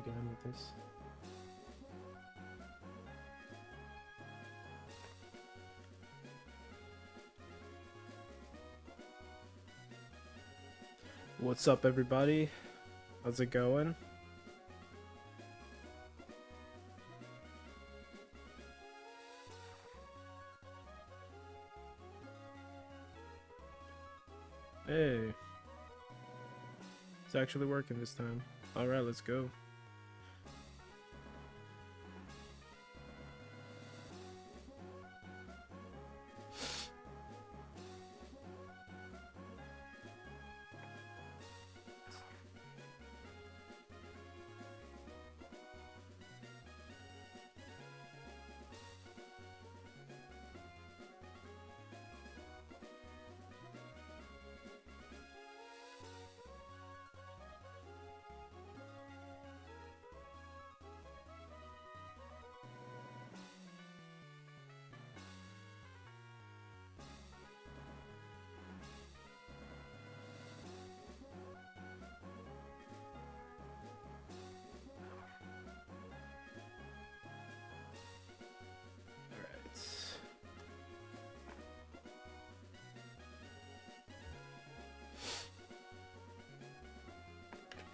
again with this. What's up, everybody? How's it going? Hey. It's actually working this time. Alright, let's go.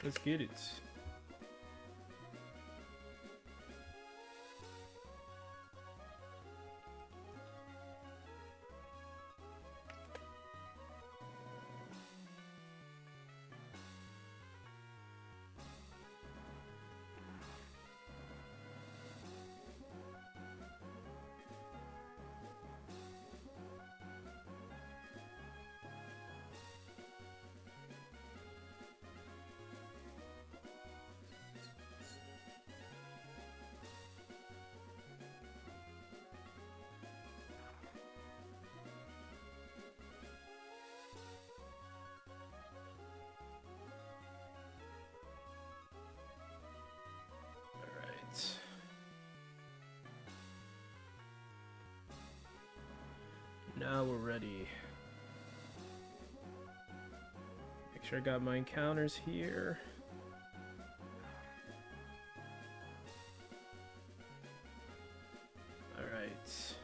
Let's get it. Now we're ready. Make sure I got my encounters here. Alright.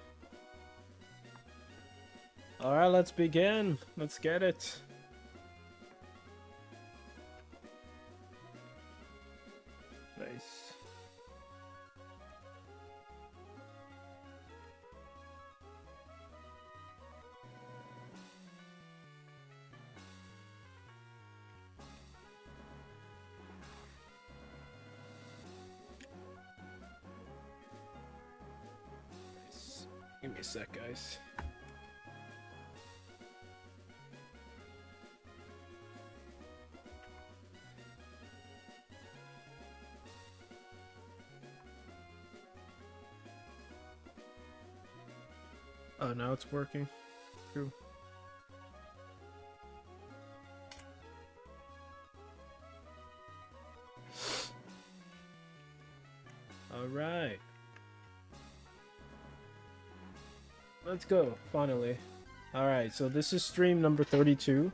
Alright, let's begin. Let's get it. Nice. Give me a sec, guys. Oh, now it's working. Cool. All right. Let's go, finally. Alright, so this is stream number 32.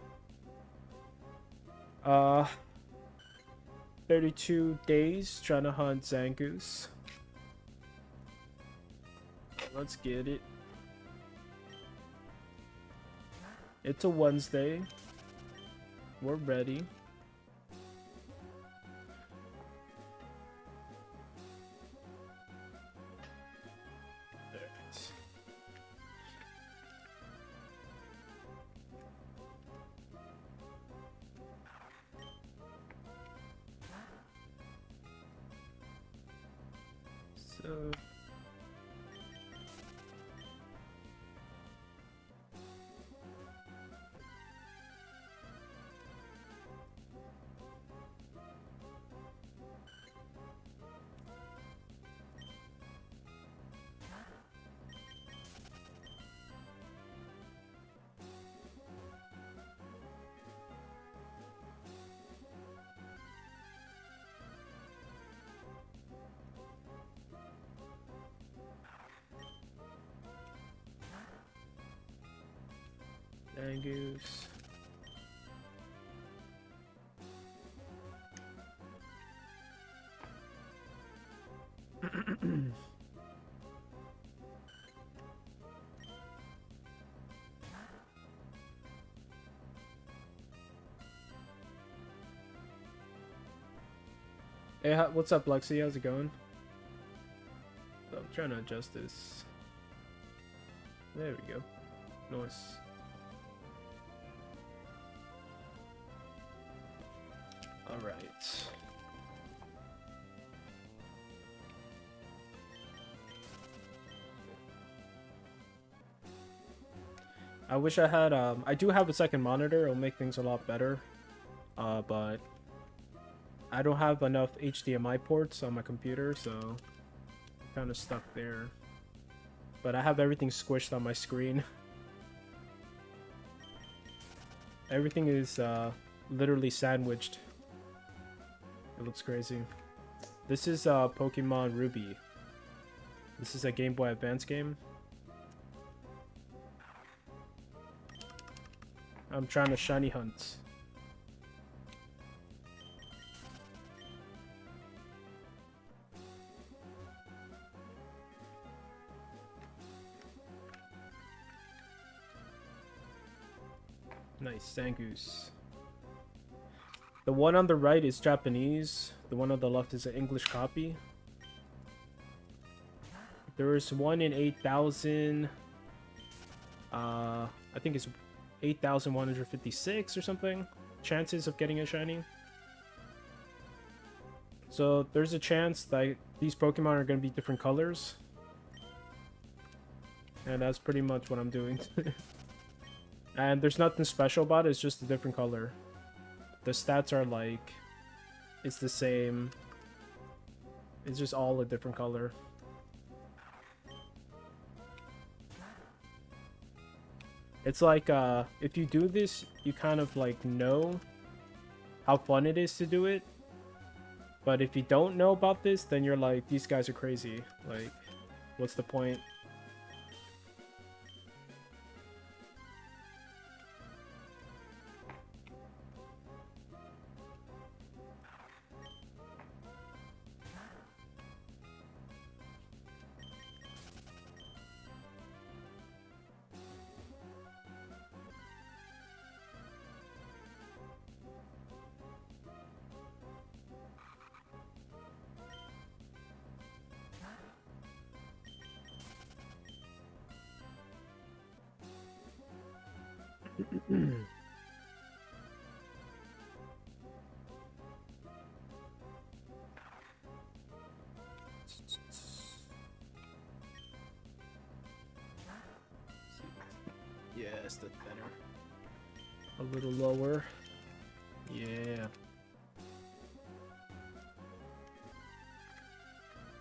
32 days trying to hunt Zangoose. Let's get it. It's a Wednesday. We're ready. So Zangoose. Hey, what's up, Lexi? How's it going? I'm trying to adjust this. There we go. Nice. Alright. I wish I had, I do have a second monitor. It'll make things a lot better. But I don't have enough HDMI ports on my computer, so I'm kind of stuck there. But I have everything squished on my screen. Everything is literally sandwiched. It looks crazy. This is Pokemon Ruby. This is a Game Boy Advance game. I'm trying to shiny hunt. Nice, Zangoose. The one on the right is Japanese. The one on the left is an English copy. There is one in 8,000. I think it's 8,156 or something. Chances of getting a shiny. So there's a chance that these Pokemon are going to be different colors. And that's pretty much what I'm doing. And there's nothing special about it, it's just a different color. The stats are like, it's the same. It's just all a different color. It's like, if you do this, you kind of like know how fun it is to do it. But if you don't know about this, then you're like, these guys are crazy. Like, what's the point? Yes, that's better. A little lower. Yeah.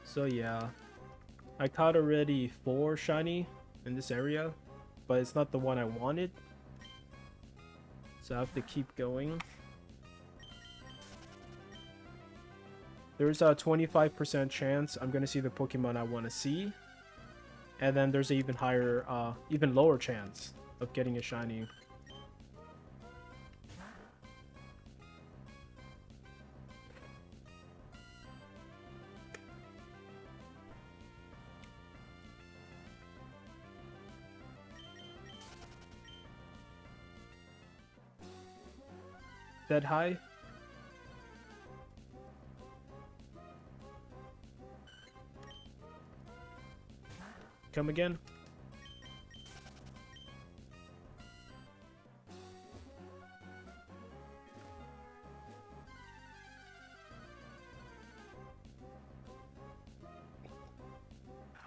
So yeah, I caught already 4 shiny in this area, but it's not the one I wanted. So I have to keep going. There's a 25% chance I'm gonna see the Pokemon I want to see, and then there's an even higher, even lower chance of getting a shiny. That high? Come again?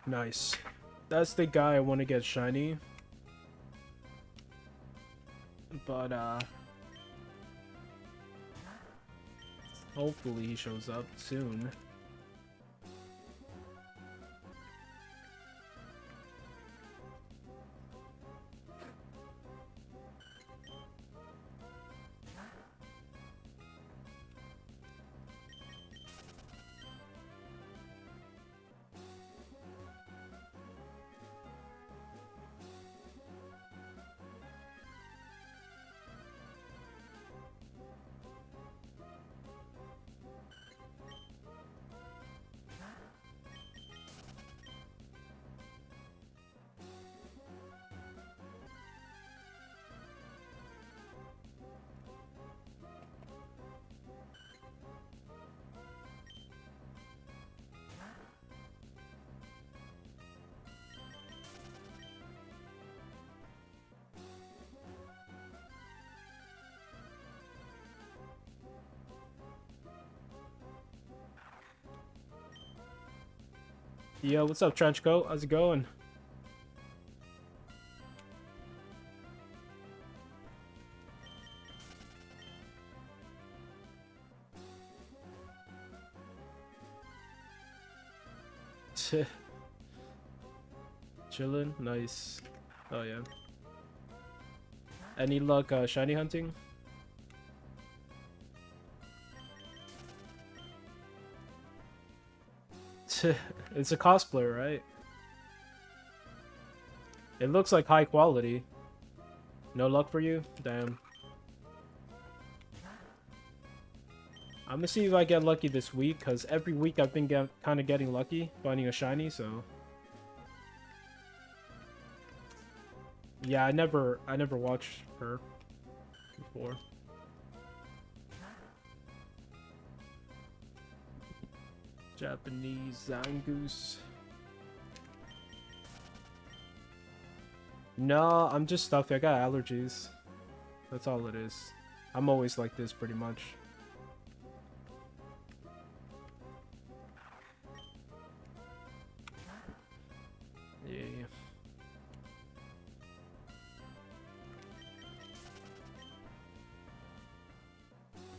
Nice. That's the guy I want to get shiny. But, hopefully he shows up soon. Yo, what's up, Trenchcoat? How's it going? Chillin', nice. Oh yeah. Any luck shiny hunting? It's a cosplayer, right? It looks like high quality. No luck for you? Damn. I'm gonna see if I get lucky this week, because every week I've been kind of getting lucky, finding a shiny, so... Yeah, I never watched her before. Japanese Zangoose. No, I'm just stuffy. I got allergies. That's all it is. I'm always like this, pretty much. Yeah.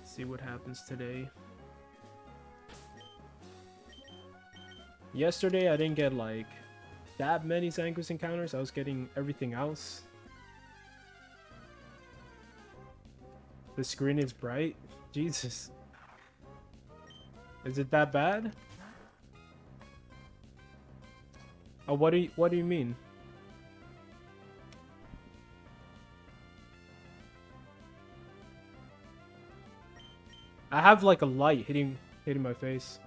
See what happens today. Yesterday, I didn't get, like, that many Zangoose encounters. I was getting everything else. The screen is bright? Jesus. Is it that bad? Oh, what do you mean? I have like a light hitting my face.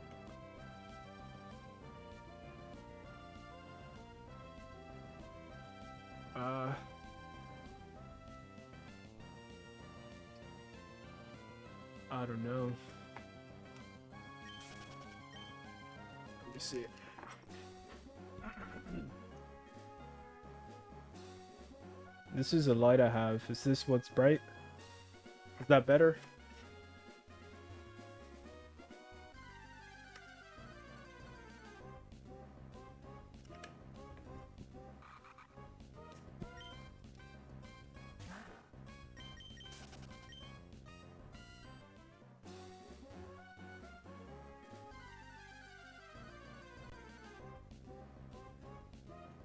I don't know. Let me see. This is a light I have. Is this what's bright? Is that better?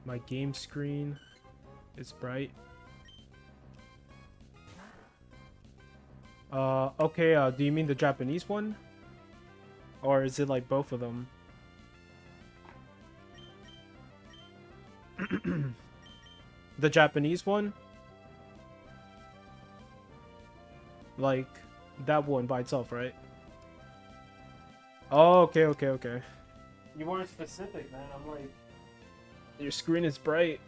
My game screen is bright. Okay, do you mean the Japanese one? Or is it like both of them? The Japanese one? Like, that one by itself, right? Oh, okay. You weren't specific, man. I'm like... Your screen is bright.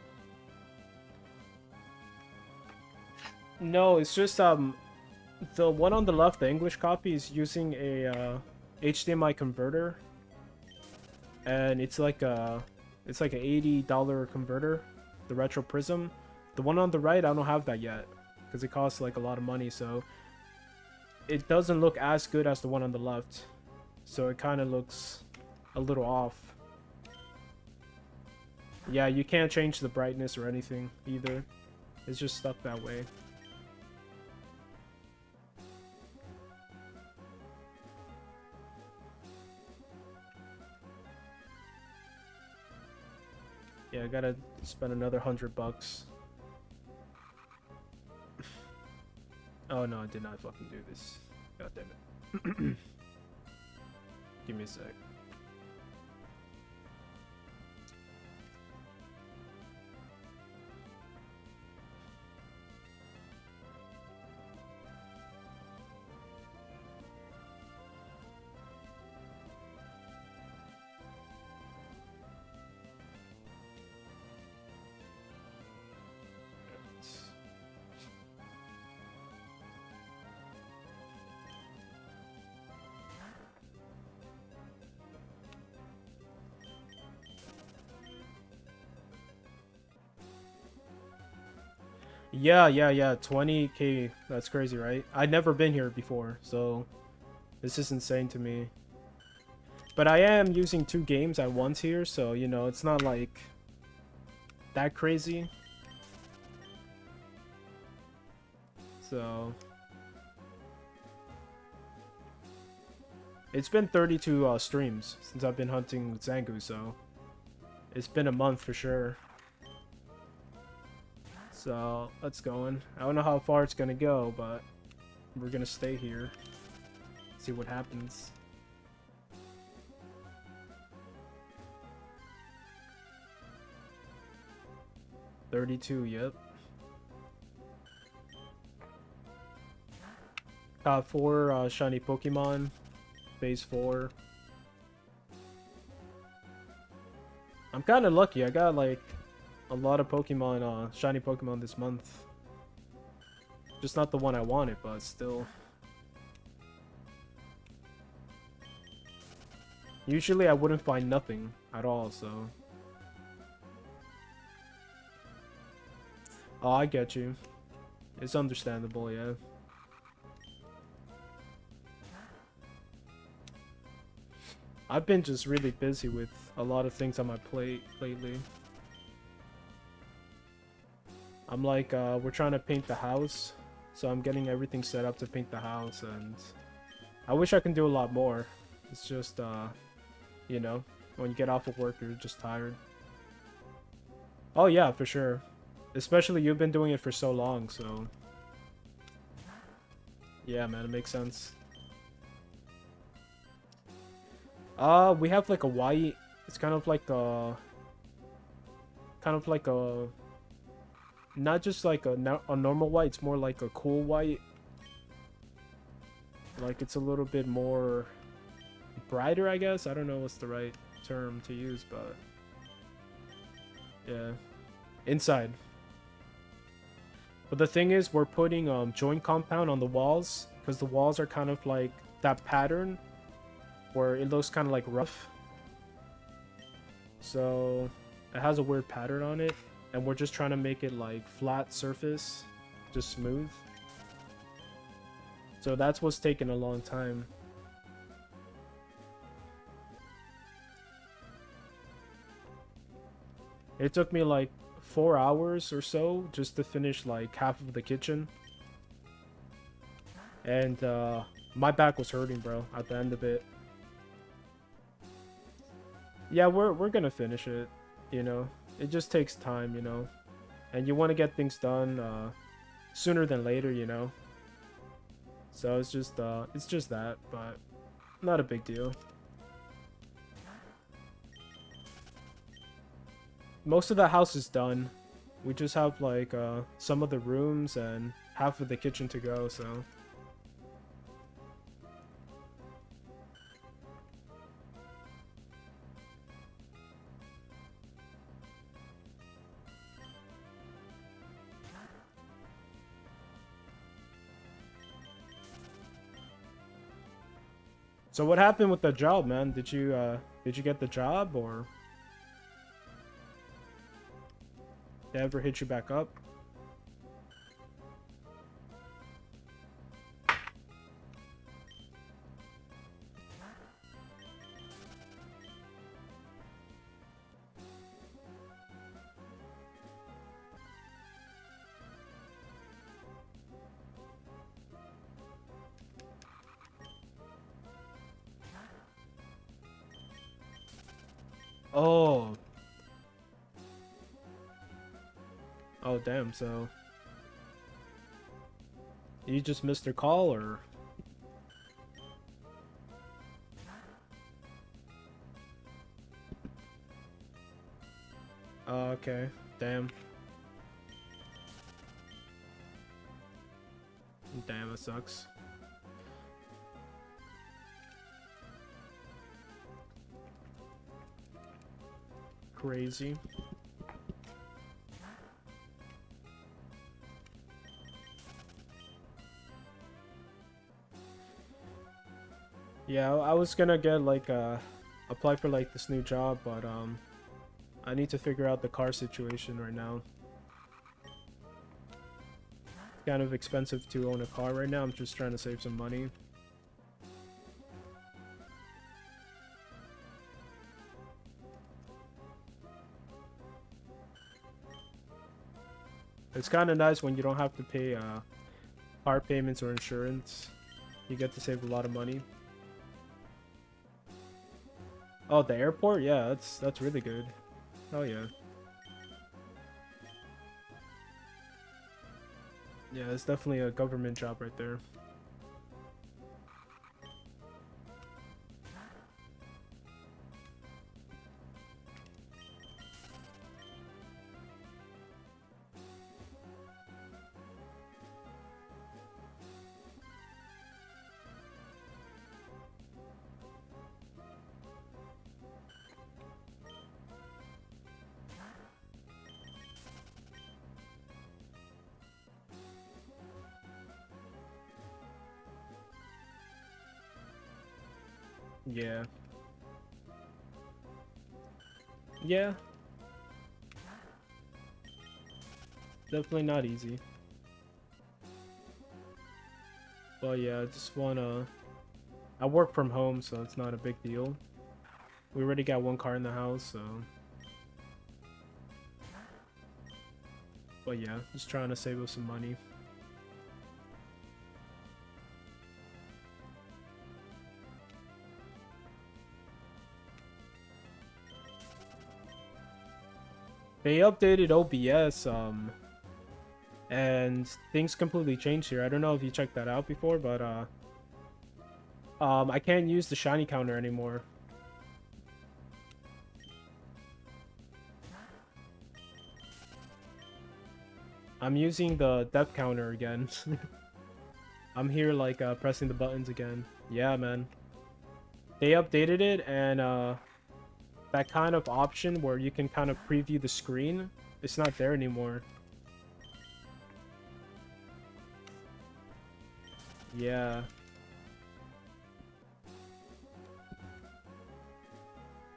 No, it's just, the one on the left, the English copy, is using a, HDMI converter. And it's like a $80 converter, the Retro Prism. The one on the right, I don't have that yet, because it costs like a lot of money, so... It doesn't look as good as the one on the left. So it kind of looks a little off. Yeah, you can't change the brightness or anything either. It's just stuck that way. Yeah, I gotta spend another $100. Oh no, I did not fucking do this. God damn it. Give me a sec. Yeah, 20k. That's crazy, right? I'd never been here before, so this is insane to me. But I am using 2 games at once here, so, you know, it's not like that crazy. So it's been 32 streams since I've been hunting Zangoose, so it's been a month for sure. So let's go in. I don't know how far it's gonna go, but we're gonna stay here. See what happens. $32, yep. Got 4 shiny Pokemon. PHASE4. I'm kind of lucky. I got like a lot of Pokemon, shiny Pokemon this month. Just not the one I wanted, but still. Usually I wouldn't find nothing at all, so. Oh, I get you. It's understandable, yeah. I've been just really busy with a lot of things on my plate lately. I'm like, we're trying to paint the house, so I'm getting everything set up to paint the house, and I wish I can do a lot more. It's just, you know, when you get off of work, you're just tired. Oh yeah, for sure. Especially you've been doing it for so long, so... Yeah, man, it makes sense. We have like a white. It's kind of like a... Not just like a normal white, it's more like a cool white. Like it's a little bit more brighter, I guess. I don't know what's the right term to use, but... Yeah. Inside. But the thing is, we're putting joint compound on the walls, because the walls are kind of like that pattern where it looks kind of like rough. So it has a weird pattern on it, and we're just trying to make it like flat surface, just smooth. So that's what's taking a long time. It took me like 4 hours or so just to finish like half of the kitchen. And my back was hurting, bro, at the end of it. Yeah, we're gonna finish it, you know. It just takes time, you know. And you want to get things done sooner than later, you know. So it's just that, but not a big deal. Most of the house is done. We just have like some of the rooms and half of the kitchen to go, so. So what happened with the job, man? Did you get the job, or did it ever hit you back up? Oh. Oh, damn, so... You just missed their call, or...? Oh, okay. Damn. Damn, that sucks. Crazy. Yeah, I was gonna get like apply for like this new job, but I need to figure out the car situation right now. It's kind of expensive to own a car right now. I'm just trying to save some money. It's kind of nice when you don't have to pay car payments or insurance. You get to save a lot of money. Oh, the airport? Yeah, that's really good. Oh yeah. Yeah, it's definitely a government job right there. Yeah. Yeah. Definitely not easy. But yeah, I just wanna... I work from home, so it's not a big deal. We already got one car in the house, so... But yeah, just trying to save up some money. They updated OBS, and things completely changed here. I don't know if you checked that out before, but I can't use the shiny counter anymore. I'm using the depth counter again. I'm here like pressing the buttons again. Yeah, man. They updated it, and that kind of option where you can kind of preview the screen, it's not there anymore. Yeah.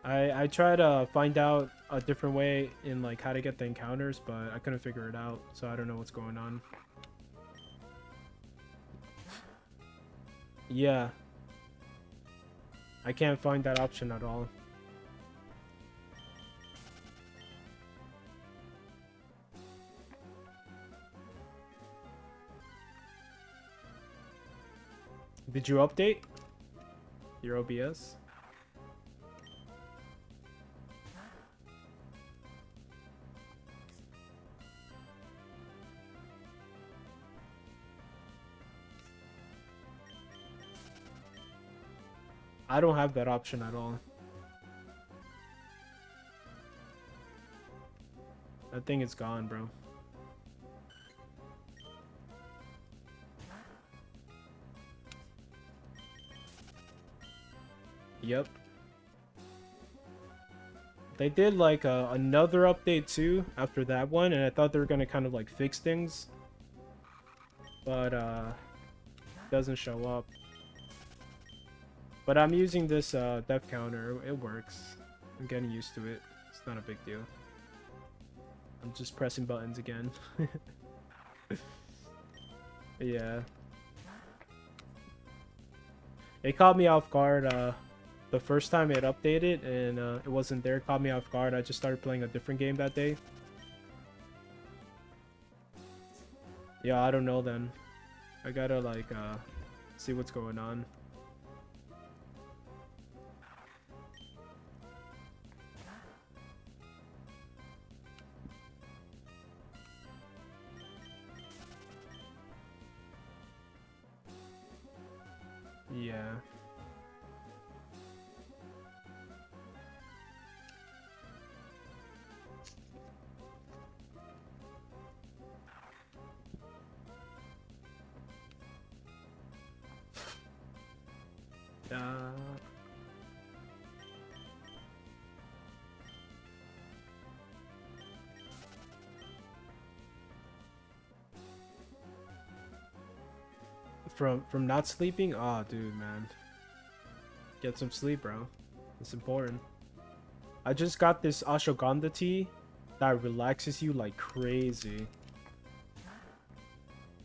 I tried to find out a different way in like how to get the encounters, but I couldn't figure it out, so I don't know what's going on. Yeah. I can't find that option at all. Did you update your OBS? I don't have that option at all. That thing is gone, bro. Yep. They did like another update too after that one, and I thought they were gonna kind of like fix things, but doesn't show up. But I'm using this depth counter. It works. I'm getting used to it. It's not a big deal. I'm just pressing buttons again. Yeah. It caught me off guard the first time it updated, and it wasn't there. It caught me off guard. I just started playing a different game that day. Yeah, I don't know then. I gotta like see what's going on. Yeah. From not sleeping? Oh, dude, man. Get some sleep, bro. It's important. I just got this ashwagandha tea that relaxes you like crazy.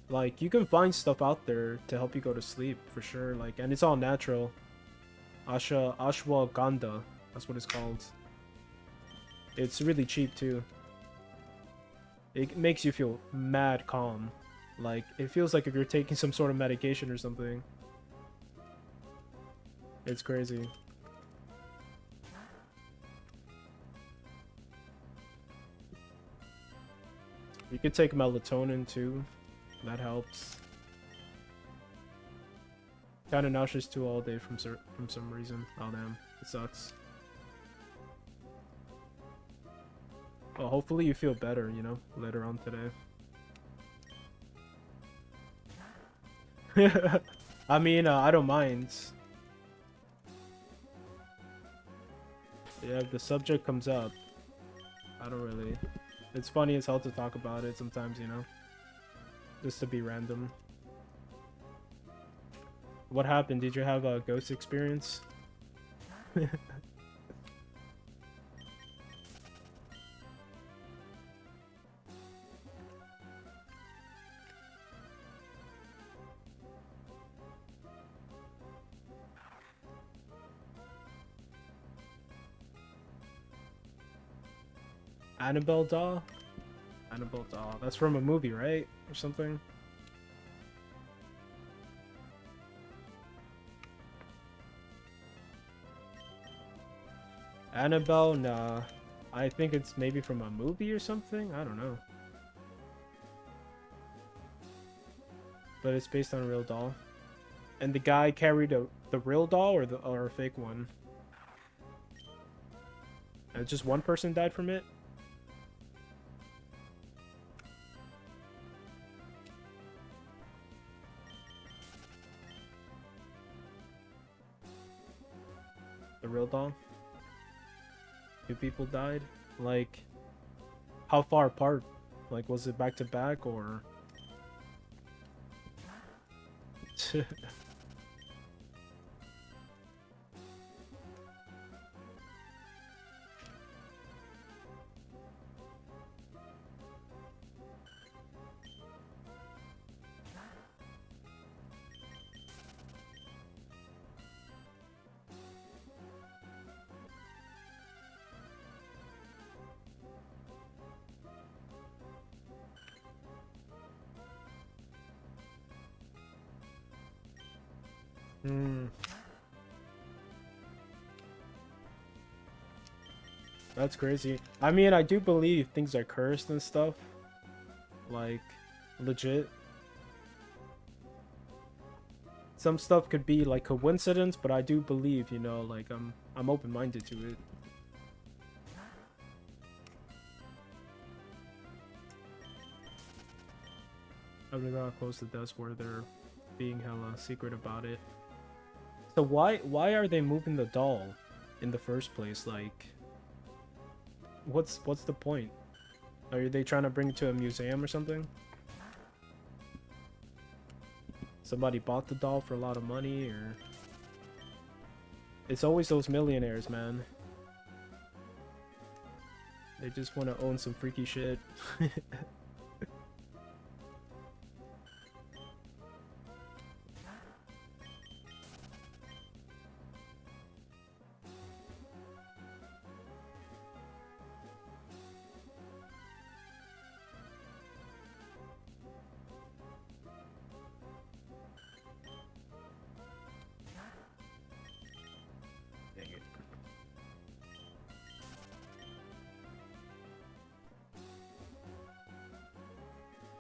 Like, you can find stuff out there to help you go to sleep, for sure. Like, and it's all natural. Ashwagandha. That's what it's called. It's really cheap, too. It makes you feel mad calm. Like, it feels like if you're taking some sort of medication or something. It's crazy. You could take melatonin too. That helps. Kind of nauseous too all day from some reason. Oh damn, it sucks. Well, hopefully you feel better, you know, later on today. I mean, I don't mind. Yeah, if the subject comes up, I don't really... It's funny as hell to talk about it sometimes, you know? Just to be random. What happened? Did you have a ghost experience? Annabelle doll? Annabelle doll. That's from a movie, right? Or something? Annabelle? Nah. I think it's maybe from a movie or something? I don't know. But it's based on a real doll. And the guy carried the real doll or a fake one? And just one person died from it? The real doll? 2 people died? Like, how far apart? Like, was it back to back or... Hmm. That's crazy. I mean, I do believe things are cursed and stuff. Like, legit. Some stuff could be like coincidence, but I do believe, you know, like I'm open-minded to it. I'm gonna close the desk where they're being hella secret about it. So why are they moving the doll in the first place? Like, what's the point? Are they trying to bring it to a museum or something? Somebody bought the doll for a lot of money, or... It's always those millionaires, man. They just want to own some freaky shit. Dang it.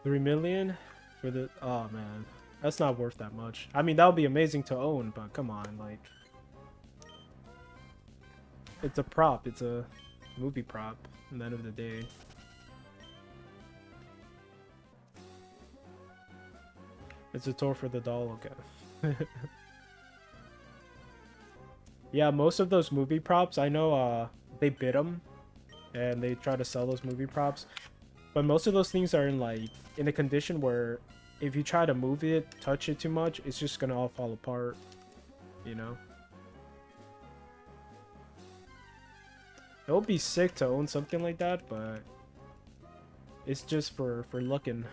$3 million for the... Oh, man. That's not worth that much. I mean, that would be amazing to own, but come on, like... It's a prop. It's a movie prop at the end of the day. It's a tour for the doll, okay. Yeah, most of those movie props, I know they bid them and they try to sell those movie props. But most of those things are in a condition where if you try to move it, touch it too much, it's just gonna all fall apart, you know? It would be sick to own something like that, but it's just for looking.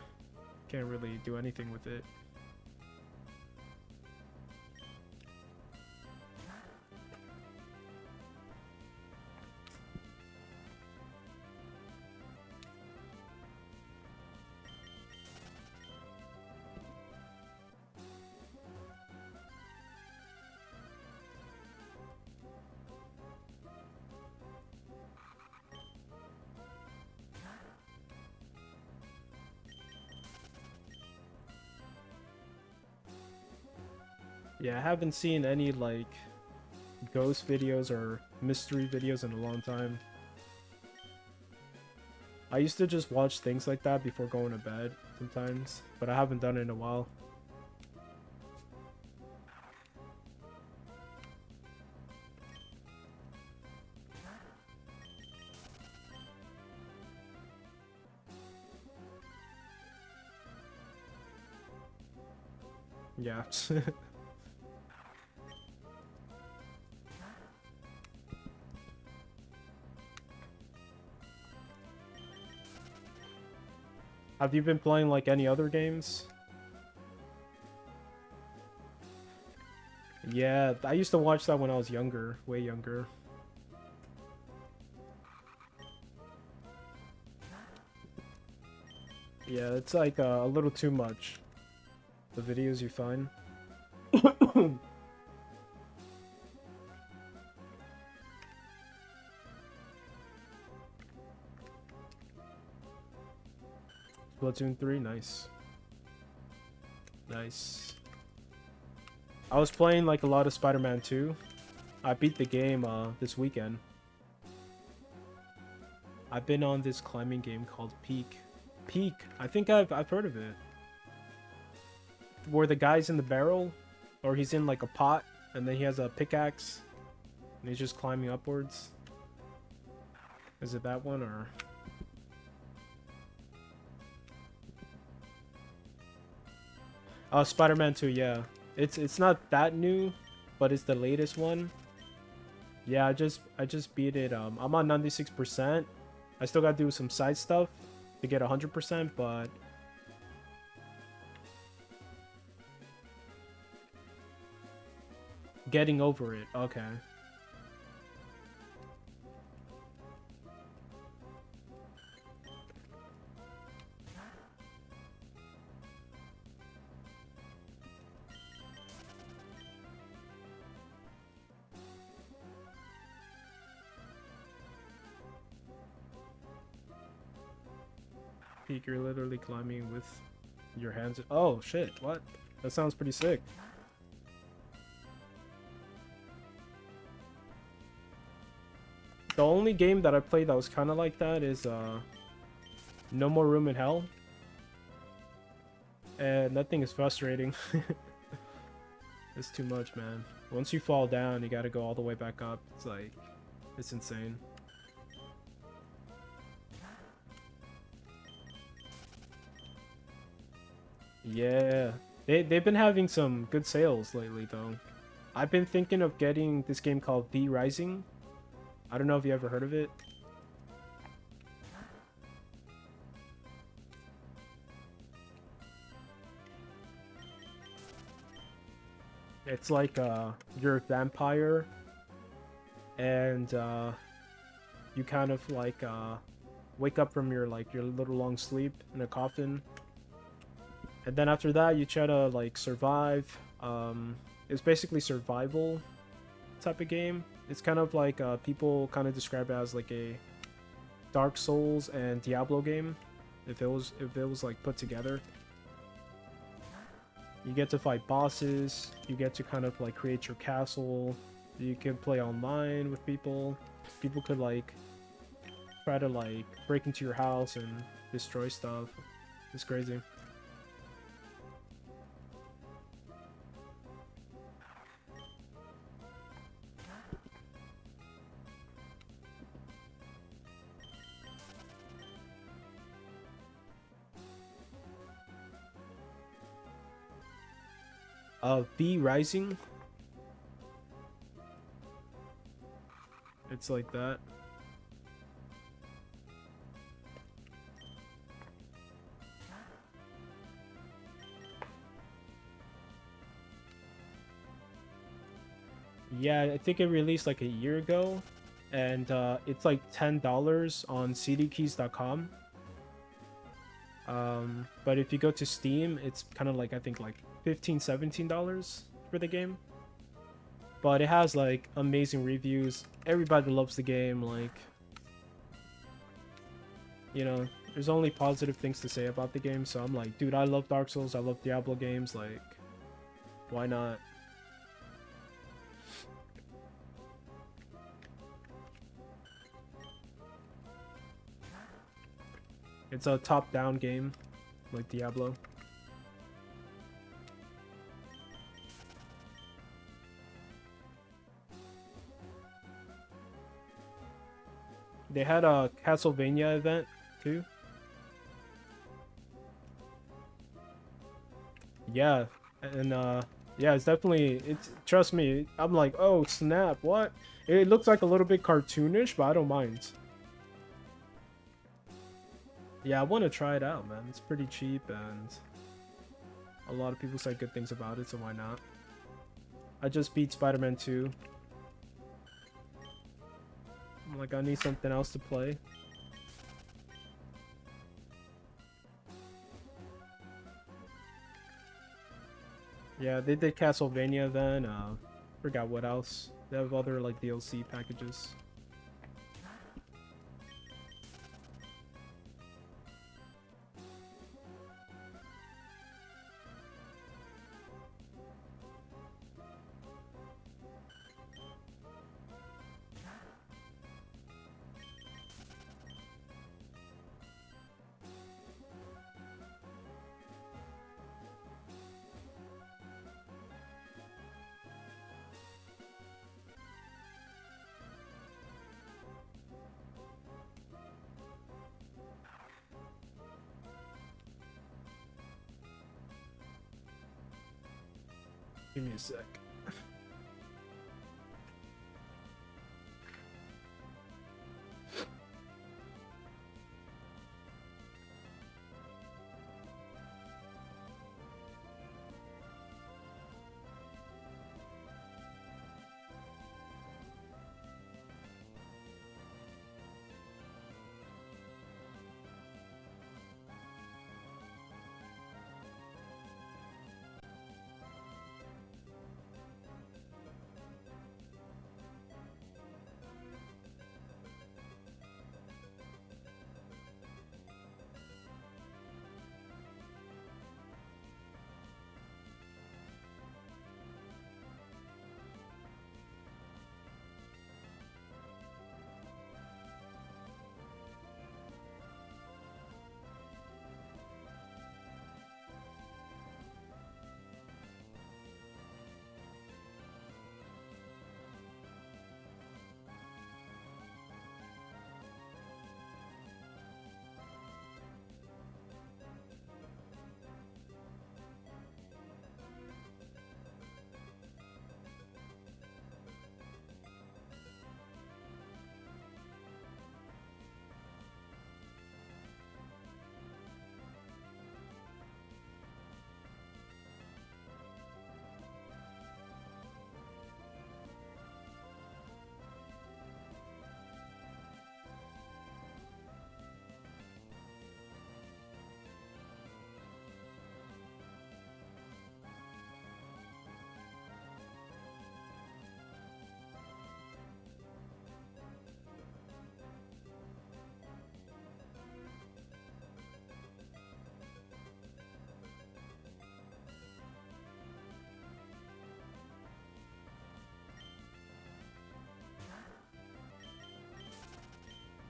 Can't really do anything with it. Yeah, I haven't seen any like ghost videos or mystery videos in a long time. I used to just watch things like that before going to bed sometimes, but I haven't done it in a while. Yeah. Have you been playing like any other games? Yeah, I used to watch that when I was younger, way younger. Yeah, it's like a little too much. The videos you find. Splatoon 3, nice. Nice. I was playing like a lot of Spider-Man 2. I beat the game this weekend. I've been on this climbing game called Peak. Peak. I think I've heard of it. Where the guy's in the barrel, or he's in like a pot, and then he has a pickaxe, and he's just climbing upwards. Is it that one or? Oh, Spider-Man 2, yeah. It's not that new, but it's the latest one. Yeah, I just beat it. I'm on 96%. I still gotta do some side stuff to get 100%, but getting over it. Okay. Peak, you're literally climbing with your hands. Oh shit! What? That sounds pretty sick. The only game that I played that was kind of like that is No More Room in Hell. And that thing is frustrating. It's too much, man. Once you fall down, you gotta go all the way back up. It's like, it's insane. Yeah. They've been having some good sales lately, though. I've been thinking of getting this game called V Rising. I don't know if you ever heard of it. It's like you're a vampire, and you kind of like wake up from your little long sleep in a coffin, and then after that you try to like survive. It's basically survival type of game. It's kind of like people kind of describe it as like a Dark Souls and Diablo game, if it was like put together. You get to fight bosses, you get to kind of like create your castle, you can play online with people. People could like try to like break into your house and destroy stuff. It's crazy. V Rising. It's like that. Yeah, I think it released like a year ago, and it's like $10 on cdkeys.com. But if you go to Steam, it's kind of like I think like $15-17 for the game. But it has like amazing reviews. Everybody loves the game. Like, you know, there's only positive things to say about the game. So I'm like, dude, I love Dark Souls. I love Diablo games. Like, why not? It's a top-down game, like Diablo. They had a Castlevania event too. Yeah, and yeah, it's definitely, it's, trust me, I'm like, oh snap, what? It looks like a little bit cartoonish, but I don't mind. Yeah, I want to try it out, man. It's pretty cheap and a lot of people say good things about it, so why not? I just beat Spider-Man 2. I'm like, I need something else to play. Yeah, they did Castlevania then. Forgot what else. They have other like DLC packages. Give me a sec.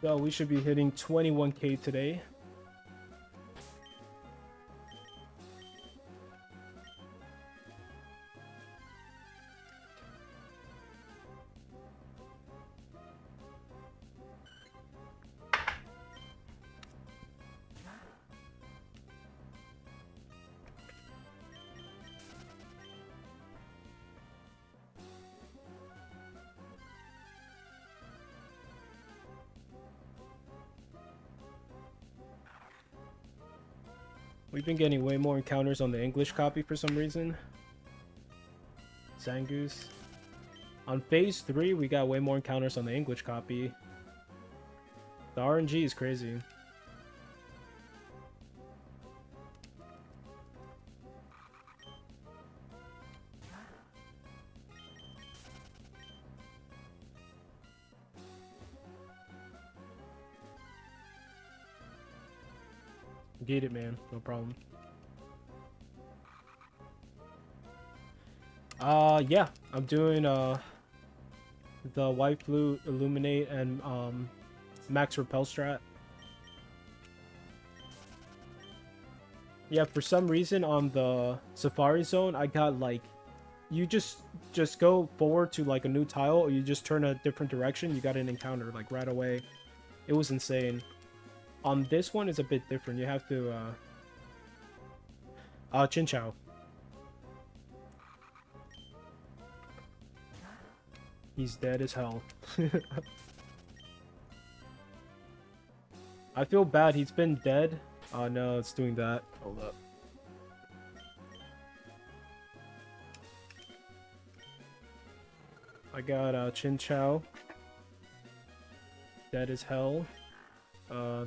So we should be hitting 21k today. We've been getting way more encounters on the English copy for some reason. Zangoose. On phase 3, we got way more encounters on the English copy. The RNG is crazy. Get it, man. No problem. Yeah. I'm doing, the White Blue Illuminate and, Max Repel strat. Yeah, for some reason on the Safari Zone, I got like, you just go forward to like a new tile, or you just turn a different direction, you got an encounter like right away. It was insane. On this one, it's a bit different. You have to Chinchou. He's dead as hell. I feel bad. He's been dead. Oh no, it's doing that. Hold up. I got Chinchou. Dead as hell.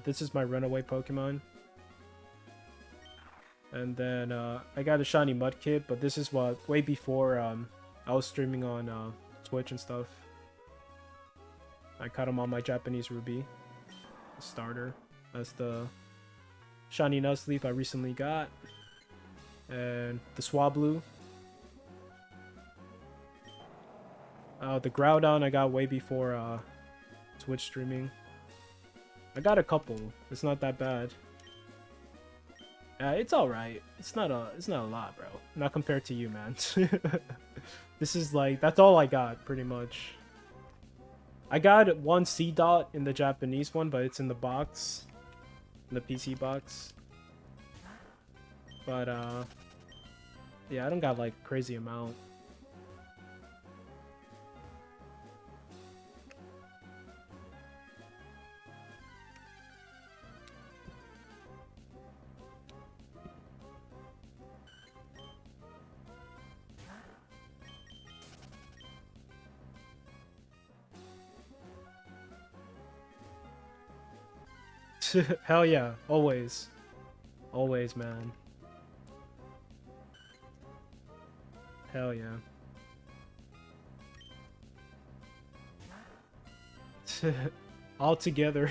This is my runaway Pokemon. And then I got a shiny Mudkip, but this is what way before I was streaming on Twitch and stuff. I caught him on my Japanese Ruby starter. That's the shiny Nuzleaf I recently got. And the Swablu. The Groudon I got way before Twitch streaming. I got a couple. It's not that bad. It's all right. It's not a lot, bro. Not compared to you, man. This is like, that's all I got pretty much. I got one C dot in the Japanese one, but it's in the box, in the PC box. But yeah, I don't got like crazy amount. Hell yeah, always. Always, man. Hell yeah. All together.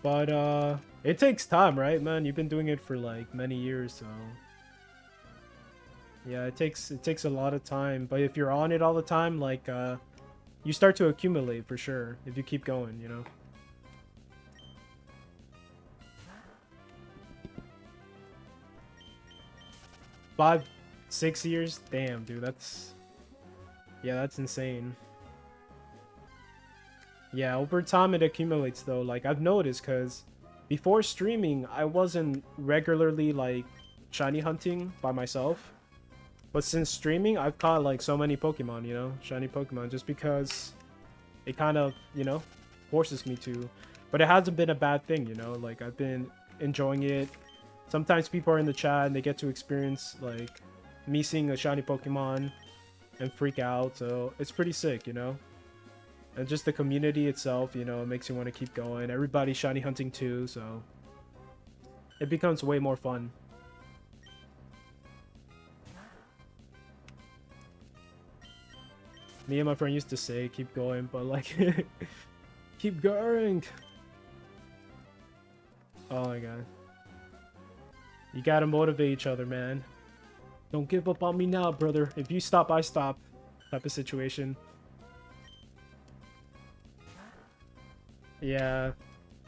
But it takes time, right, man? You've been doing it for like many years, so yeah, it takes a lot of time. But if you're on it all the time, like you start to accumulate for sure if you keep going, you know. 5, 6 years? Damn, dude, that's... Yeah, that's insane. Yeah, over time it accumulates though. Like, I've noticed, because before streaming, I wasn't regularly, like, shiny hunting by myself. But since streaming, I've caught, like, so many Pokemon, you know? Shiny Pokemon, just because it kind of, you know, forces me to. But it hasn't been a bad thing, you know? Like, I've been enjoying it. Sometimes people are in the chat and they get to experience, like, me seeing a shiny Pokemon and freak out. So it's pretty sick, you know? And just the community itself, you know, it makes you want to keep going. Everybody's shiny hunting too, so it becomes way more fun. Me and my friend used to say, keep going, but like, keep going. Oh my god. You gotta motivate each other, man. Don't give up on me now, brother. If you stop, I stop. Type of situation. Yeah.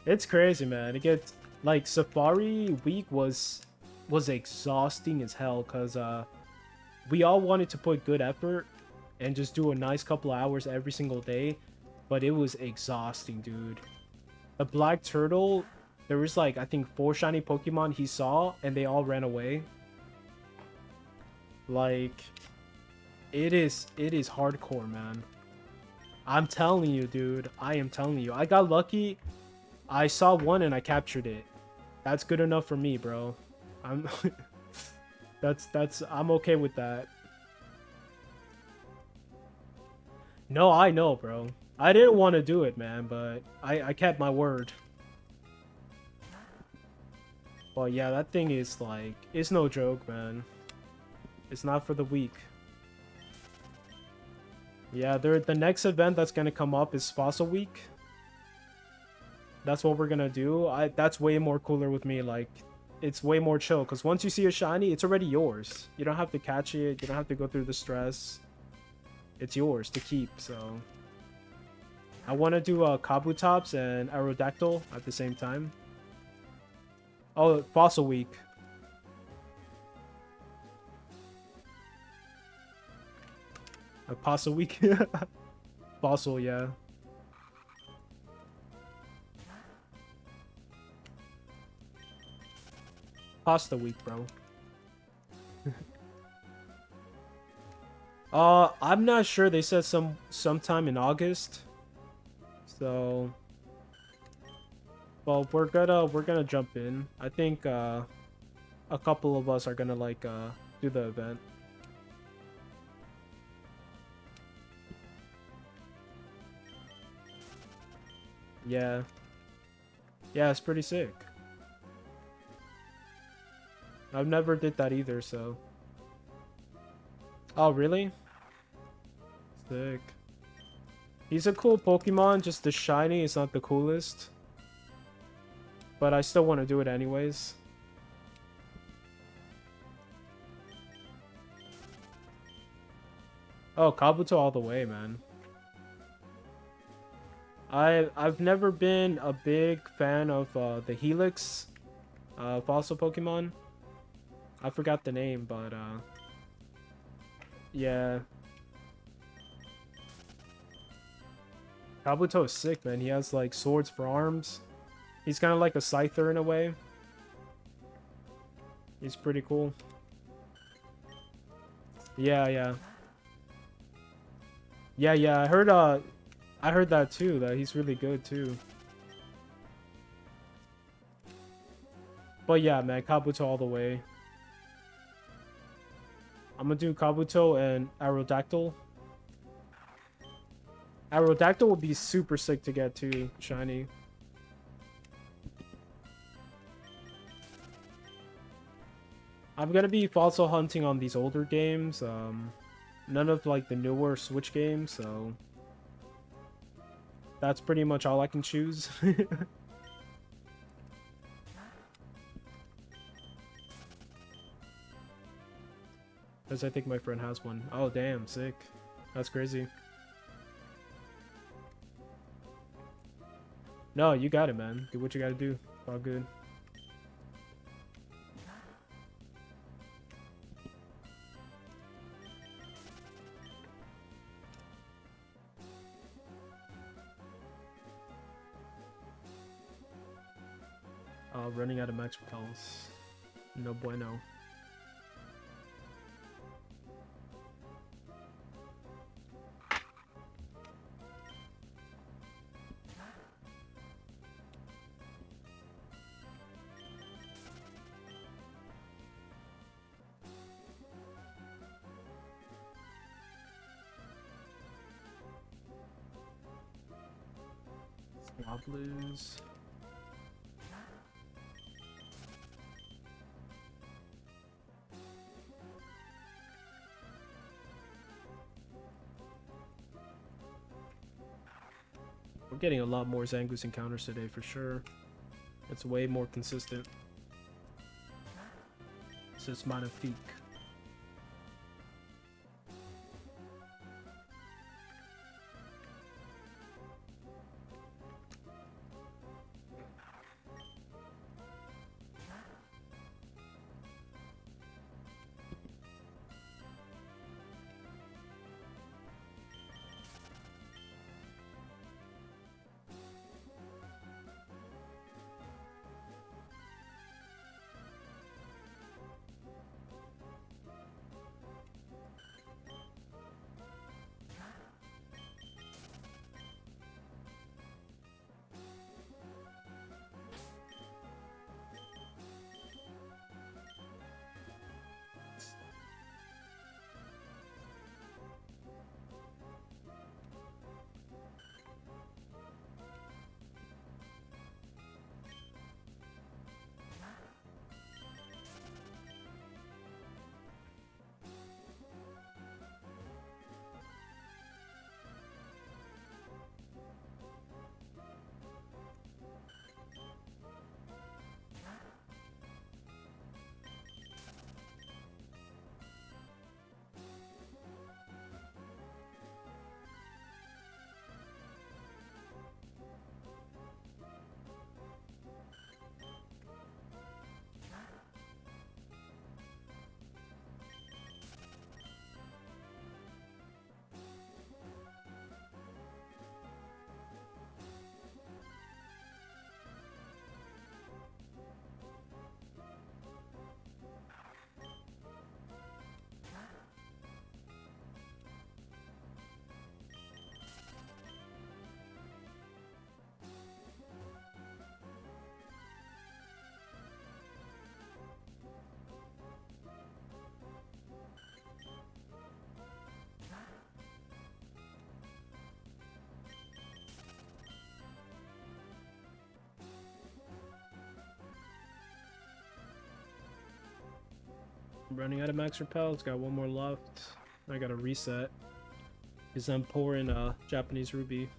It's crazy, man. It gets... Like, Safari week was exhausting as hell, because we all wanted to put good effort and just do a nice couple of hours every single day, but it was exhausting, dude. The Black Turtle, there was like, I think 4 shiny Pokemon he saw, and they all ran away. Like, it is hardcore, man. I'm telling you, dude. I am telling you. I got lucky. I saw one and I captured it. That's good enough for me, bro. I'm I'm okay with that. No, I know, bro. I didn't want to do it, man, but I kept my word. Well, yeah, that thing is like, it's no joke, man. It's not for the weak. Yeah, the next event that's gonna come up is Fossil Week. That's what we're gonna do. That's way more cooler with me. Like, it's way more chill, because once you see a shiny, it's already yours. You don't have to catch it. You don't have to go through the stress. It's yours to keep. So I want to do Kabutops and Aerodactyl at the same time. Oh, Fossil Week. A Fossil Week. Fossil, yeah. Pasta Week, bro. I'm not sure. They said sometime in August. So, well, we're gonna jump in. I think a couple of us are gonna like do the event. Yeah. Yeah, it's pretty sick. I've never did that either, so. Oh, really? Sick. He's a cool Pokemon, just the shiny is not the coolest. But I still want to do it anyways. Oh, Kabuto all the way, man. I've never been a big fan of the Helix fossil Pokemon. I forgot the name, but yeah. Kabuto is sick, man. He has like swords for arms. He's kind of like a Scyther in a way. He's pretty cool. Yeah, yeah. Yeah, I heard that too, that he's really good too. But yeah, man, Kabuto all the way. I'm gonna do Kabuto and Aerodactyl. Aerodactyl would be super sick to get too, shiny. I'm gonna be fossil hunting on these older games. None of like the newer Switch games, so that's pretty much all I can choose. Because I think my friend has one. Oh, damn, sick. That's crazy. No, you got it, man. Do what you gotta do. All good. Running out of max repels. No bueno. Swablues. We're getting a lot more Zangoose encounters today for sure. It's way more consistent. C'est magnifique. I'm running out of max repels. Got one more left. I gotta reset. Because I'm pouring a Japanese ruby.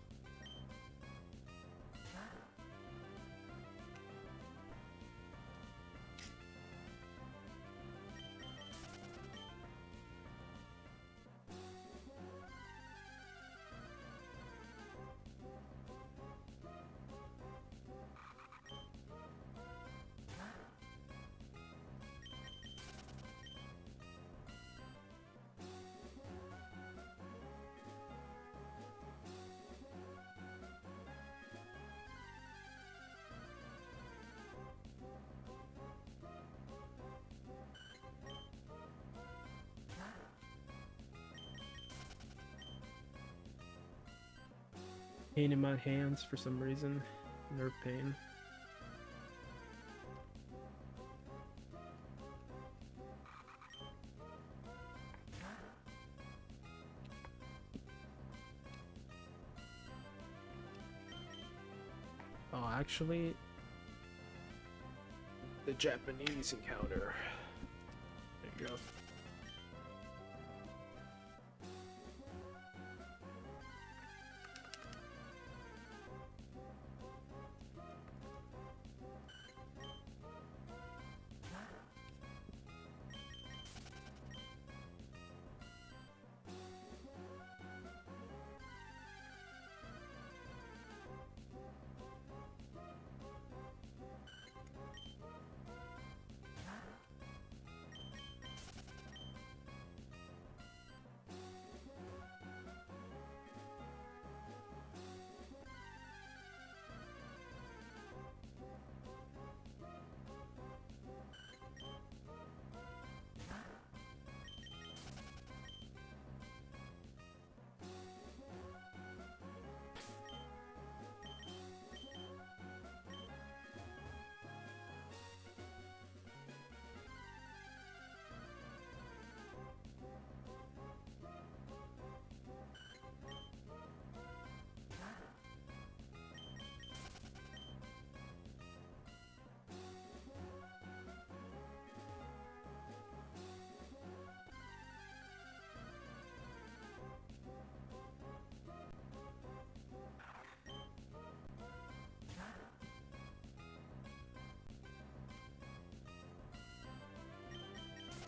Pain in my hands for some reason. Nerve pain. Oh, actually, the Japanese encounter. There you go.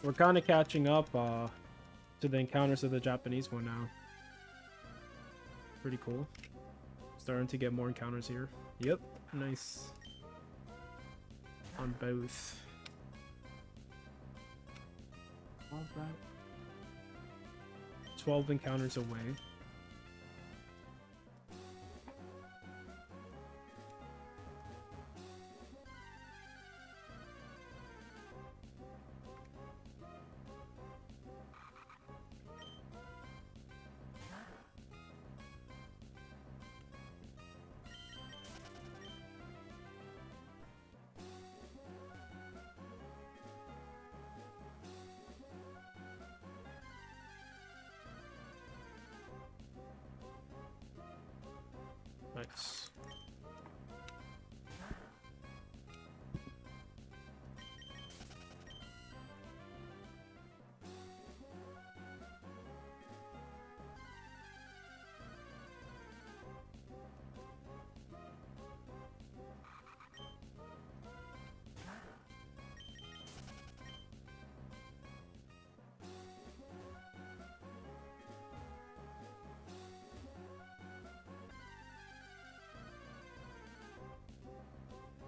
We're kind of catching up to the encounters of the Japanese one now. Pretty cool. Starting to get more encounters here. Yep, nice. On both. Alright. 12 encounters away. Nice.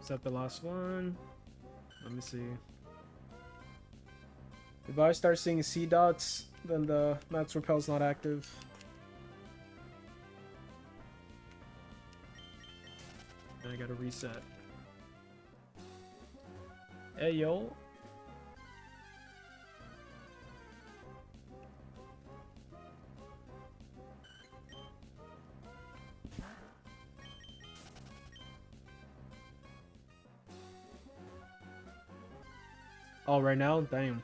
Is that the last one? Let me see. If I start seeing C dots, then the max repel's not active. And I gotta reset. Hey yo. Oh, right now? Damn.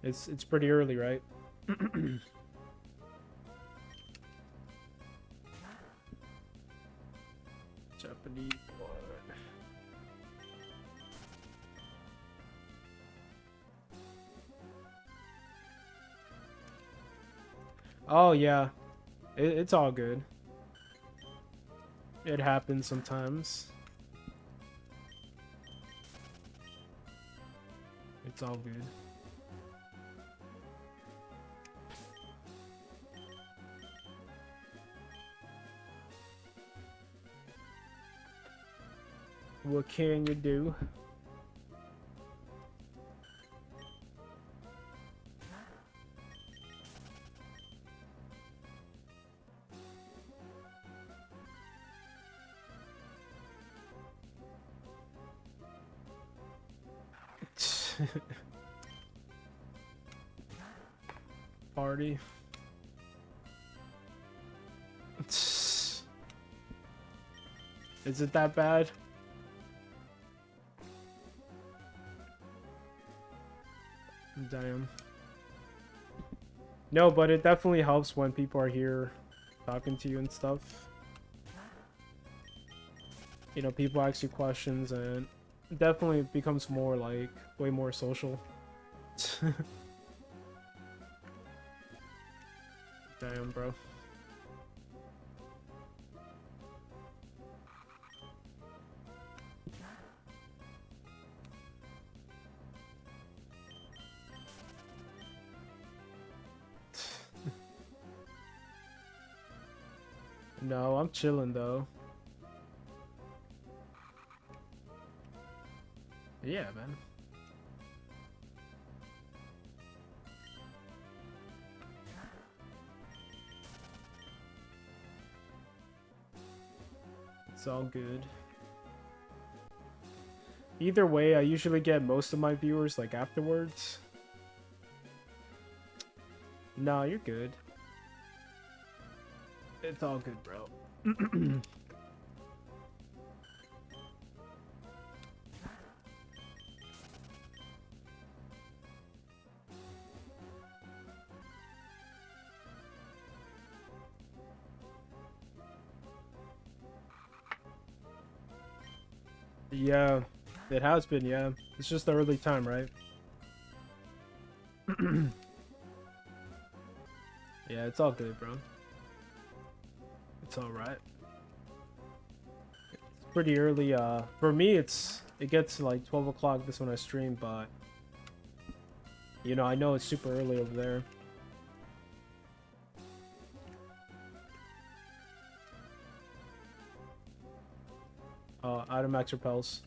It's pretty early, right? Japanese one. Oh yeah, it's all good. It happens sometimes. It's all good. What can you do? Party. Is it that bad? Damn. No, but it definitely helps when people are here talking to you and stuff. You know, people ask you questions and it definitely becomes more like way more social. Damn, bro. No, I'm chilling though. Yeah, man. It's all good. Either way, I usually get most of my viewers like afterwards. Nah, you're good. It's all good, bro. Yeah, it has been, yeah. It's just the early time, right? Yeah, it's all good, bro. It's alright. It's pretty early, for me it gets to like 12 o'clock this when I stream, but you know, I know it's super early over there. Automax repels.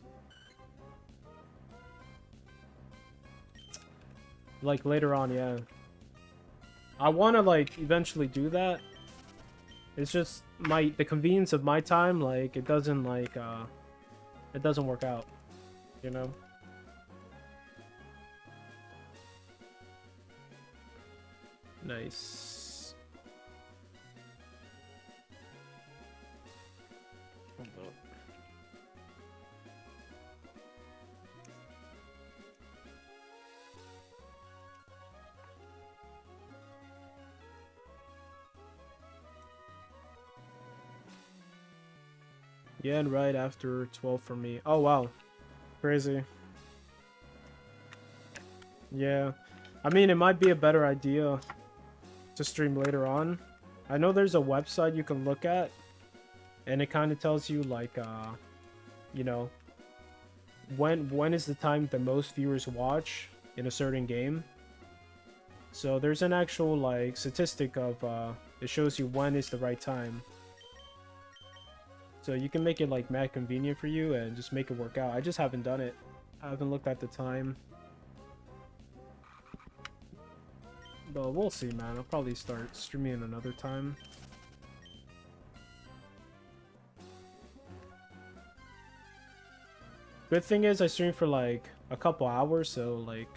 Like later on, yeah. I wanna like eventually do that. It's just the convenience of my time, like it doesn't work out, you know? Nice. Hold up. Yeah, and right after 12 for me. Oh, wow. Crazy. Yeah. I mean, it might be a better idea to stream later on. I know there's a website you can look at, and it kind of tells you, like, you know, when is the time the most viewers watch in a certain game. So there's an actual, like, statistic of, it shows you when is the right time. So you can make it like mad convenient for you and just make it work out. I just haven't done it. I haven't looked at the time. But we'll see, man. I'll probably start streaming another time. Good thing is I stream for like a couple hours, so like,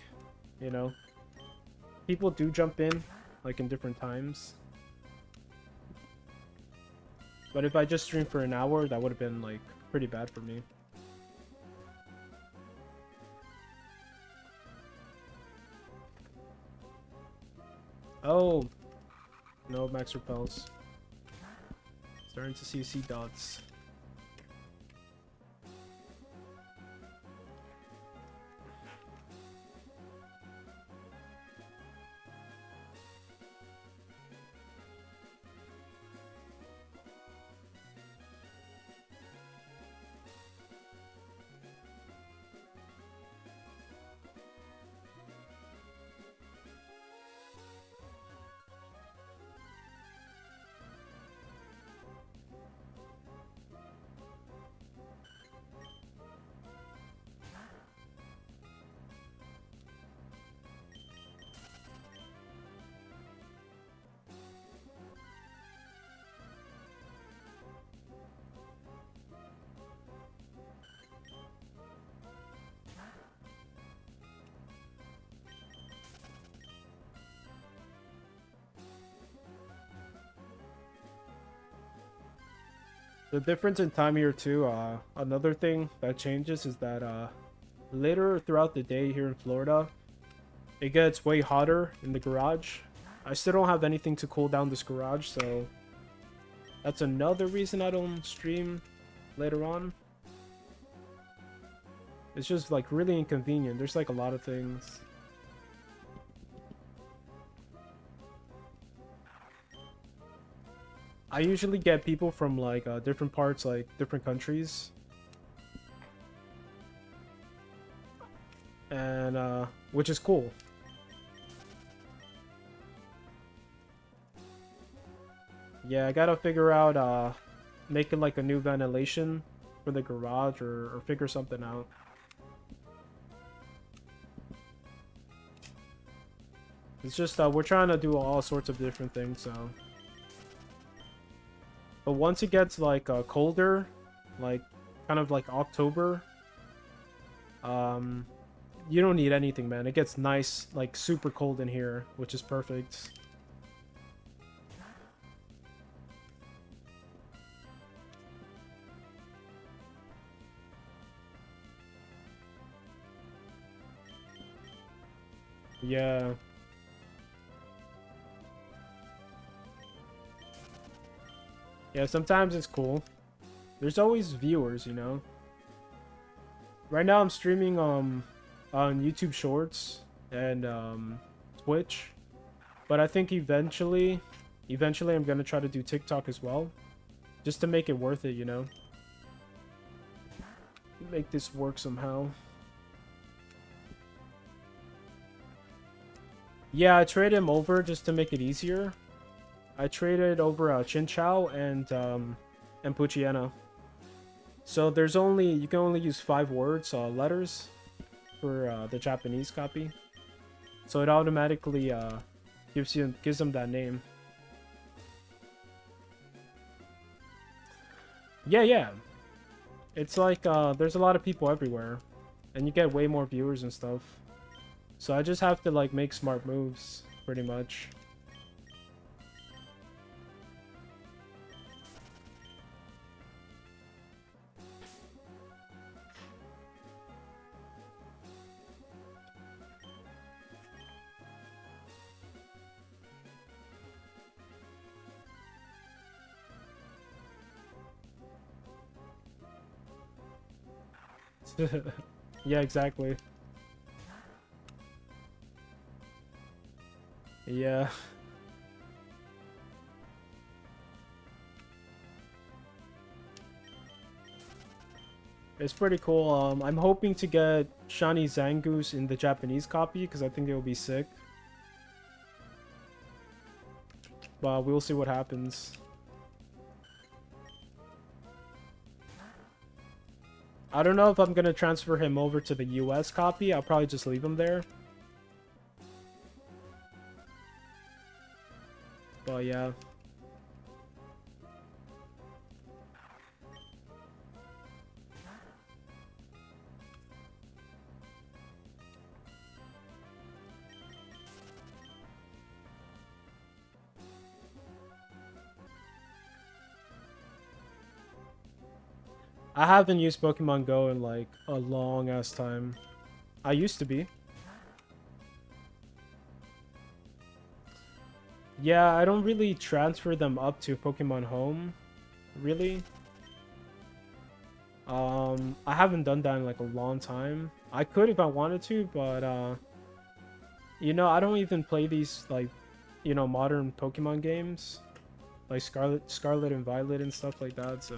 you know, people do jump in like in different times. But if I just streamed for an hour, that would have been like pretty bad for me. Oh, no max repels. Starting to see sea dots. The difference in time here too, another thing that changes is that later throughout the day here in Florida, it gets way hotter in the garage. I still don't have anything to cool down this garage, so that's another reason I don't stream later on. It's just like really inconvenient. There's like a lot of things. I usually get people from like different parts, like different countries. And which is cool. Yeah, I gotta figure out making like a new ventilation for the garage or figure something out. It's just we're trying to do all sorts of different things, so. But once it gets like colder, like kind of like October, you don't need anything, man. It gets nice, like super cold in here, which is perfect. Yeah. Yeah, sometimes it's cool. There's always viewers, you know. Right now I'm streaming on YouTube Shorts and Twitch. But I think eventually I'm gonna try to do TikTok as well. Just to make it worth it, you know. Make this work somehow. Yeah, I traded him over just to make it easier. I traded over Chinchou and Puchiena. So there's only, you can only use 5 words, letters, for the Japanese copy. So it automatically gives them that name. Yeah. It's like there's a lot of people everywhere, and you get way more viewers and stuff. So I just have to like make smart moves, pretty much. Yeah, exactly. Yeah. It's pretty cool. I'm hoping to get Shiny Zangoose in the Japanese copy because I think it will be sick. But we'll see what happens. I don't know if I'm gonna transfer him over to the US copy. I'll probably just leave him there. But yeah. I haven't used Pokemon Go in like a long ass time. I used to be. Yeah, I don't really transfer them up to Pokemon Home, really. I haven't done that in like a long time. I could if I wanted to, but you know, I don't even play these like, you know, modern Pokemon games, like Scarlet and Violet and stuff like that, so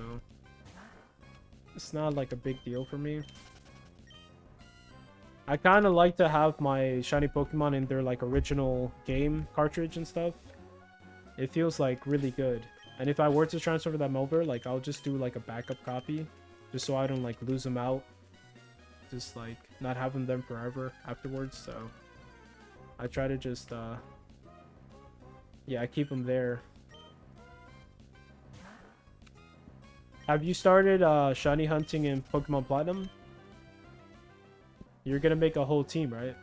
it's not like a big deal for me. I kind of like to have my shiny Pokemon in their like original game cartridge and stuff. It feels like really good. And if I were to transfer them over, like I'll just do like a backup copy, just so I don't like lose them out. Just like not having them forever afterwards. So I try to just yeah, I keep them there. Have you started shiny hunting in Pokemon Platinum? You're gonna make a whole team, right?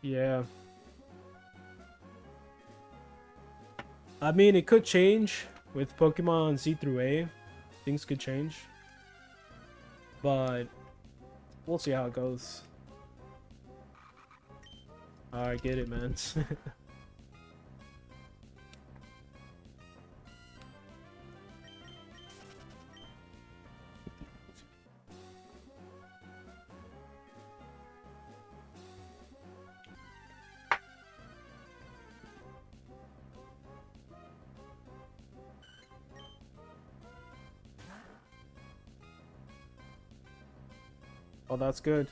Yeah. I mean, it could change with Pokemon Z through A. Things could change. But we'll see how it goes. I get it, man. Oh, that's good.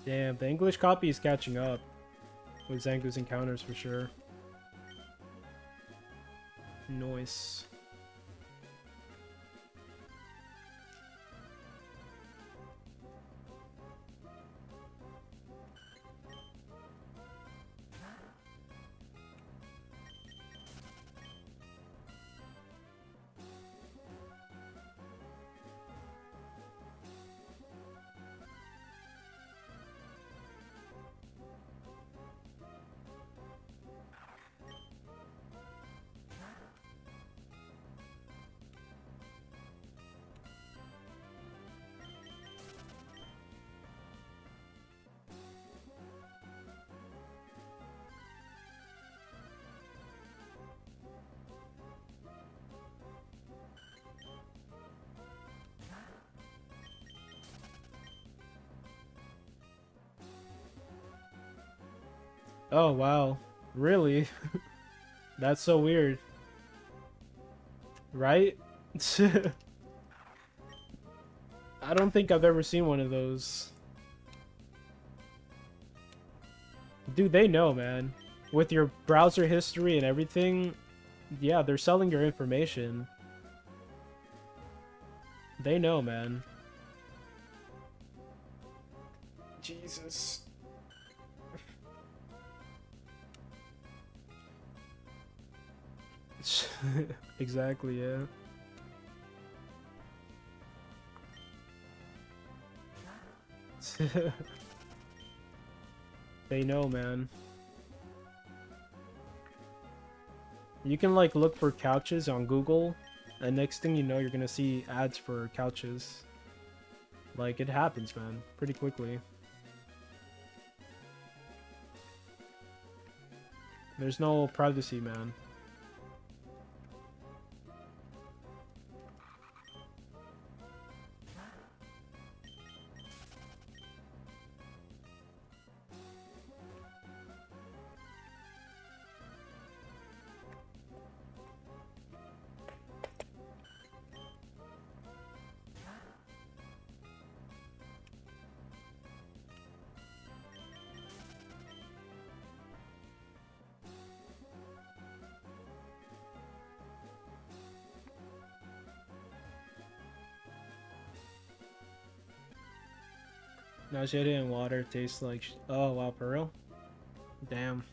Damn, the English copy is catching up with Zangoose encounters for sure. Nice. Oh, wow. Really? That's so weird. Right? I don't think I've ever seen one of those. Dude, they know, man. With your browser history and everything, yeah, they're selling your information. They know, man. Jesus. Exactly, yeah. They know, man. You can like look for couches on Google, and next thing you know, you're gonna see ads for couches. Like, it happens, man, pretty quickly. There's no privacy, man. Nauseating and water tastes like oh wow, for real? Damn.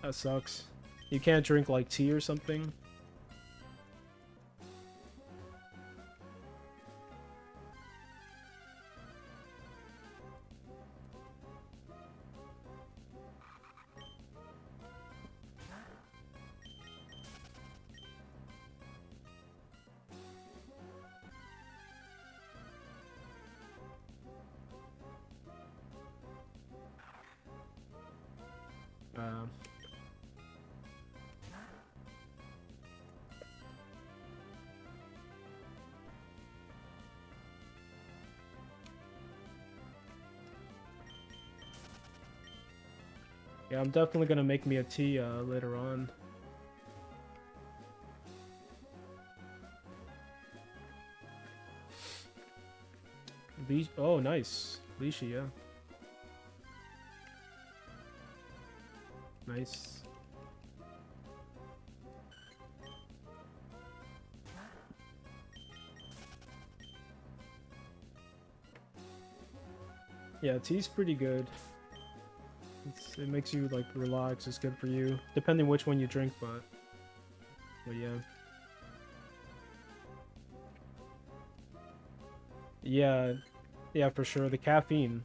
That sucks. You can't drink like tea or something? Uh, Yeah, I'm definitely gonna make me a tea later on. Oh, nice. Lychee, yeah. Nice. Yeah, tea's pretty good. It makes you like relax. It's good for you, depending which one you drink. But yeah, yeah, yeah, for sure. The caffeine.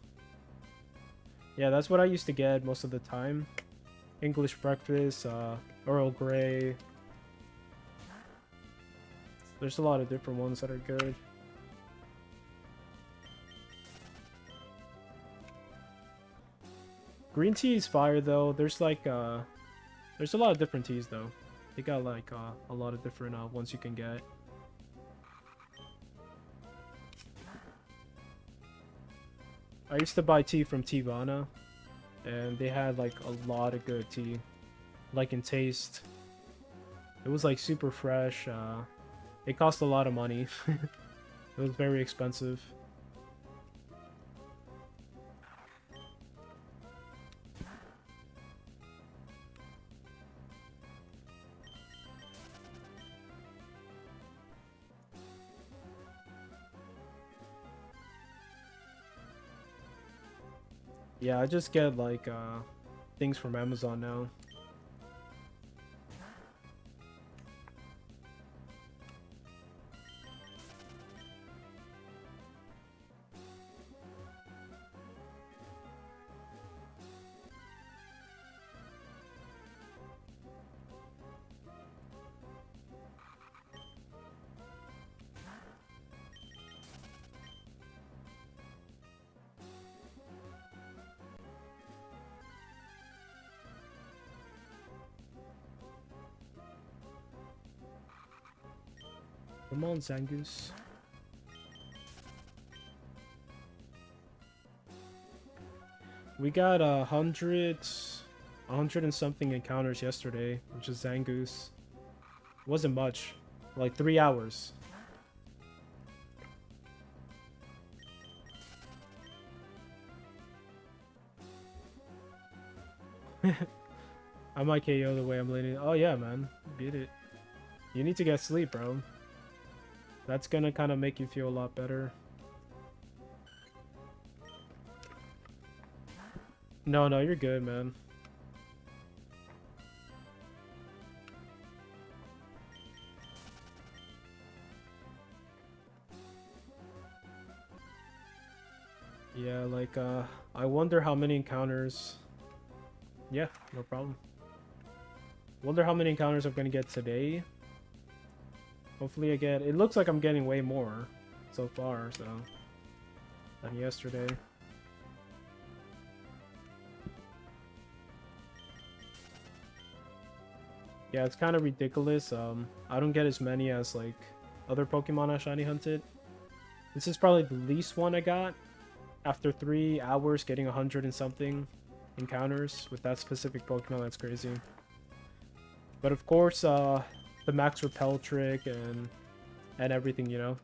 Yeah, that's what I used to get most of the time. English breakfast, Earl Grey. There's a lot of different ones that are good. Green tea is fire though. There's like there's a lot of different teas though. They got like a lot of different ones you can get. I used to buy tea from Tivana, and they had like a lot of good tea, like in taste. It was like super fresh. It cost a lot of money. It was very expensive. Yeah, I just get like things from Amazon now. Come on, Zangoose. We got 100 and something encounters yesterday, which is Zangoose. Wasn't much, like 3 hours. I might KO the way I'm leaning. Oh yeah, man, beat it. You need to get sleep, bro. That's gonna kind of make you feel a lot better. No, no, you're good, man. Yeah, like, I wonder how many encounters... Yeah, no problem. Wonder how many encounters I'm gonna get today. Hopefully I get... It looks like I'm getting way more so far, so... than yesterday. Yeah, it's kind of ridiculous. I don't get as many as, like, other Pokemon I shiny hunted. This is probably the least one I got. After 3 hours getting 100 and something encounters with that specific Pokemon, that's crazy. But of course, the max repel trick and everything, you know.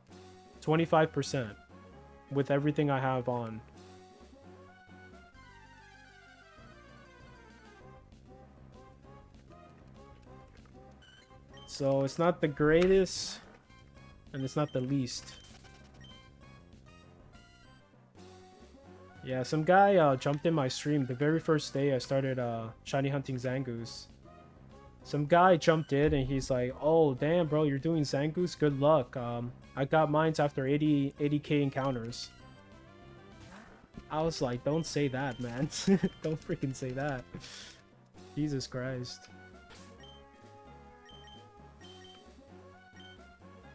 25% with everything I have on. So it's not the greatest, and it's not the least. Yeah, some guy jumped in my stream the very first day I started shiny hunting Zangoose. Some guy jumped in and he's like, "Oh damn, bro, you're doing Zangoose? Good luck. I got mines after 80k encounters." I was like, "Don't say that, man. Don't freaking say that." Jesus Christ.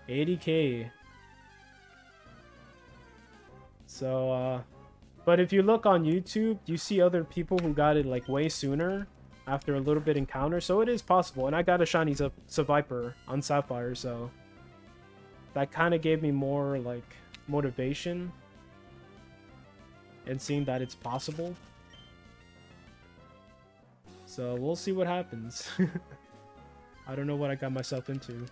80k. So, but if you look on YouTube, you see other people who got it like way sooner after a little bit encounter, so it is possible. And I got a shiny Viper on Sapphire, so that kind of gave me more like motivation and seeing that it's possible. So we'll see what happens. I don't know what I got myself into.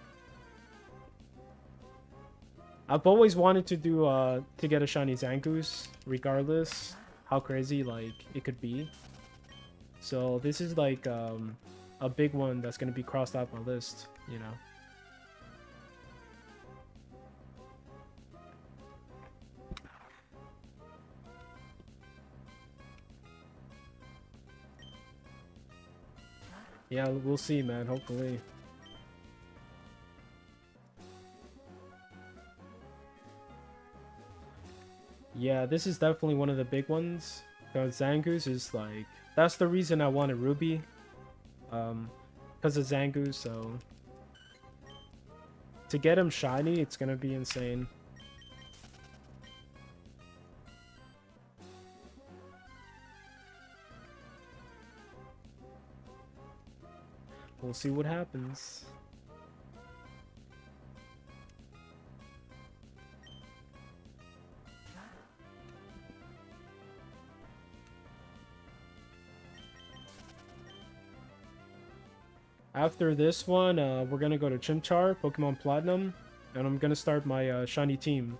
I've always wanted to do to get a shiny Zangoose, regardless how crazy like it could be. So this is like a big one that's gonna be crossed off my list, you know. Yeah, we'll see, man. Hopefully. Yeah, this is definitely one of the big ones. Because Zangoose is like... That's the reason I wanted Ruby. Because of Zangoose, so... To get him shiny, it's gonna be insane. We'll see what happens. After this one, we're gonna go to Chimchar, Pokemon Platinum, and I'm gonna start my shiny team.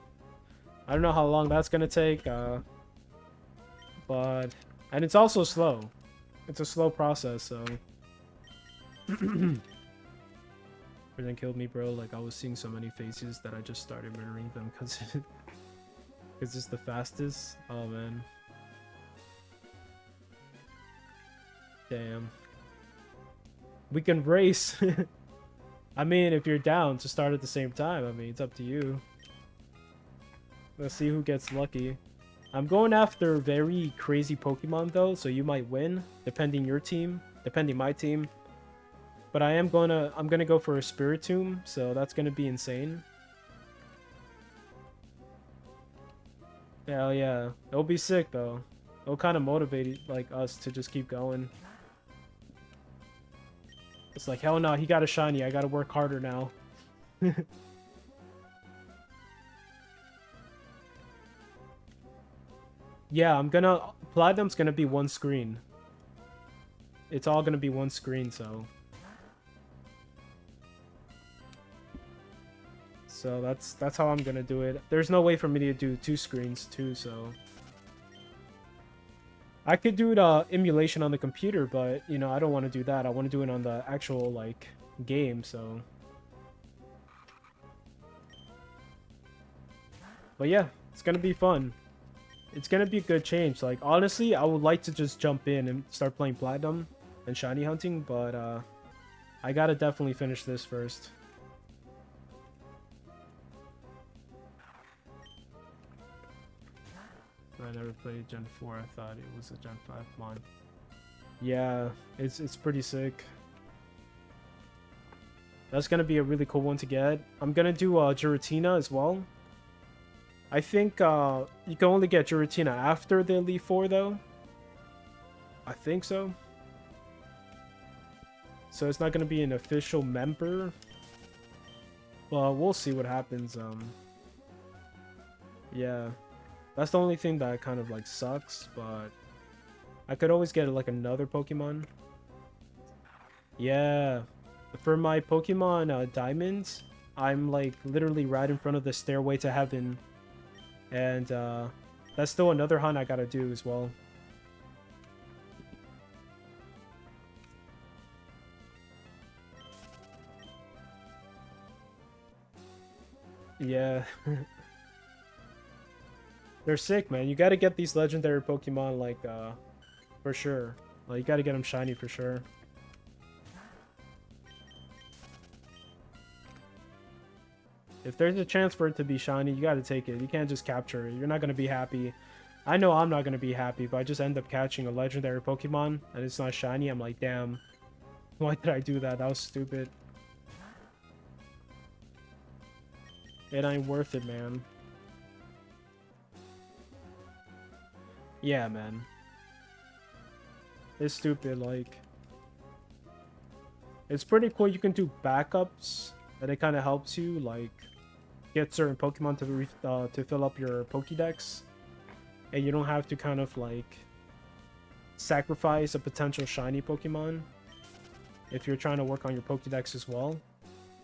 I don't know how long that's gonna take, but... And it's also slow. It's a slow process, so... Everything killed me, bro. Like, I was seeing so many faces that I just started mirroring them because it's the fastest. Oh, man. Damn. We can race. I mean, if you're down to start at the same time, I mean, it's up to you. Let's see who gets lucky. I'm going after very crazy Pokemon, though, so you might win, depending your team, depending my team. But I'm gonna go for a Spiritomb, so that's gonna be insane. Hell yeah. It'll be sick though. It'll kind of motivate like us to just keep going. It's like, hell no, he got a shiny, I gotta work harder now. Yeah, Platinum's gonna be one screen. It's all gonna be one screen, so... So that's how I'm gonna do it. There's no way for me to do two screens too, so... I could do the emulation on the computer, but, you know, I don't want to do that. I want to do it on the actual, like, game, so... But yeah, it's gonna be fun. It's gonna be a good change. Like, honestly, I would like to just jump in and start playing Platinum and Shiny hunting, but, I gotta definitely finish this first. I never played Gen 4. I thought it was a Gen 5 mod. Yeah, it's pretty sick. That's gonna be a really cool one to get. I'm gonna do Giratina as well. I think you can only get Giratina after the Elite 4 though. I think so. So it's not gonna be an official member. Well, we'll see what happens. Yeah. That's the only thing that kind of like sucks, but I could always get like another Pokemon. Yeah, for my Pokemon Diamonds, I'm like literally right in front of the Stairway to Heaven, and that's still another hunt I gotta do as well. Yeah. They're sick, man. You gotta get these legendary Pokemon, like, for sure. Like, you gotta get them shiny for sure. If there's a chance for it to be shiny, you gotta take it. You can't just capture it. You're not gonna be happy. I know I'm not gonna be happy, but I just end up catching a legendary Pokemon, and it's not shiny. I'm like, damn. Why did I do that? That was stupid. It ain't worth it, man. Yeah, man. It's stupid, like... It's pretty cool you can do backups, and it kind of helps you, like, get certain Pokemon to fill up your Pokédex. And you don't have to kind of, like, sacrifice a potential shiny Pokemon if you're trying to work on your Pokédex as well.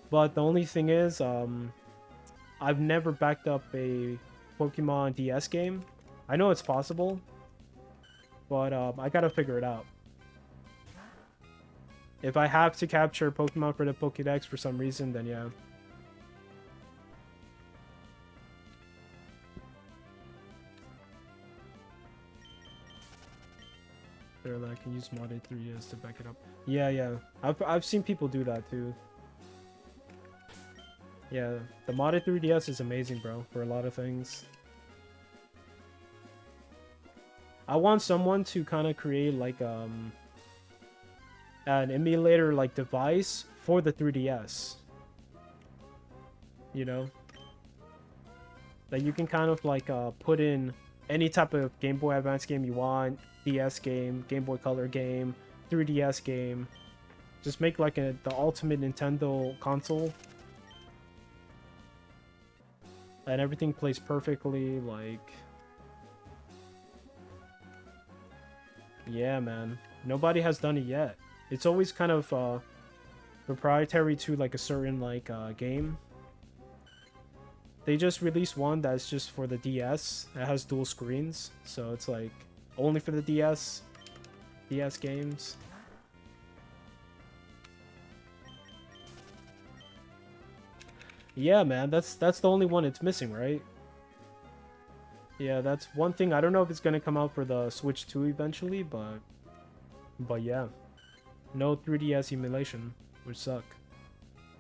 But the only thing is, I've never backed up a Pokemon DS game. I know it's possible, but I gotta figure it out. If I have to capture Pokemon for the Pokédex for some reason, then yeah. I can use modded 3DS to back it up. Yeah. I've seen people do that too. Yeah, the modded 3DS is amazing, bro, for a lot of things. I want someone to kind of create like an emulator like device for the 3DS. You know? That you can kind of like put in any type of Game Boy Advance game you want, DS game, Game Boy Color game, 3DS game. Just make like the ultimate Nintendo console. And everything plays perfectly, like... Yeah, man. Nobody has done it yet. It's always kind of proprietary to like a certain like game. They just released one that's just for the DS. It has dual screens, so it's like only for the DS games. Yeah, man, that's the only one it's missing, right? Yeah, that's one thing. I don't know if it's gonna come out for the Switch 2 eventually, but yeah. No 3DS emulation, which suck.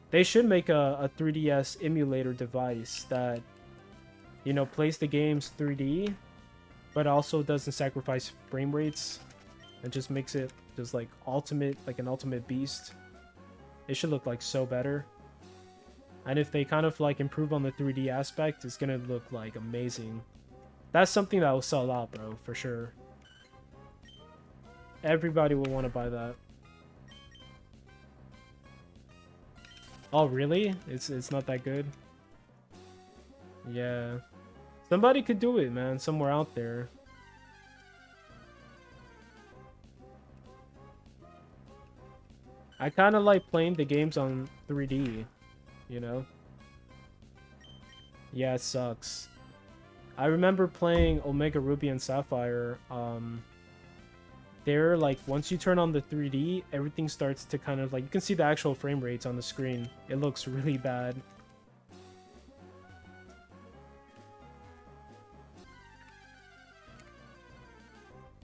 They should make a 3DS emulator device that, you know, plays the games 3D, but also doesn't sacrifice frame rates, and just makes it just like ultimate, like an ultimate beast. It should look like so better. And if they kind of like improve on the 3D aspect, it's gonna look like amazing. That's something that will sell out, bro, for sure. Everybody will want to buy that. Oh, really? It's not that good? Yeah. Somebody could do it, man, somewhere out there. I kind of like playing the games on 3D, you know? Yeah, it sucks. I remember playing Omega Ruby and Sapphire. There, like, once you turn on the 3D, everything starts to kind of, like, you can see the actual frame rates on the screen. It looks really bad.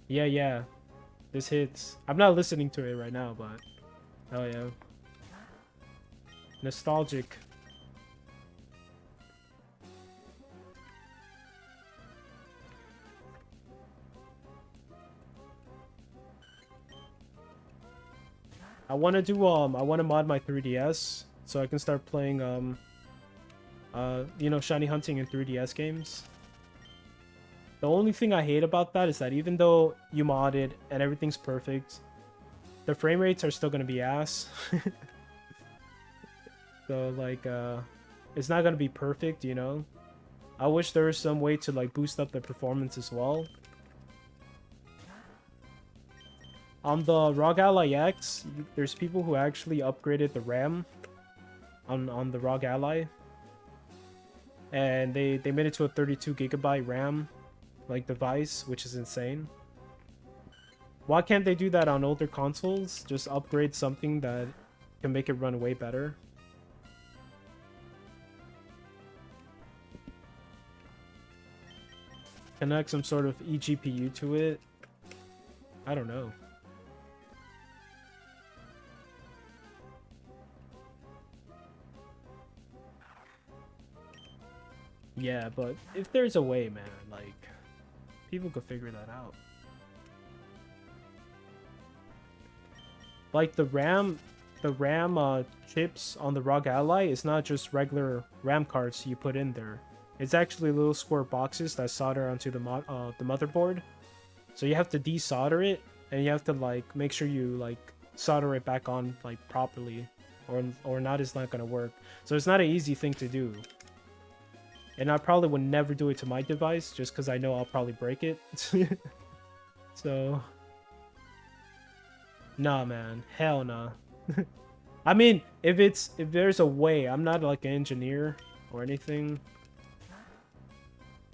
Yeah. This hits. I'm not listening to it right now, but... Oh, yeah. Nostalgic. I want to do I want to mod my 3DS so I can start playing you know, shiny hunting in 3DS games. The only thing I hate about that is that even though you mod it and everything's perfect, the frame rates are still going to be ass. So like it's not going to be perfect, you know. I wish there was some way to like boost up the performance as well. On the ROG Ally X, there's people who actually upgraded the RAM on the ROG Ally. And they made it to a 32GB RAM like device, which is insane. Why can't they do that on older consoles? Just upgrade something that can make it run way better. Connect some sort of eGPU to it. I don't know. Yeah, but if there's a way, man, like, people could figure that out. Like, the RAM chips on the ROG Ally is not just regular RAM cards you put in there. It's actually little square boxes that solder onto the motherboard. So you have to desolder it, and you have to, like, make sure you, like, solder it back on, like, properly. Or not, it's not gonna work. So it's not an easy thing to do. And I probably would never do it to my device, just because I know I'll probably break it. So, Nah, man. Hell nah. I mean, if there's a way, I'm not like an engineer or anything.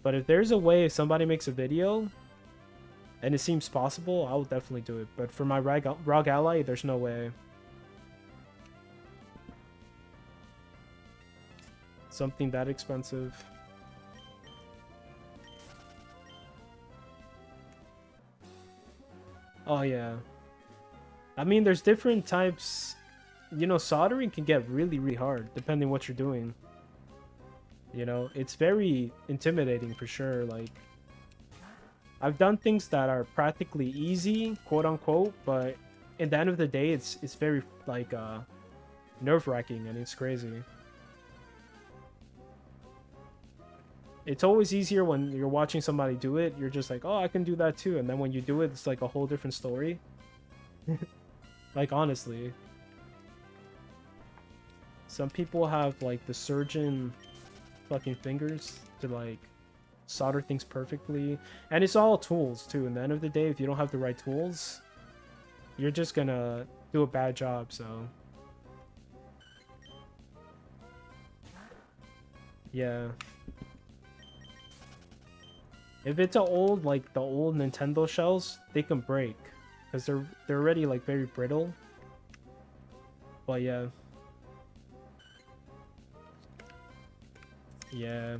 But if there's a way, if somebody makes a video and it seems possible, I will definitely do it. But for my ROG ally, there's no way. Something that expensive. Oh, yeah. I mean, there's different types. You know, soldering can get really, really hard, depending what you're doing. You know, it's very intimidating for sure. Like, I've done things that are practically easy, quote unquote, but at the end of the day, it's very, like, nerve-wracking, and it's crazy. It's always easier when you're watching somebody do it. You're just like, oh, I can do that too. And then when you do it, it's like a whole different story. Like, honestly. Some people have, like, the surgeon fucking fingers to, like, solder things perfectly. And it's all tools, too. In the end of the day, if you don't have the right tools, you're just gonna do a bad job, so... Yeah. If it's a old, like, the old Nintendo shells, they can break. Because they're already, like, very brittle. But, yeah. Yeah.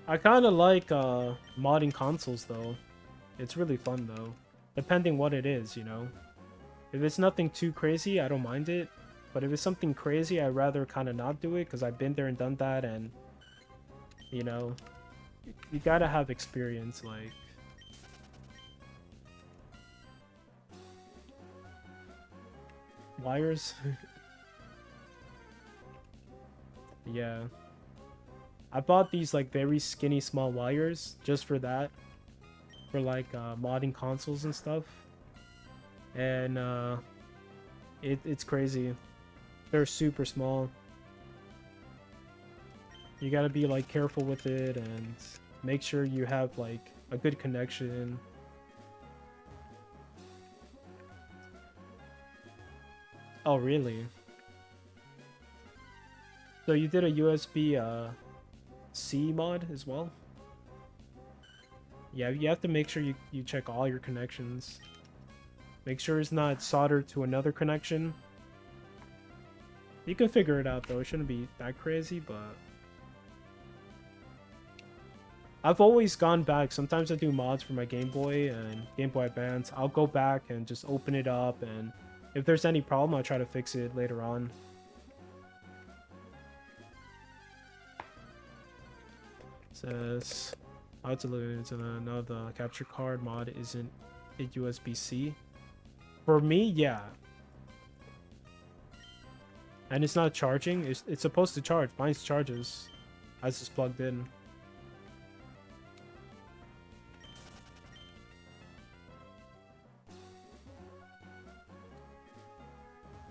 I kind of like modding consoles though. It's really fun though. Depending what it is, you know. If it's nothing too crazy, I don't mind it. But if it's something crazy, I'd rather kind of not do it because I've been there and done that, and you know, you gotta have experience, like. Wires? Yeah. I bought these like very skinny small wires just for that. For like modding consoles and stuff. And it's crazy. They're super small. You gotta be like careful with it and make sure you have like a good connection. Oh, really? So you did a USB C mod as well? Yeah, you have to make sure you check all your connections. Make sure it's not soldered to another connection. You can figure it out though, it shouldn't be that crazy, but... I've always gone back. Sometimes I do mods for my Game Boy and Game Boy Advance. I'll go back and just open it up, and if there's any problem, I'll try to fix it later on. Says, how to lose and now the capture card mod isn't a USB-C. For me, yeah. And it's not charging. It's supposed to charge. Mine charges as it's plugged in.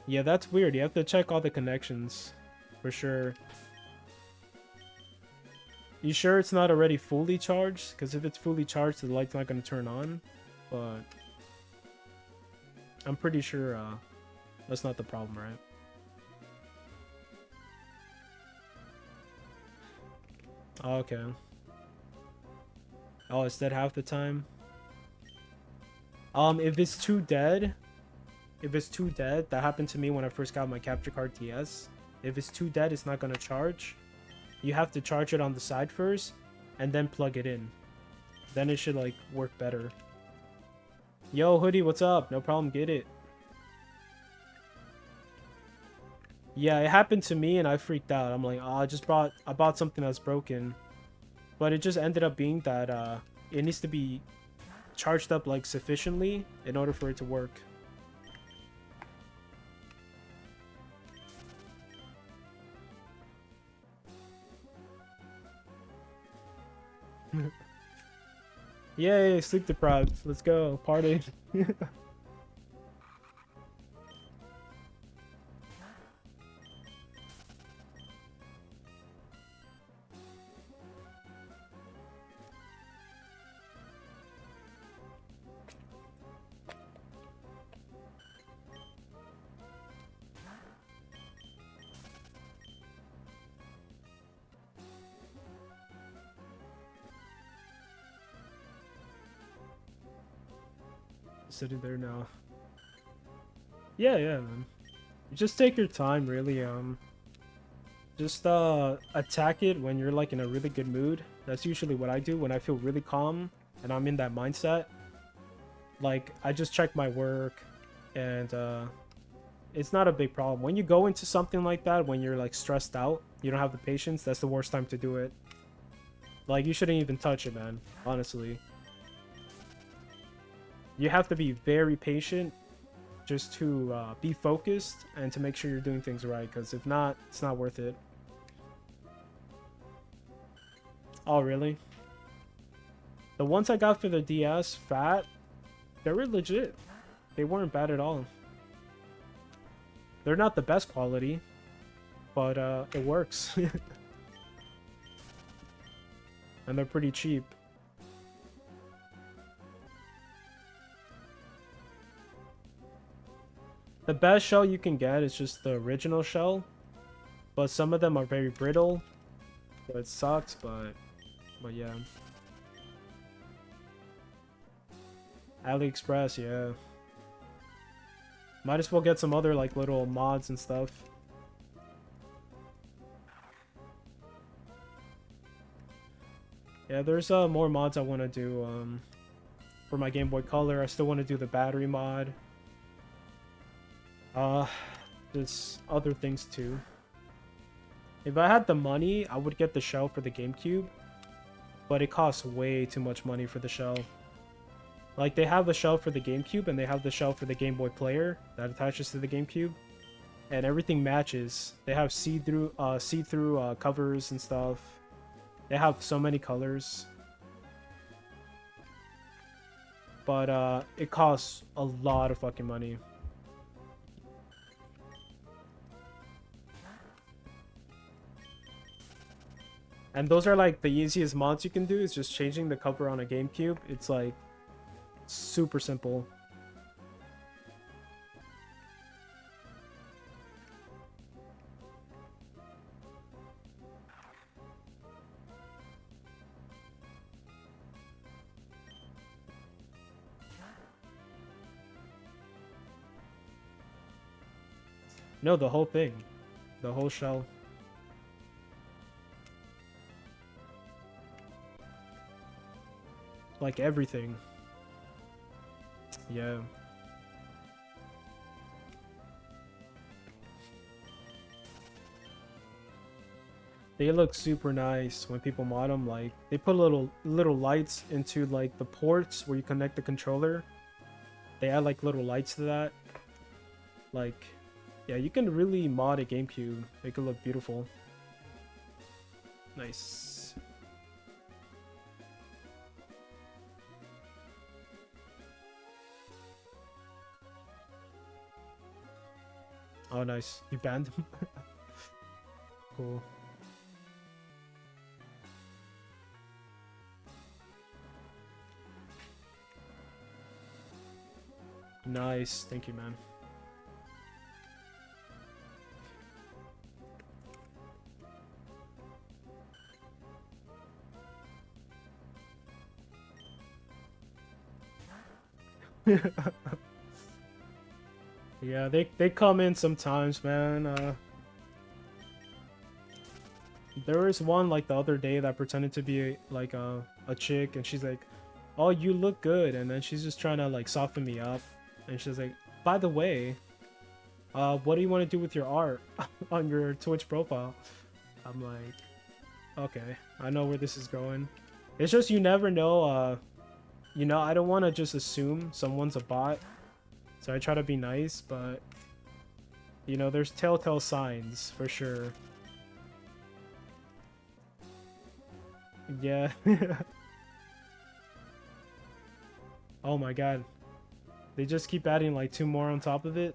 Yeah, that's weird. You have to check all the connections for sure. You sure it's not already fully charged? Because if it's fully charged, the light's not going to turn on. But I'm pretty sure that's not the problem, right? Oh, okay. Oh, it's dead half the time. If it's too dead, that happened to me when I first got my capture card TS. If it's too dead, it's not gonna charge. You have to charge it on the side first, and then plug it in. Then it should like work better. Yo, Hoodie, what's up? No problem, get it. Yeah, it happened to me and I freaked out. I'm like, oh, I bought something that's broken. But it just ended up being that it needs to be charged up like sufficiently in order for it to work. Yay, sleep deprived. Let's go, party. sitting there now. Yeah, yeah, man. You just take your time, really. Just attack it when you're like in a really good mood. That's usually what I do when I feel really calm and I'm in that mindset. Like, I just check my work, and it's not a big problem. When you go into something like that, when you're like stressed out, you don't have the patience, that's the worst time to do it. Like, you shouldn't even touch it, man, honestly. You have to be very patient just to be focused and to make sure you're doing things right, because if not, it's not worth it. Oh, really? The ones I got for the DS, fat, they were legit. They weren't bad at all. They're not the best quality, but it works. And they're pretty cheap. The best shell you can get is just the original shell, but some of them are very brittle, so it sucks, but yeah. AliExpress, yeah. Might as well get some other like little mods and stuff. Yeah, there's more mods I want to do for my Game Boy Color. I still want to do the battery mod. There's other things too. If I had the money, I would get the shell for the GameCube, but it costs way too much money for the shell. Like, they have a shell for the GameCube and they have the shell for the Game Boy player that attaches to the GameCube, and everything matches. They have see-through covers and stuff. They have so many colors, but it costs a lot of fucking money. And those are like the easiest mods you can do, is just changing the cover on a GameCube. It's like super simple. No, the whole thing. The whole shell. Like everything. Yeah. They look super nice when people mod them. Like, they put little lights into like the ports where you connect the controller. They add like little lights to that. Like, yeah, you can really mod a GameCube. Make it look beautiful. Nice. Oh, nice. You banned him? Cool. Nice. Thank you, man. Yeah, they come in sometimes, man. There was one like the other day that pretended to be like a chick, and she's like, "Oh, you look good," and then she's just trying to like soften me up, and she's like, "By the way, what do you want to do with your art on your Twitch profile?" I'm like, okay, I know where this is going. It's just you never know. You know, I don't want to just assume someone's a bot. So I try to be nice, but you know, there's telltale signs for sure. Yeah. Oh my god. They just keep adding like 2 more on top of it.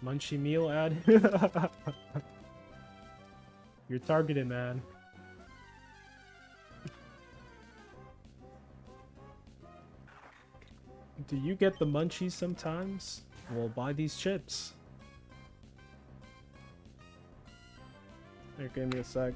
Munchie meal ad. You're targeted, man. Do you get the munchies sometimes? Well, buy these chips. Here, give me a sec.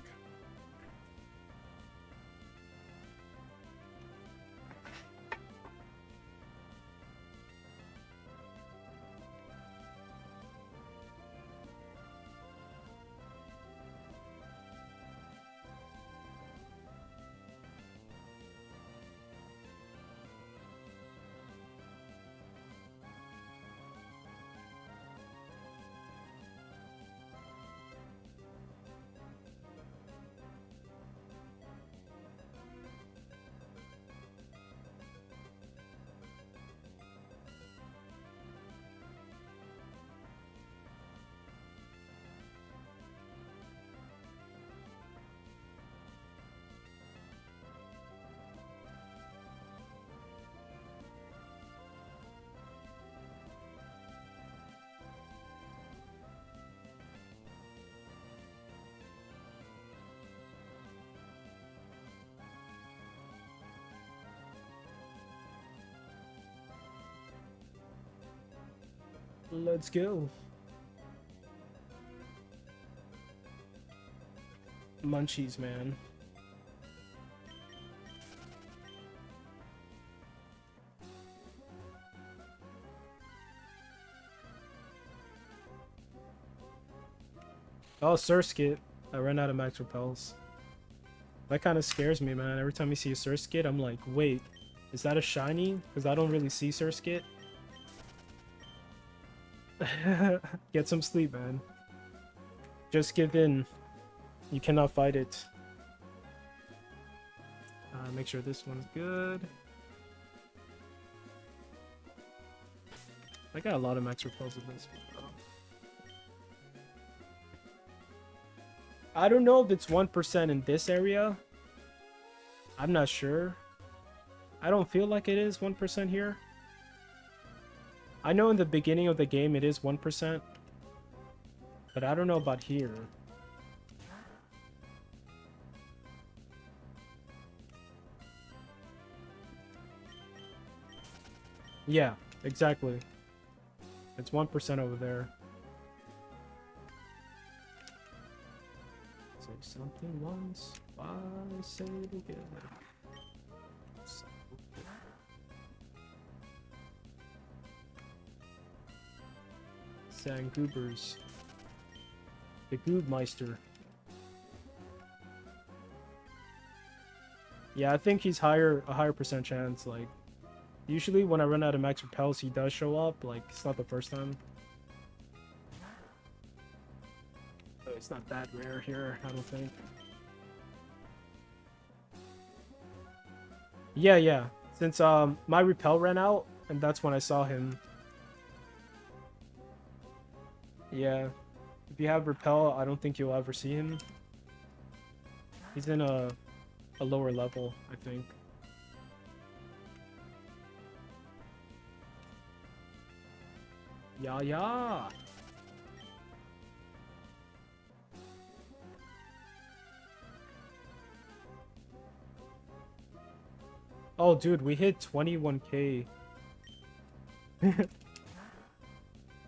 Let's go. Munchies, man. Oh, Surskit. I ran out of max repels. That kind of scares me, man. Every time you see a Surskit, I'm like, wait, is that a shiny? Because I don't really see Surskit. Get some sleep, man. Just give in. You cannot fight it. Make sure this one's good. I got a lot of max repels in this one. I don't know if it's 1% in this area. I'm not sure. I don't feel like it is 1% here. I know in the beginning of the game it is 1%. But I don't know about here. Yeah, exactly. It's 1% over there. Say something once, why say it again? Zangoobers. The Goobmeister. Yeah, I think he's a higher percent chance. Like, usually when I run out of max repels, he does show up. Like, it's not the first time. But it's not that rare here, I don't think. Yeah. Since my repel ran out, and that's when I saw him. Yeah. If you have repel, I don't think you'll ever see him. He's in a lower level, I think. Yeah. Oh, dude, we hit 21k.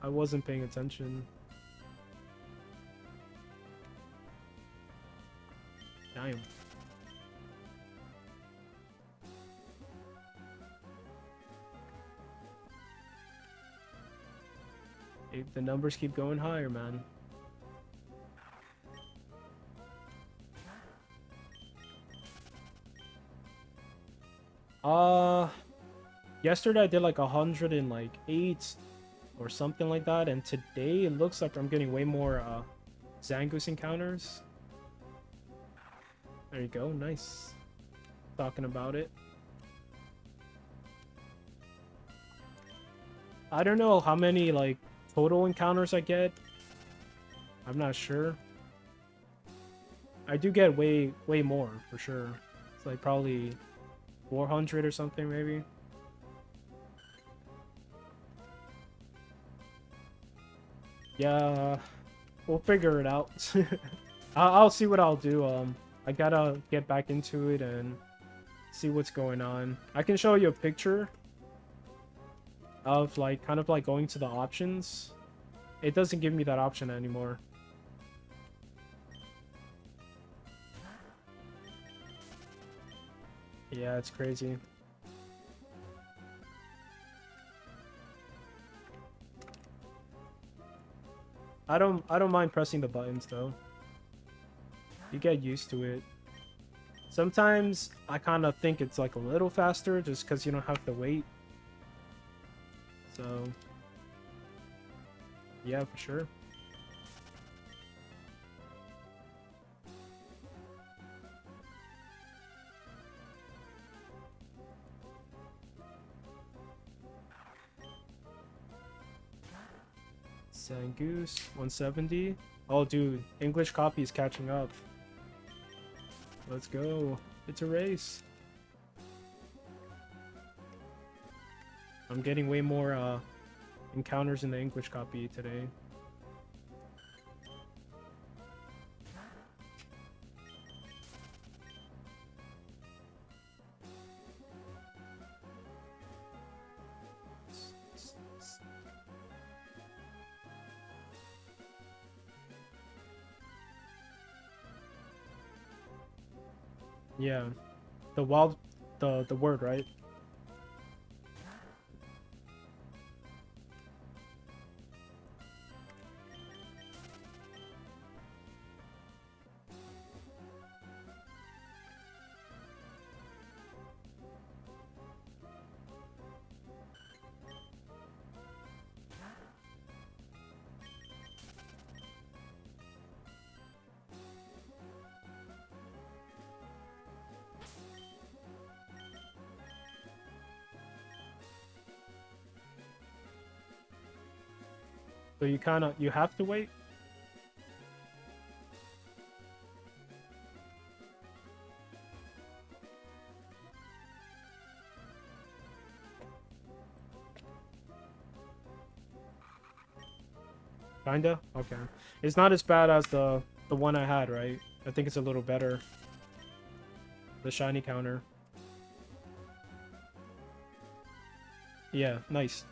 I wasn't paying attention. Damn. The numbers keep going higher, man. Yesterday I did like 108 or something like that, and today it looks like I'm getting way more Zangoose encounters. There you go, nice. Talking about it. I don't know how many like total encounters I get. I'm not sure. I do get way more for sure. It's like probably 400 or something maybe. Yeah, we'll figure it out. I'll see what I'll do. I gotta get back into it and see what's going on. I can show you a picture of like kind of like going to the options. It doesn't give me that option anymore. Yeah, it's crazy. I don't mind pressing the buttons though. You get used to it. Sometimes I kind of think it's like a little faster just because you don't have to wait. So yeah, for sure. Zangoose 170. Oh dude, English copy is catching up. Let's go. It's a race. I'm getting way more encounters in the English copy today. Yeah. The word, right? So you have to wait. Kinda? Okay. It's not as bad as the one I had, right? I think it's a little better. The shiny counter. Yeah, nice.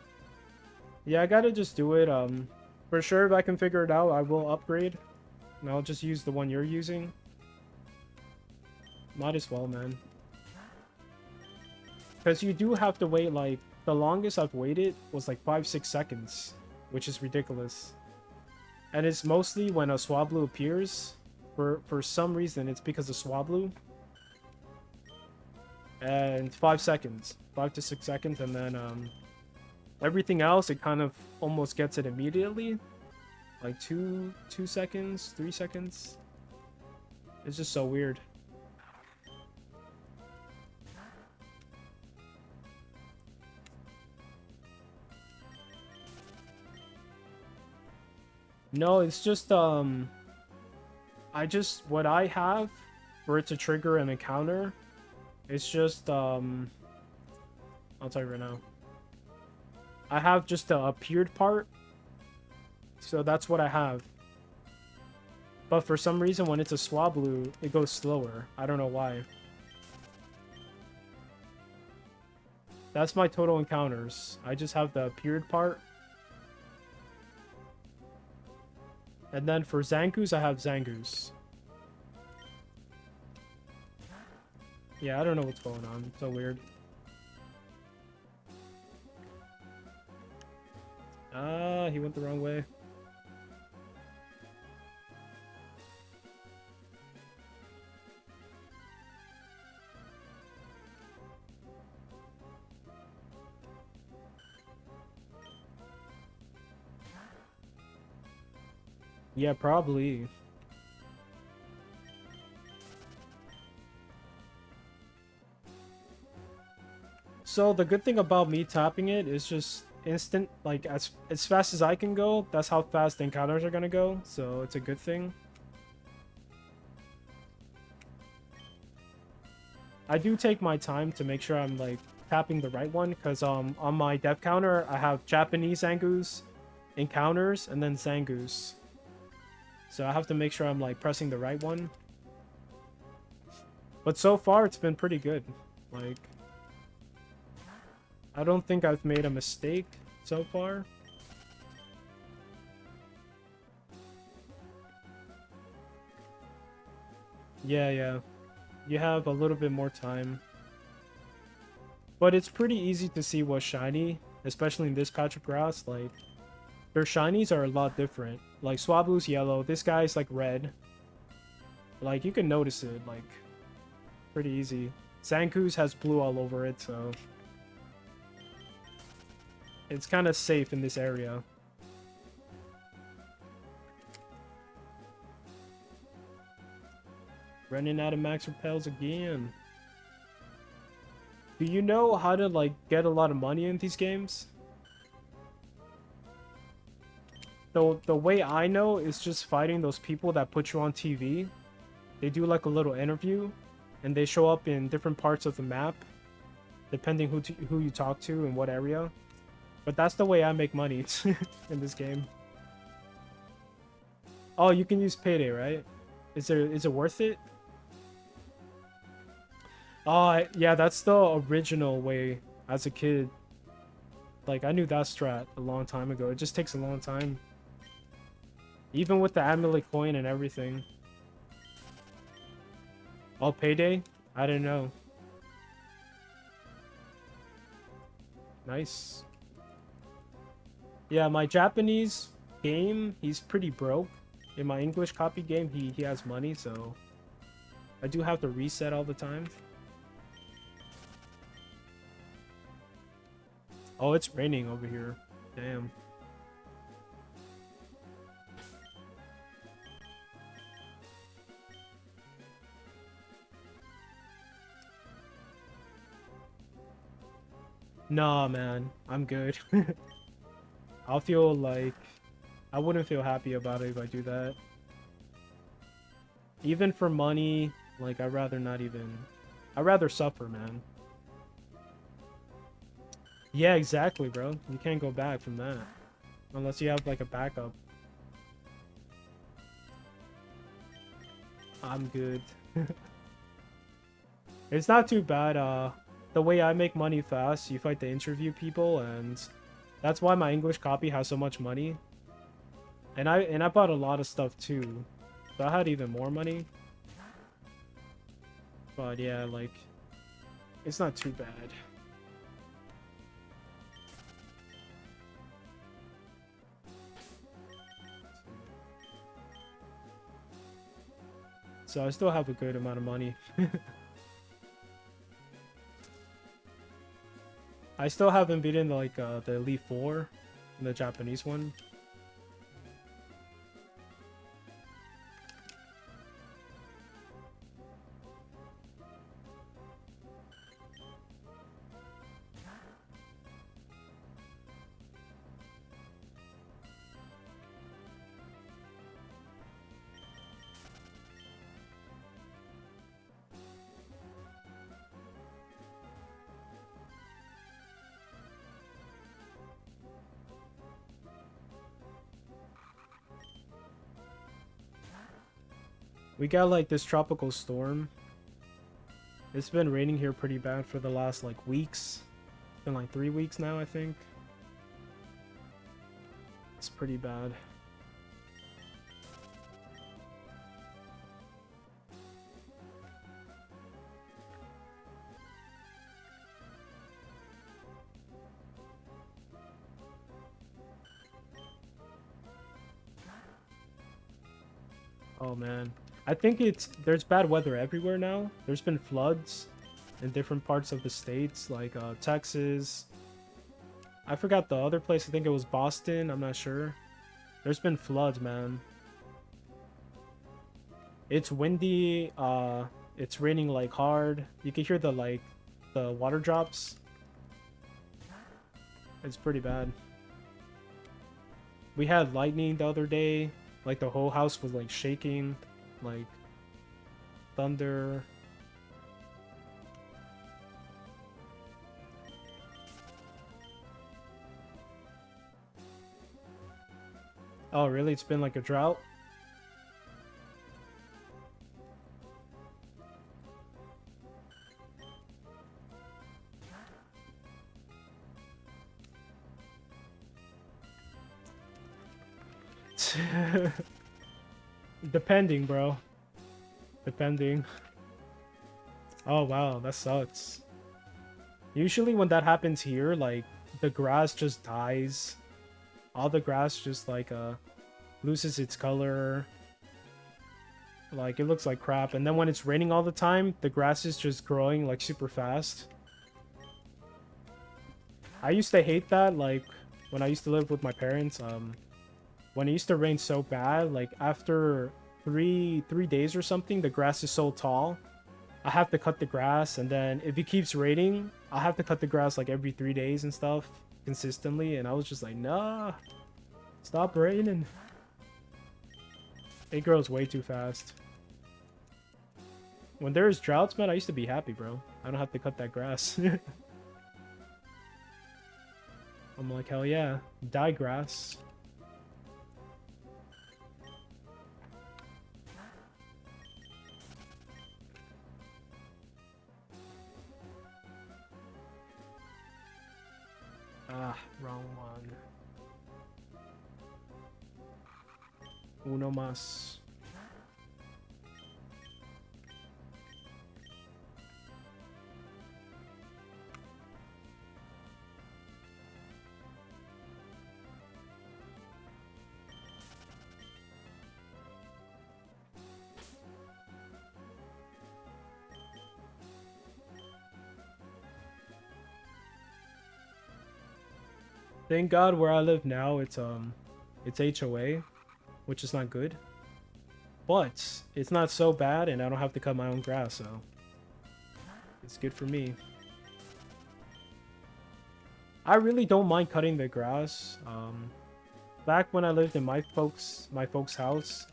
Yeah, I gotta just do it. For sure, if I can figure it out, I will upgrade. And I'll just use the one you're using. Might as well, man. Because you do have to wait, like, the longest I've waited was like 5-6 seconds. Which is ridiculous. And it's mostly when a Swablu appears. For some reason, it's because of Swablu. And 5 seconds. 5 to 6 seconds, and then, everything else, it kind of almost gets it immediately. Like 2 seconds, 3 seconds. It's just so weird. No, it's just, what I have for it to trigger an encounter, it's just, I'll tell you right now. I have just the appeared part. So that's what I have. But for some reason, when it's a Swablu, it goes slower. I don't know why. That's my total encounters. I just have the appeared part. And then for Zangoose, I have Zangoose. Yeah, I don't know what's going on. It's so weird. Ah, he went the wrong way. Yeah, probably. So the good thing about me tapping it is just instant, like as fast as I can go, that's how fast the encounters are gonna go, so it's a good thing. I do take my time to make sure I'm like tapping the right one, because on my death counter I have Japanese Zangoose, encounters, and then Zangoose. So I have to make sure I'm like pressing the right one. But so far it's been pretty good. Like, I don't think I've made a mistake so far. Yeah. You have a little bit more time. But it's pretty easy to see what's shiny, especially in this patch of grass. Like, their shinies are a lot different. Like, Swablu's yellow, this guy's like red. Like, you can notice it, like, pretty easy. Zangoose has blue all over it, so it's kind of safe in this area. Running out of max repels again. Do you know how to, like, get a lot of money in these games? The way I know is just fighting those people that put you on TV. They do, like, a little interview, and they show up in different parts of the map, depending who you talk to and what area. But that's the way I make money in this game. Oh, you can use Payday, right? Is it worth it? Oh, yeah, that's the original way as a kid. Like, I knew that strat a long time ago. It just takes a long time. Even with the amulet coin and everything. Oh, Payday? I didn't know. Nice. Yeah, my Japanese game, he's pretty broke. In my English copy game, he has money, so I do have to reset all the time. Oh, it's raining over here. Damn. Nah, man. I'm good. I'll feel like... I wouldn't feel happy about it if I do that. Even for money, like, I'd rather not even... I'd rather suffer, man. Yeah, exactly, bro. You can't go back from that. Unless you have, like, a backup. I'm good. It's not too bad. The way I make money fast, you fight the interview people, and that's why my English copy has so much money. And I bought a lot of stuff too, so I had even more money. But yeah, like, it's not too bad. So I still have a good amount of money. I still haven't beaten like the Elite Four, the Japanese one. We got like this tropical storm. It's been raining here pretty bad for the last like weeks. It's been like 3 weeks now, I think. It's pretty bad. Oh man. I think there's bad weather everywhere now. There's been floods in different parts of the states, like Texas. I forgot the other place. I think it was Boston. I'm not sure. There's been floods, man. It's windy. It's raining like hard. You can hear the water drops. It's pretty bad. We had lightning the other day. Like the whole house was like shaking. Like thunder. Oh, really? It's been like a drought? Depending, bro. Depending. Oh, wow. That sucks. Usually when that happens here, like, the grass just dies. All the grass just, like, loses its color. Like, it looks like crap. And then when it's raining all the time, the grass is just growing, like, super fast. I used to hate that, like, when I used to live with my parents. When it used to rain so bad, like, after three days or something, the grass is so tall. I have to cut the grass, and then if it keeps raining, I have to cut the grass, like, every 3 days and stuff, consistently. And I was just like, nah, stop raining. It grows way too fast. When there's droughts, man, I used to be happy, bro. I don't have to cut that grass. I'm like, hell yeah. Die grass. Ah, wrong one. Uno más. Thank God where I live now, it's HOA, which is not good. But it's not so bad, and I don't have to cut my own grass, so it's good for me. I really don't mind cutting the grass. Back when I lived in my folks' house,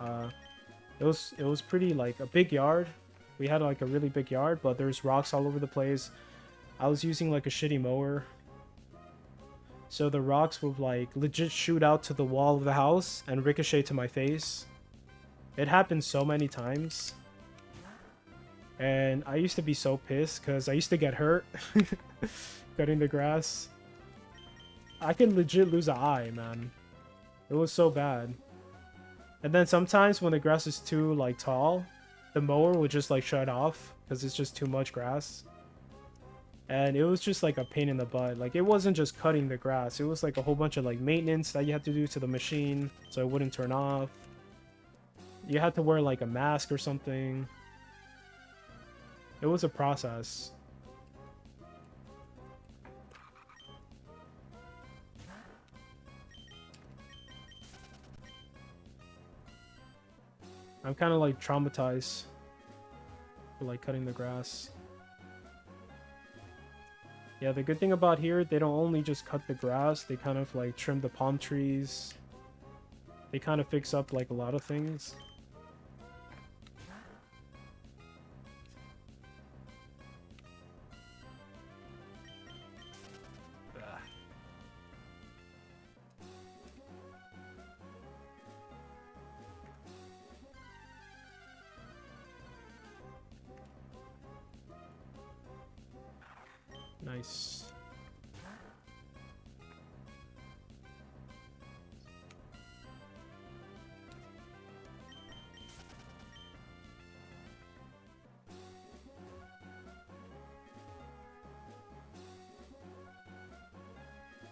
it was pretty, like, a big yard. We had like a really big yard, but there's rocks all over the place. I was using like a shitty mower, so the rocks would like legit shoot out to the wall of the house and ricochet to my face. It happened so many times. And I used to be so pissed because I used to get hurt cutting the grass. I could legit lose an eye, man. It was so bad. And then sometimes when the grass is too like tall, the mower would just like shut off because it's just too much grass. And it was just like a pain in the butt. Like, it wasn't just cutting the grass. It was like a whole bunch of like maintenance that you had to do to the machine so it wouldn't turn off. You had to wear like a mask or something. It was a process. I'm kind of like traumatized for like cutting the grass. Yeah, the good thing about here, they don't only just cut the grass, they kind of like trim the palm trees. They kind of fix up like a lot of things. Ugh. Nice.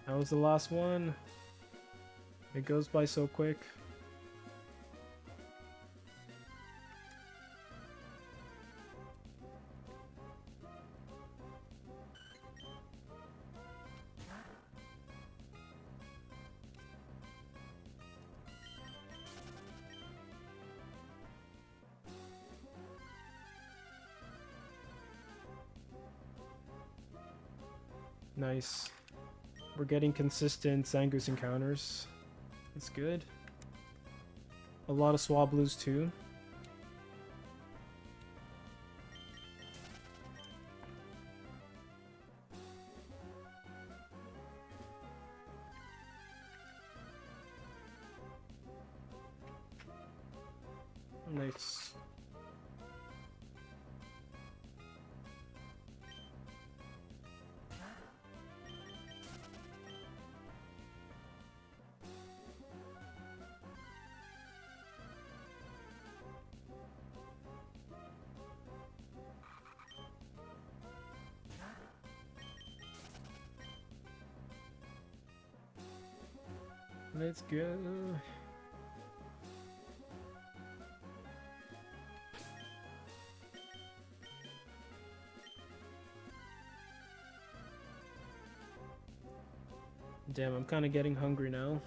That was the last one. It goes by so quick. Nice. We're getting consistent Zangoose encounters. It's good. A lot of Swablues too. Nice. Let's go. Damn, I'm kind of getting hungry now.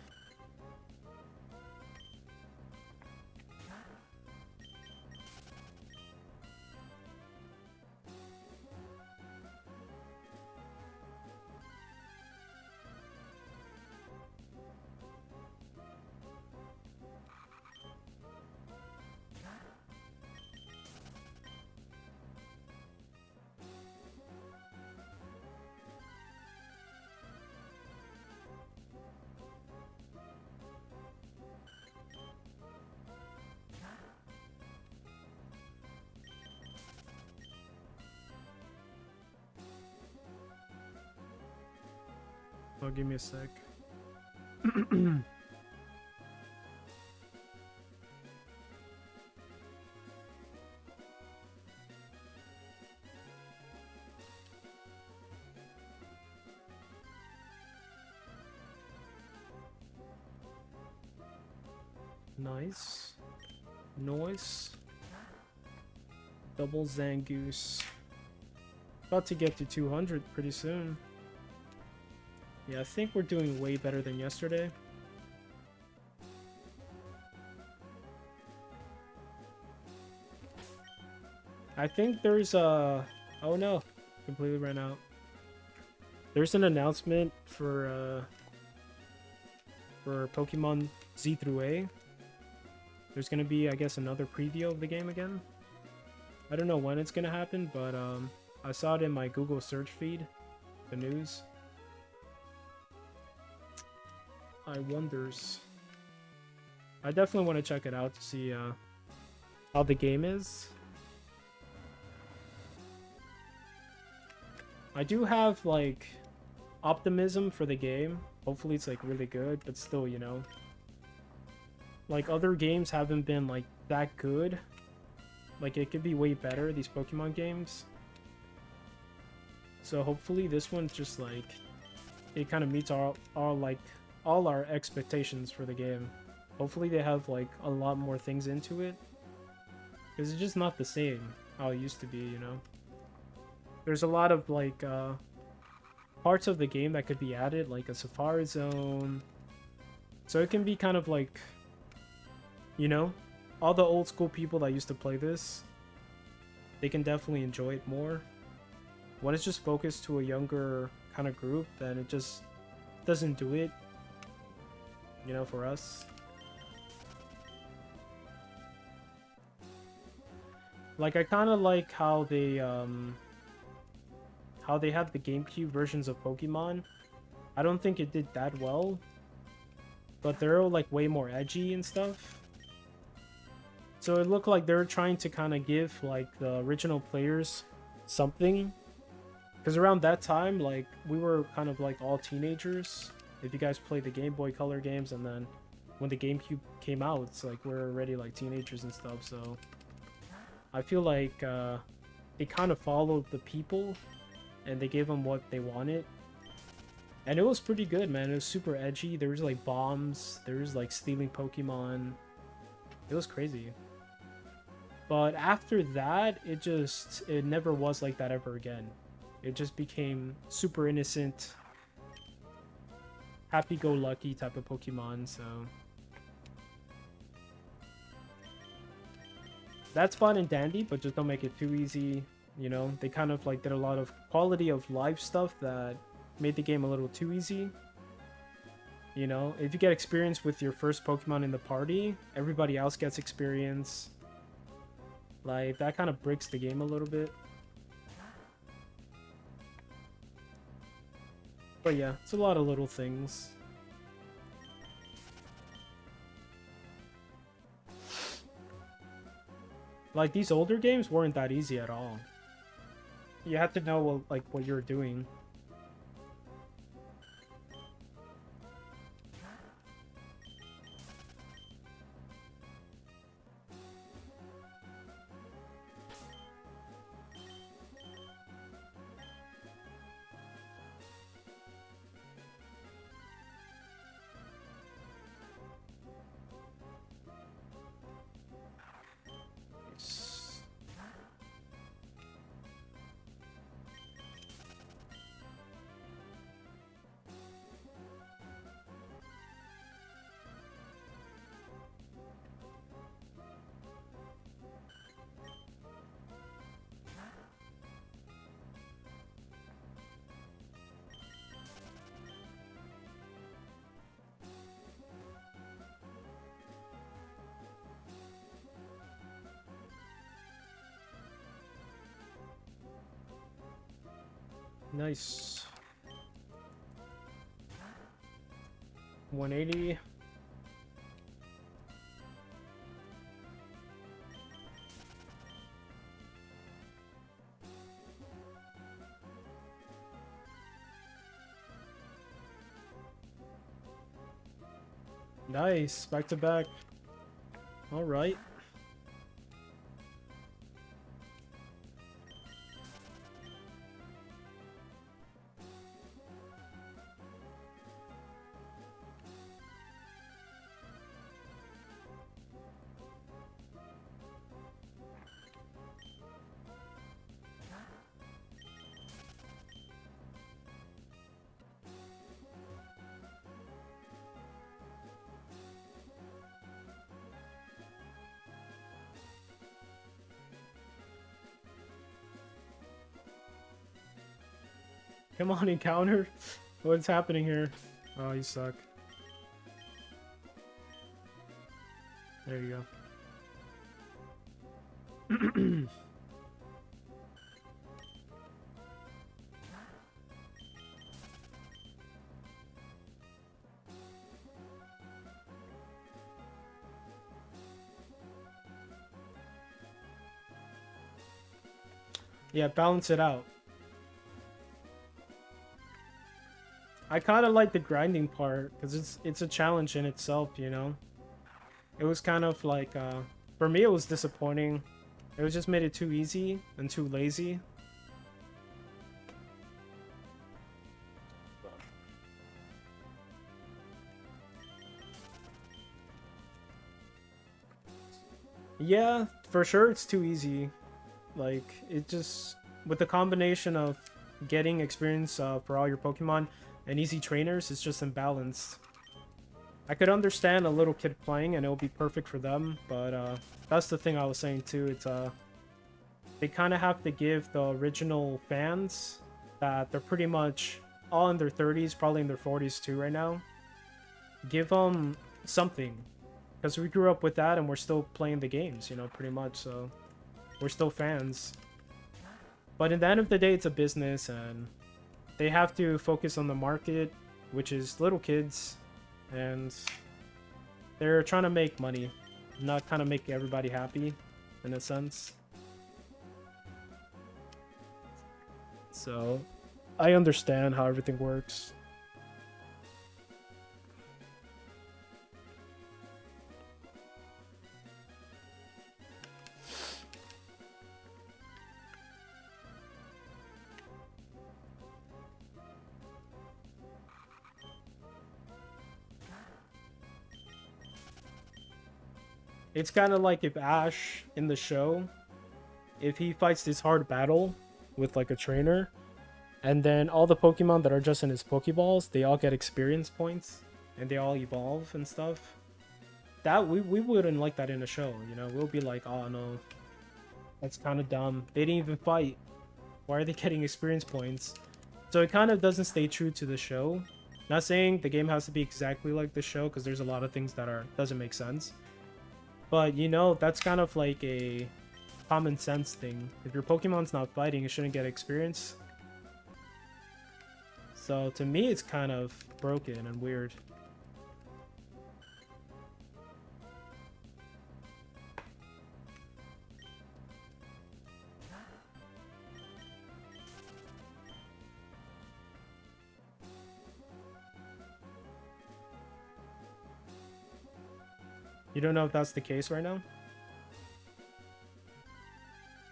Oh, give me a sec. Nice. Noise. Double Zangoose. About to get to 200 pretty soon. Yeah, I think we're doing way better than yesterday. I think there's a... Oh no, completely ran out. There's an announcement for Pokemon Z through A. There's gonna be, I guess, another preview of the game again. I don't know when it's gonna happen, but I saw it in my Google search feed, the news. I wonders. I definitely want to check it out to see how the game is. I do have like optimism for the game. Hopefully it's like really good, but still, you know, like other games haven't been like that good. Like it could be way better, these Pokemon games. So hopefully this one's just like it kind of meets all our expectations for the game. Hopefully they have like a lot more things into it, because it's just not the same how it used to be, you know. There's a lot of like parts of the game that could be added, like a Safari Zone, so it can be kind of like, you know, all the old school people that used to play this, they can definitely enjoy it more. When it's just focused to a younger kind of group, then it just doesn't do it, you know, for us. Like I kind of like how they have the GameCube versions of Pokemon. I don't think it did that well, but they're like way more edgy and stuff. So it looked like they're trying to kind of give like the original players something, because around that time, like we were kind of like all teenagers. If you guys played the Game Boy Color games, and then when the GameCube came out, it's like we're already like teenagers and stuff. So I feel like they kind of followed the people, and they gave them what they wanted, and it was pretty good, man. It was super edgy. There was like bombs, there was like stealing Pokemon. It was crazy. But after that, it never was like that ever again. It just became super innocent, happy-go-lucky type of Pokemon. So that's fun and dandy, but just don't make it too easy. You know, they kind of like did a lot of quality of life stuff that made the game a little too easy. You know, if you get experience with your first Pokemon in the party, everybody else gets experience. Like, that kind of breaks the game a little bit. But yeah, it's a lot of little things. Like, these older games weren't that easy at all. You had to know what you were doing. Nice. 180. Nice. Back to back. All right. Come on, encounter. What's happening here? Oh, you suck. There you go. Yeah, balance it out. I kind of like the grinding part because it's a challenge in itself, you know. It was kind of like for me it was disappointing. It was just made it too easy and too lazy. Yeah, for sure it's too easy. Like, it just, with the combination of getting experience for all your Pokemon and easy trainers, it's just imbalanced. I could understand a little kid playing and it would be perfect for them, but that's the thing I was saying too. It's they kind of have to give the original fans that they're pretty much all in their 30s, probably in their 40s too right now. Give them something, because we grew up with that and we're still playing the games, you know, pretty much, so we're still fans. But in the end of the day, it's a business and they have to focus on the market, which is little kids, and they're trying to make money, not kind of make everybody happy in a sense. So I understand how everything works. It's kind of like if Ash in the show, if he fights this hard battle with like a trainer, and then all the Pokemon that are just in his Pokeballs, they all get experience points, and they all evolve and stuff. That we wouldn't like that in a show, you know? We'll be like, oh no, that's kind of dumb. They didn't even fight. Why are they getting experience points? So it kind of doesn't stay true to the show. Not saying the game has to be exactly like the show, because there's a lot of things that doesn't make sense. But, you know, that's kind of like a common sense thing. If your Pokemon's not fighting, it shouldn't get experience. So, to me, it's kind of broken and weird. You don't know if that's the case right now?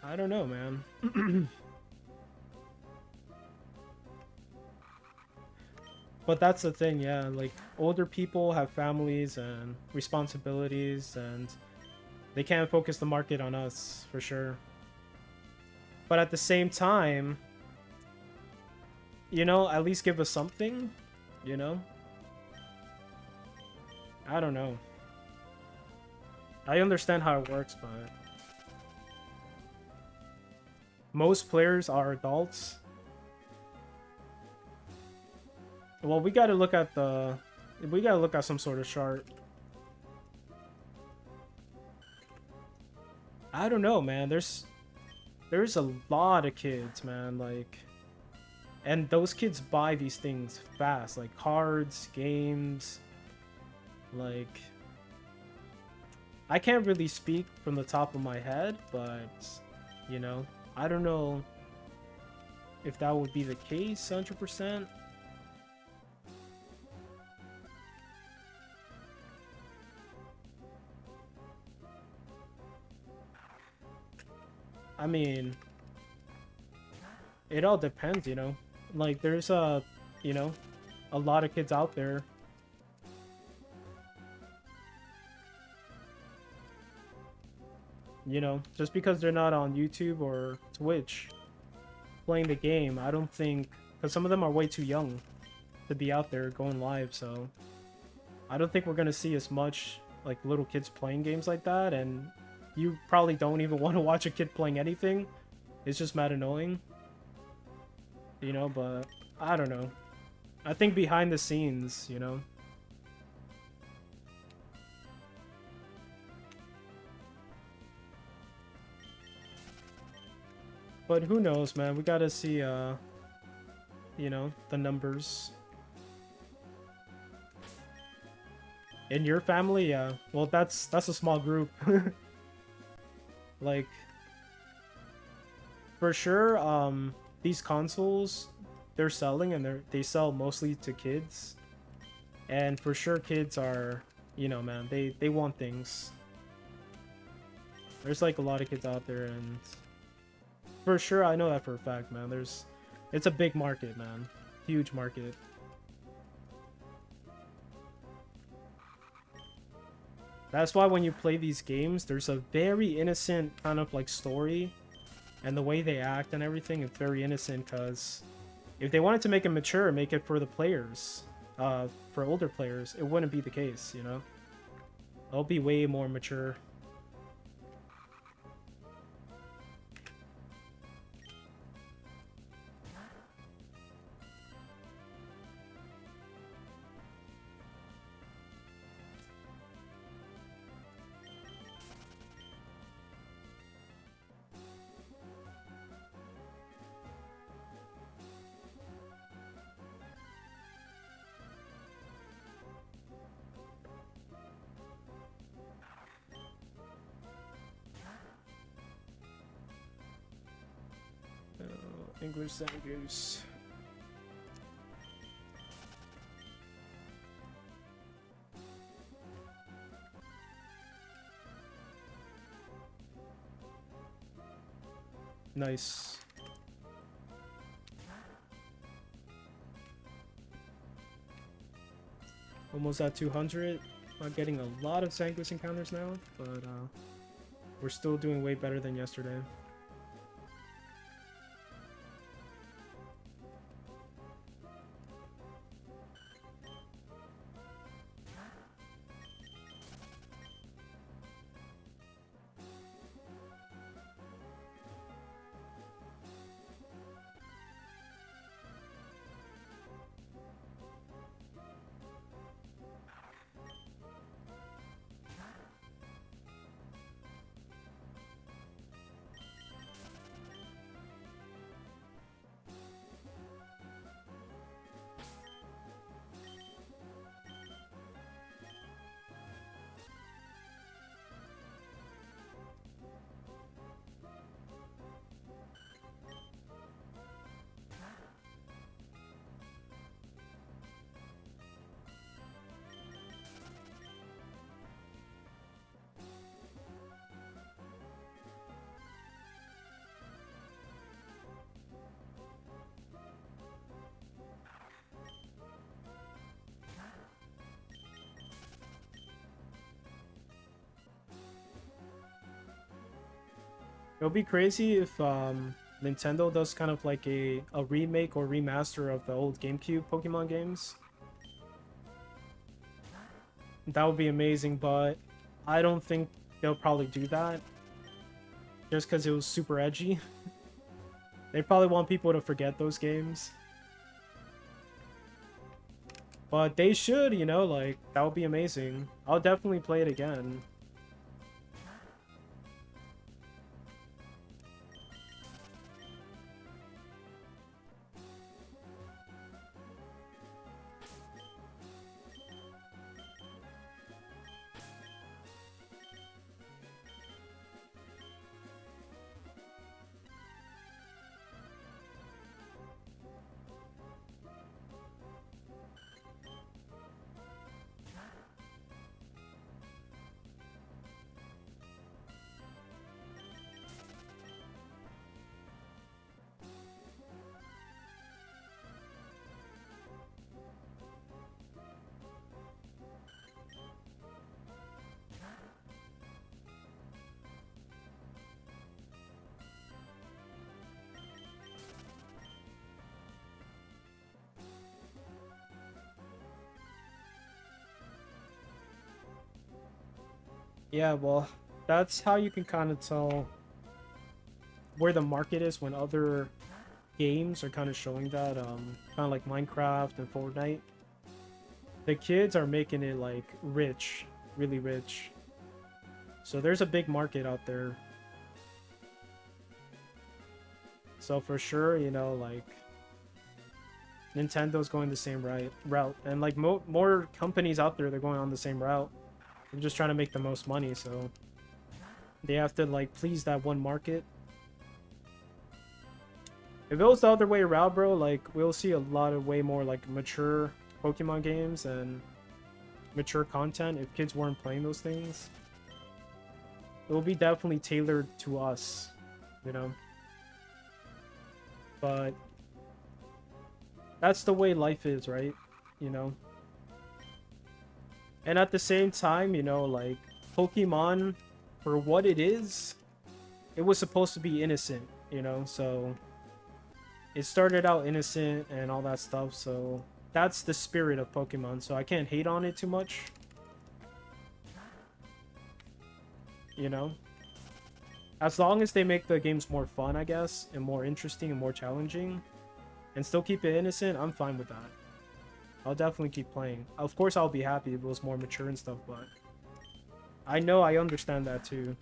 I don't know, man. But that's the thing, yeah, like older people have families and responsibilities and they can't focus the market on us for sure. But at the same time, you know, at least give us something, you know? I don't know. I understand how it works, but most players are adults. Well, we gotta look at some sort of chart. I don't know, man. There's a lot of kids, man, like, and those kids buy these things fast, like cards, games, like, I can't really speak from the top of my head, but, you know, I don't know if that would be the case 100%. I mean, it all depends, you know. Like, there's you know, a lot of kids out there. You know, just because they're not on YouTube or Twitch playing the game, I don't think, because some of them are way too young to be out there going live, so I don't think we're gonna see as much like little kids playing games like that, and you probably don't even want to watch a kid playing anything. It's just mad annoying, you know, but I don't know. I think behind the scenes, you know. But who knows, man? We gotta see, you know, the numbers. In your family, yeah. Well, that's a small group. Like, for sure, these consoles, they're selling and they sell mostly to kids. And for sure, kids are, you know, man, they want things. There's like a lot of kids out there, and for sure, I know that for a fact, man. It's a big market, man. Huge market. That's why when you play these games, there's a very innocent kind of like story, and the way they act and everything is very innocent, because if they wanted to make it mature, make it for the players, for older players, it wouldn't be the case, you know? It'll be way more mature. English Zangoose. Nice. Almost at 200. Not getting a lot of Zangoose encounters now, but we're still doing way better than yesterday. It'll be crazy if Nintendo does kind of like a remake or remaster of the old GameCube Pokemon games. That would be amazing, but I don't think they'll probably do that. Just because it was super edgy. They probably want people to forget those games. But they should, you know, like, that would be amazing. I'll definitely play it again. Yeah, well, that's how you can kind of tell where the market is when other games are kind of showing that, kind of like Minecraft and Fortnite. The kids are making it like rich, really rich. So there's a big market out there. So for sure, you know, like Nintendo's going the same route, and like more companies out there, they're going on the same route. They're just trying to make the most money, so they have to like please that one market. If it was the other way around, bro, like we'll see a lot of way more like mature Pokemon games and mature content if kids weren't playing those things. It will be definitely tailored to us, you know. But that's the way life is, right? You know. And at the same time, you know, like Pokemon, for what it is, it was supposed to be innocent, you know. So it started out innocent and all that stuff. So that's the spirit of Pokemon. So I can't hate on it too much. You know, as long as they make the games more fun, I guess, and more interesting and more challenging, and still keep it innocent, I'm fine with that. I'll definitely keep playing. Of course, I'll be happy if it was more mature and stuff, but I know I understand that too.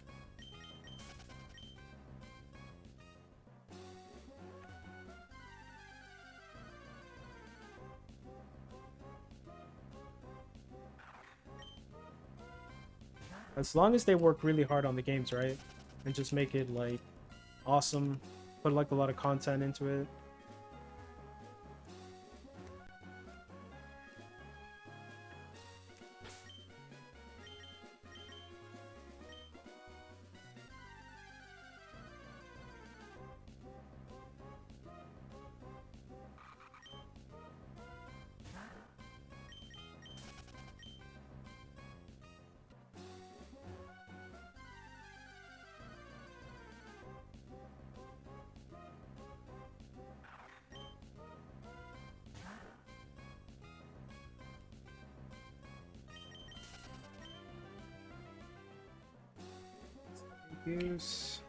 As long as they work really hard on the games, right? And just make it, like, awesome. Put, like, a lot of content into it. Use.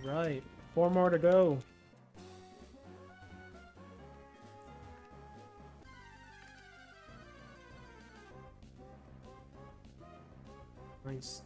Right. 4 more to go. Nice.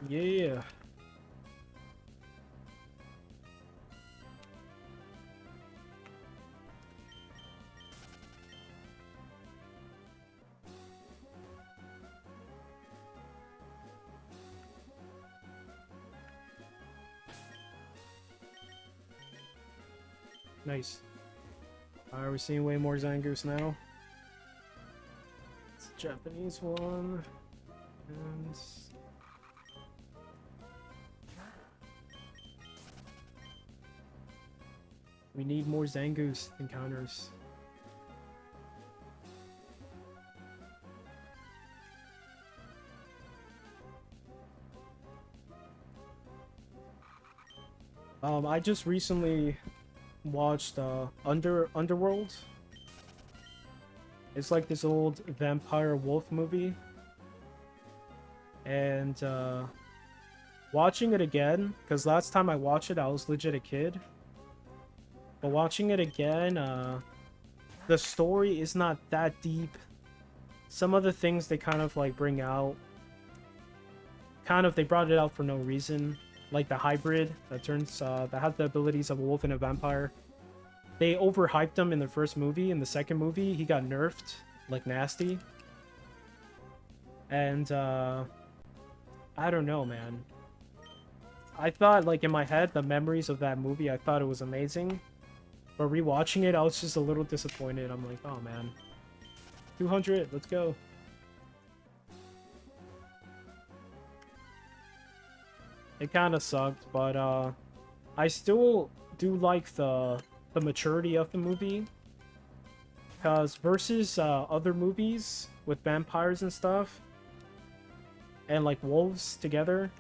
Yeah. Nice. Alright, we're seeing way more Zangoose now. It's a Japanese one. And... we need more Zangoose encounters. I just recently watched Underworld. It's like this old vampire wolf movie. And watching it again, because last time I watched it I was legit a kid. But watching it again, the story is not that deep. Some of the things they kind of like bring out, they brought it out for no reason. Like the hybrid that has the abilities of a wolf and a vampire. They overhyped him in the first movie. In the second movie, he got nerfed like nasty. And I don't know, man. I thought, like, in my head, the memories of that movie, I thought it was amazing. But rewatching it, I was just a little disappointed. I'm like, oh man, 200, let's go. It kind of sucked, but I still do like the maturity of the movie. Because versus other movies with vampires and stuff, and like wolves together,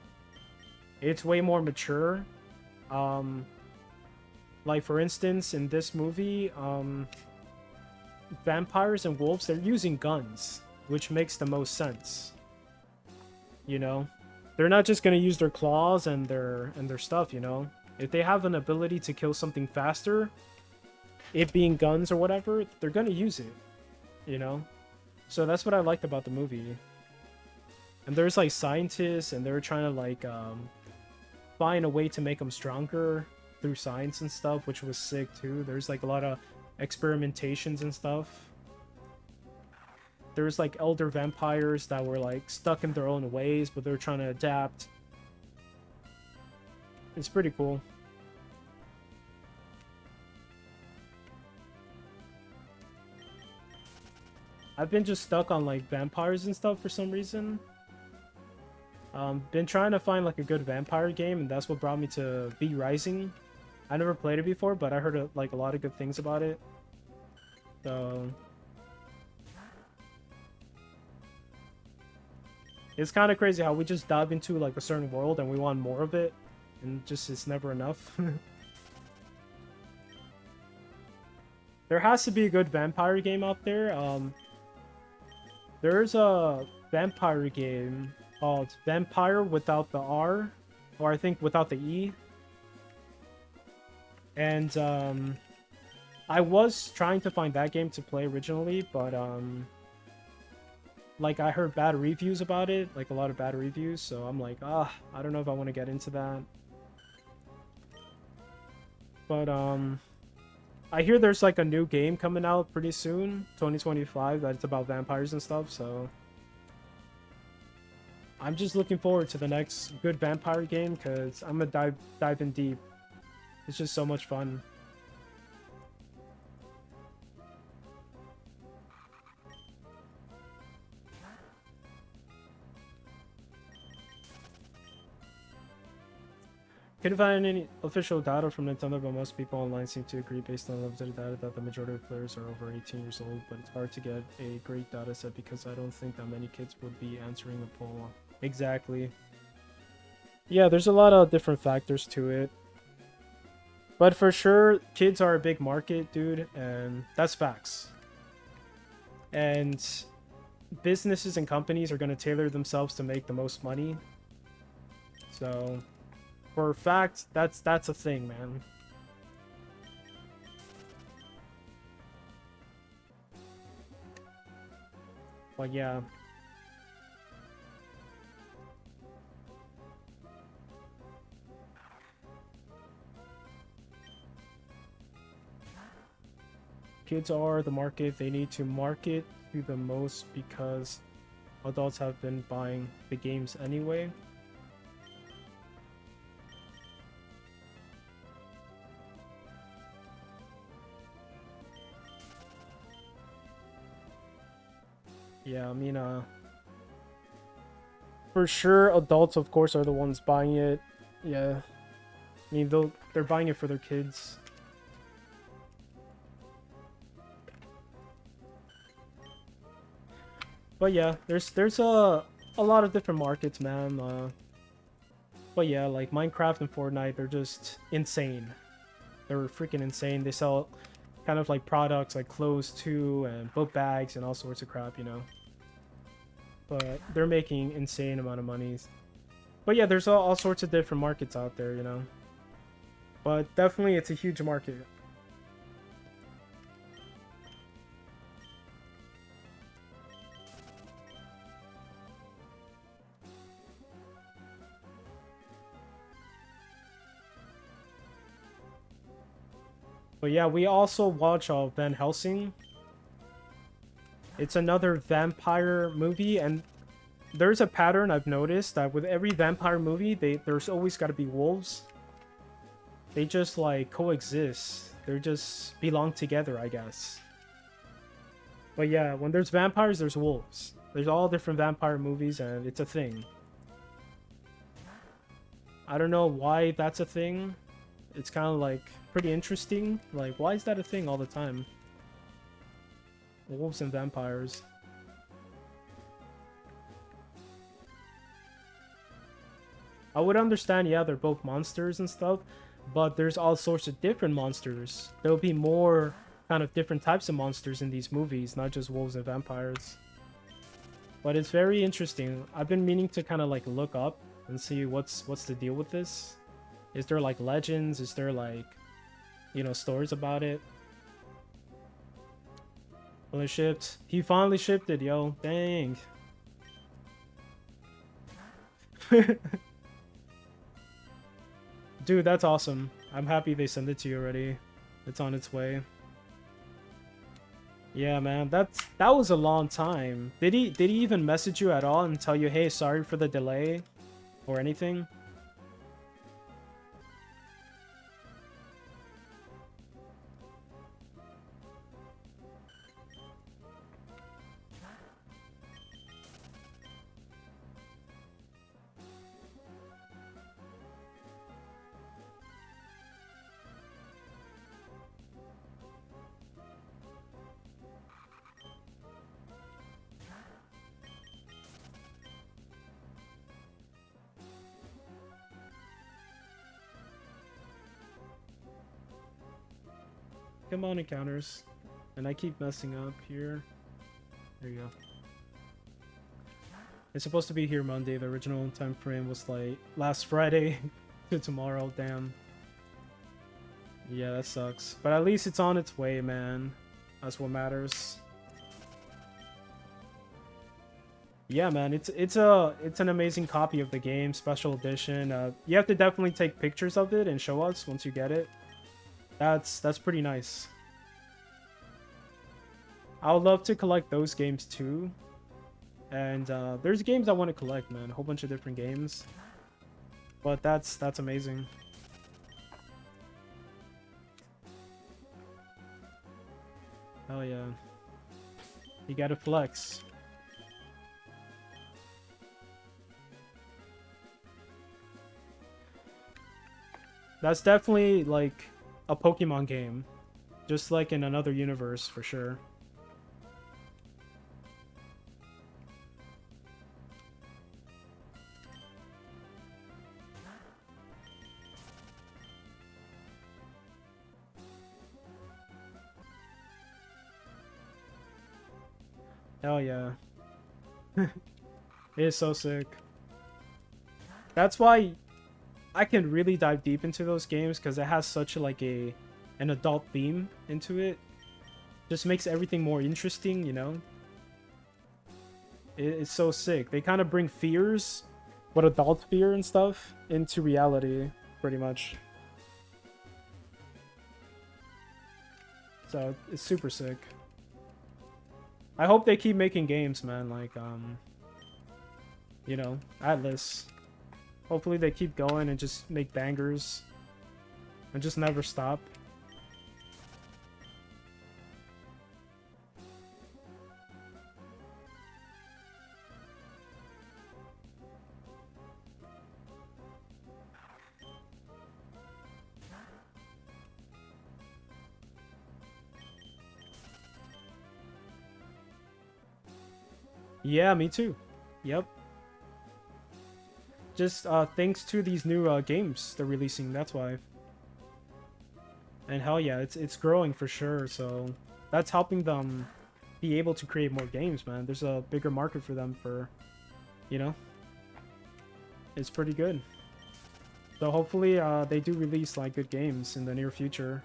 it's way more mature. Like for instance, in this movie, vampires and wolves, they're using guns, which makes the most sense. You know? They're not just gonna use their claws and their stuff, you know? If they have an ability to kill something faster, it being guns or whatever, they're gonna use it, you know? So that's what I liked about the movie. And there's like scientists, and they're trying to like find a way to make them stronger through science and stuff, which was sick too. There's like a lot of experimentations and stuff. There's like elder vampires that were like stuck in their own ways, but they're trying to adapt. It's pretty cool. I've been just stuck on like vampires and stuff for some reason. Been trying to find like a good vampire game, and that's what brought me to V Rising. I never played it before, but I heard like a lot of good things about it. So it's kind of crazy how we just dive into like a certain world and we want more of it, and just it's never enough. There has to be a good vampire game out there. There's a vampire game called Vampire without the R, or I think without the E. And I was trying to find that game to play originally, but like I heard bad reviews about it, like a lot of bad reviews, so I'm like, I don't know if I want to get into that. But I hear there's like a new game coming out pretty soon, 2025, that's about vampires and stuff, so I'm just looking forward to the next good vampire game, because I'm gonna dive in deep. It's just so much fun. Couldn't find any official data from Nintendo, but most people online seem to agree based on limited data that the majority of players are over 18 years old, but it's hard to get a great data set because I don't think that many kids would be answering the poll. Exactly. Yeah, there's a lot of different factors to it. But for sure, kids are a big market, dude, and that's facts. And businesses and companies are going to tailor themselves to make the most money. So, for a fact, that's a thing, man. But yeah. Kids are the market they need to market to the most because adults have been buying the games anyway. Yeah, I mean, for sure, adults, of course, are the ones buying it. Yeah, I mean, they're buying it for their kids. But yeah, there's a lot of different markets, man. But yeah, like Minecraft and Fortnite, they're just insane. They're freaking insane. They sell kind of like products like clothes too, and book bags and all sorts of crap, you know. But they're making insane amount of money. But yeah, there's all sorts of different markets out there, you know. But definitely, it's a huge market. But yeah, we also watch Van Helsing. It's another vampire movie, and there's a pattern I've noticed that with every vampire movie, there's always got to be wolves. They just like coexist. They just belong together, I guess. But yeah, when there's vampires, there's wolves. There's all different vampire movies, and it's a thing. I don't know why that's a thing. It's kind of like pretty interesting. Like, why is that a thing all the time? Wolves and vampires. I would understand, yeah, they're both monsters and stuff, but there's all sorts of different monsters. There'll be more kind of different types of monsters in these movies, not just wolves and vampires. But it's very interesting. I've been meaning to kind of like look up and see what's the deal with this. Is there like legends? Is there like, you know, stories about it? Well, it shipped. He finally shipped it, yo. Dang. Dude, that's awesome. I'm happy they sent it to you already. It's on its way. Yeah, man, that was a long time. Did he even message you at all and tell you, hey, sorry for the delay or anything? Come on, encounters. And I keep messing up here. There you go. It's supposed to be here Monday. The original time frame was like last Friday to tomorrow. Damn. Yeah, that sucks. But at least it's on its way, man. That's what matters. Yeah, man, it's an amazing copy of the game, special edition. You have to definitely take pictures of it and show us once you get it. That's pretty nice. I would love to collect those games too. And there's games I want to collect, man. A whole bunch of different games. But that's amazing. Hell yeah. You gotta flex. That's definitely like a Pokemon game. Just like in another universe, for sure. Hell yeah. It is so sick. That's why I can really dive deep into those games, because it has such like an adult theme into it. Just makes everything more interesting, you know? It's so sick. They kind of bring fears, what adult fear and stuff, into reality, pretty much. So it's super sick. I hope they keep making games, man. Like, you know, Atlas. Hopefully they keep going and just make bangers. And just never stop. Yeah, me too. Yep. Just thanks to these new games they're releasing, that's why. And hell yeah, it's growing for sure, so that's helping them be able to create more games, man. There's a bigger market for them for, you know, it's pretty good. So hopefully they do release like good games in the near future.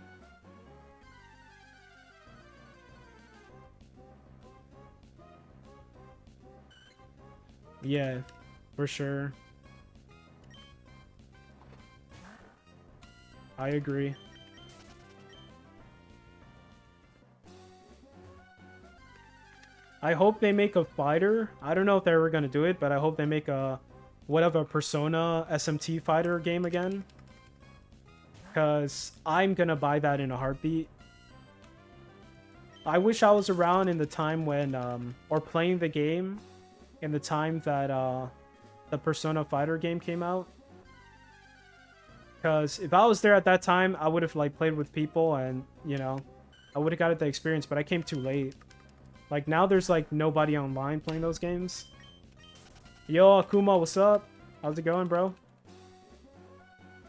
Yeah, for sure. I agree. I hope they make a fighter. I don't know if they're ever gonna do it, but I hope they make a whatever Persona SMT fighter game again. Because I'm gonna buy that in a heartbeat. I wish I was around in the time when, or playing the game in the time that the Persona fighter game came out. Because if I was there at that time, I would have like played with people and, you know, I would have got the experience, but I came too late. Like, now there's, like, nobody online playing those games. Yo, Akuma, what's up? How's it going, bro?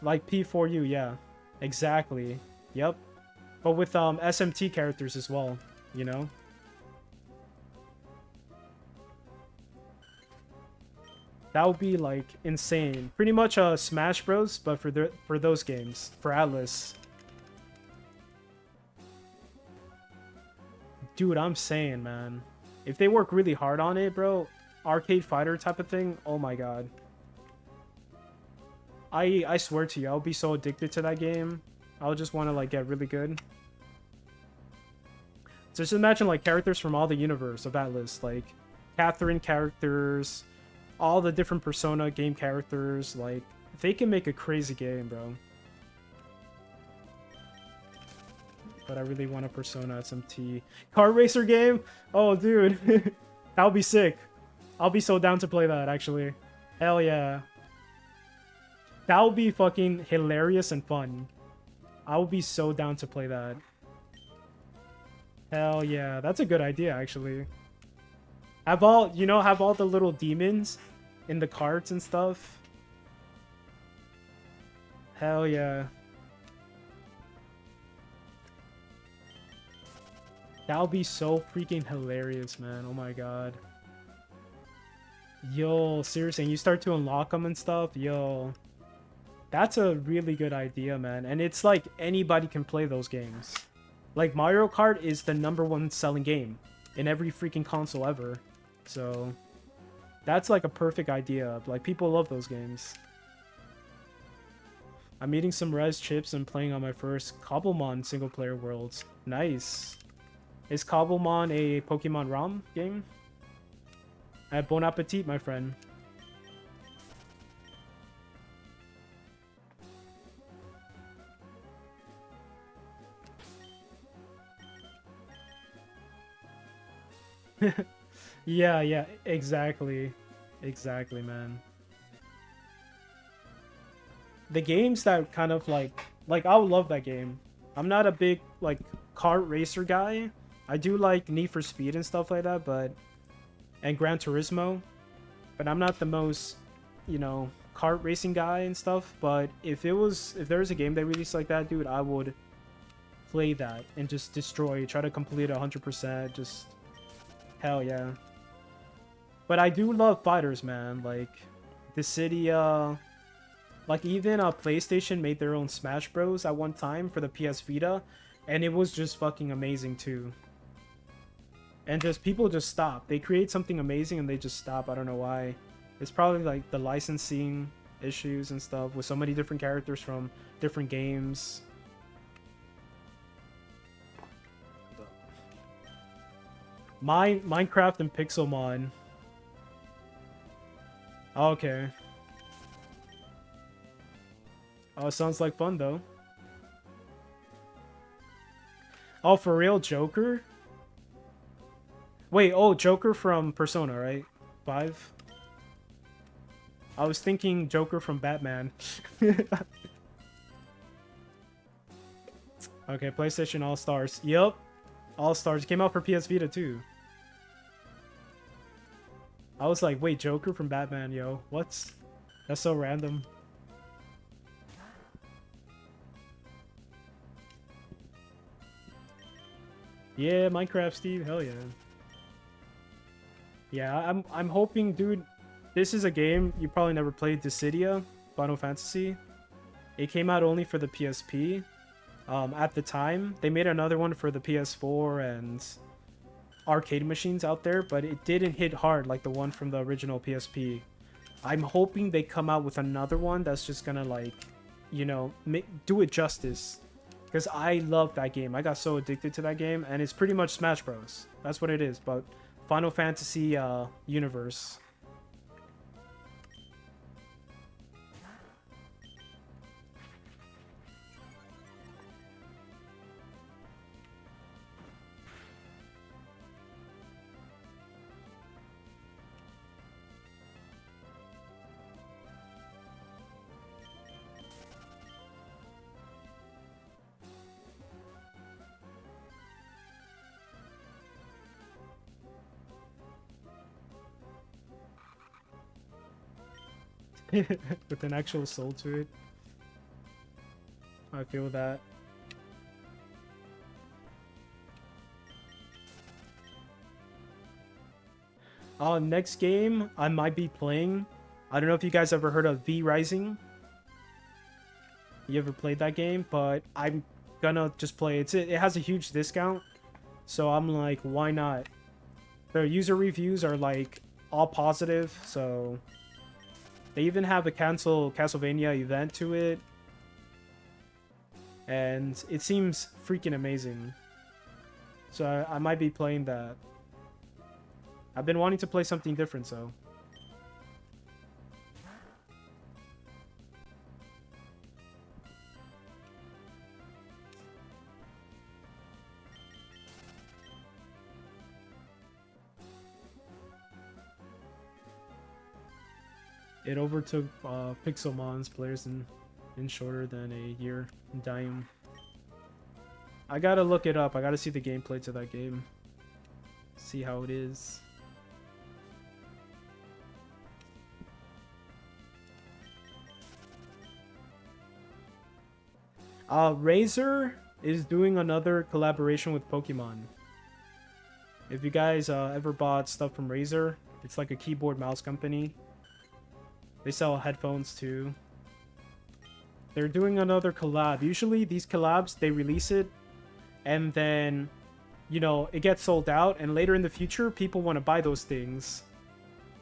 Like, P4U, yeah. Exactly. Yep. But with, SMT characters as well, you know? That would be, like, insane. Pretty much, Smash Bros, but for those games. For Atlas. Dude, I'm saying, man. If they work really hard on it, bro, arcade fighter type of thing, oh my god. I swear to you, I'll be so addicted to that game. I'll just want to, like, get really good. So just imagine, like, characters from all the universe of Atlas. Like, Catherine characters, all the different Persona game characters. Like, they can make a crazy game, bro. But I really want a Persona SMT kart racer game. Oh, dude, that would be sick. I'll be so down to play that, actually. Hell yeah. That would be fucking hilarious and fun. I would be so down to play that. Hell yeah, that's a good idea, actually. Have all the little demons in the carts and stuff. Hell yeah. That would be so freaking hilarious, man. Oh my god. Yo, seriously, and you start to unlock them and stuff. Yo, that's a really good idea, man. And it's like anybody can play those games. Like, Mario Kart is the #1 selling game in every freaking console ever. So that's like a perfect idea. Like, people love those games. I'm eating some Res chips and playing on my first Cobblemon single-player worlds. Nice. Is Cobblemon a Pokemon ROM game? Bon appetit, my friend. Yeah, exactly. Exactly, man. The games that kind of like I would love that game. I'm not a big, like, kart racer guy. I do like Need for Speed and stuff like that, and Gran Turismo, but I'm not the most, you know, kart racing guy and stuff. But if there was a game they released like that, dude, I would play that and just destroy, try to complete 100%, just hell yeah. But I do love fighters, man. Like, the city, like, even PlayStation made their own Smash Bros at one time for the PS Vita, and it was just fucking amazing too. And just people just stop. They create something amazing and they just stop. I don't know why. It's probably like the licensing issues and stuff with so many different characters from different games. Minecraft and Pixelmon. Okay. Oh, sounds like fun though. Oh, for real, Joker? Wait, oh, Joker from Persona, right? 5? I was thinking Joker from Batman. Okay, PlayStation All-Stars. Yup. All-Stars. Came out for PS Vita too. I was like, wait, Joker from Batman, yo. What? That's so random. Yeah, Minecraft, Steve. Hell yeah. Yeah, I'm hoping, dude. This is a game you probably never played. Dissidia, Final Fantasy. It came out only for the PSP. At the time, they made another one for the PS4 and arcade machines out there, but it didn't hit hard like the one from the original PSP. I'm hoping they come out with another one that's just gonna, like, you know, do it justice. Because I love that game. I got so addicted to that game, and it's pretty much Smash Bros. That's what it is, but Final Fantasy universe. With an actual soul to it. I feel that. Next game I might be playing. I don't know if you guys ever heard of V Rising. You ever played that game? But I'm gonna just play it. It has a huge discount, so I'm like, why not? The user reviews are like all positive, so they even have a Castlevania event to it, and it seems freaking amazing. So I might be playing that. I've been wanting to play something different, so. It overtook Pixelmon's players in shorter than a year. Damn. I gotta look it up. I gotta see the gameplay to that game. See how it is. Razer is doing another collaboration with Pokemon. If you guys ever bought stuff from Razer, it's like a keyboard mouse company. They sell headphones too. They're doing another collab. Usually these collabs, they release it and then, you know, it gets sold out, and later in the future people want to buy those things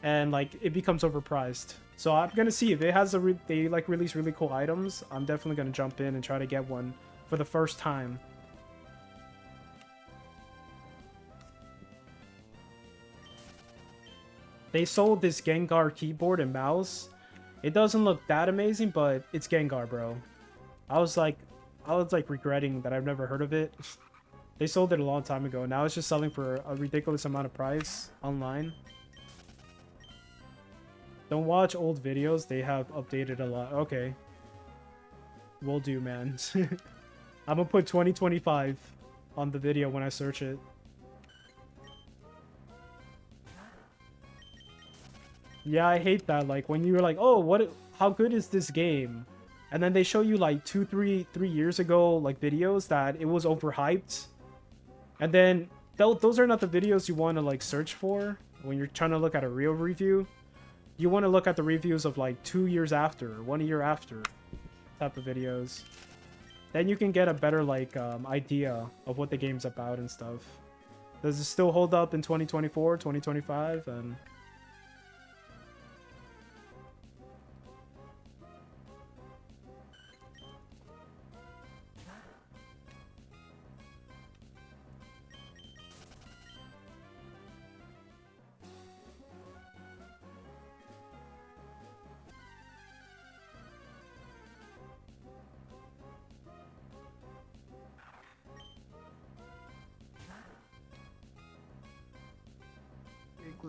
and like it becomes overpriced. So I'm gonna see if it has they like release really cool items. I'm definitely gonna jump in and try to get one for the first time. They sold this Gengar keyboard and mouse. It doesn't look that amazing, but it's Gengar, bro. I was like regretting that I've never heard of it. They sold it a long time ago. Now it's just selling for a ridiculous amount of price online. Don't watch old videos. They have updated a lot. Okay. Will do, man. I'm gonna put 2025 on the video when I search it. Yeah, I hate that. Like, when you're like, oh, how good is this game? And then they show you like 3 years ago, like, videos that it was overhyped. And then those are not the videos you want to like search for when you're trying to look at a real review. You want to look at the reviews of like 2 years after, 1 year after type of videos. Then you can get a better like idea of what the game's about and stuff. Does it still hold up in 2024, 2025? And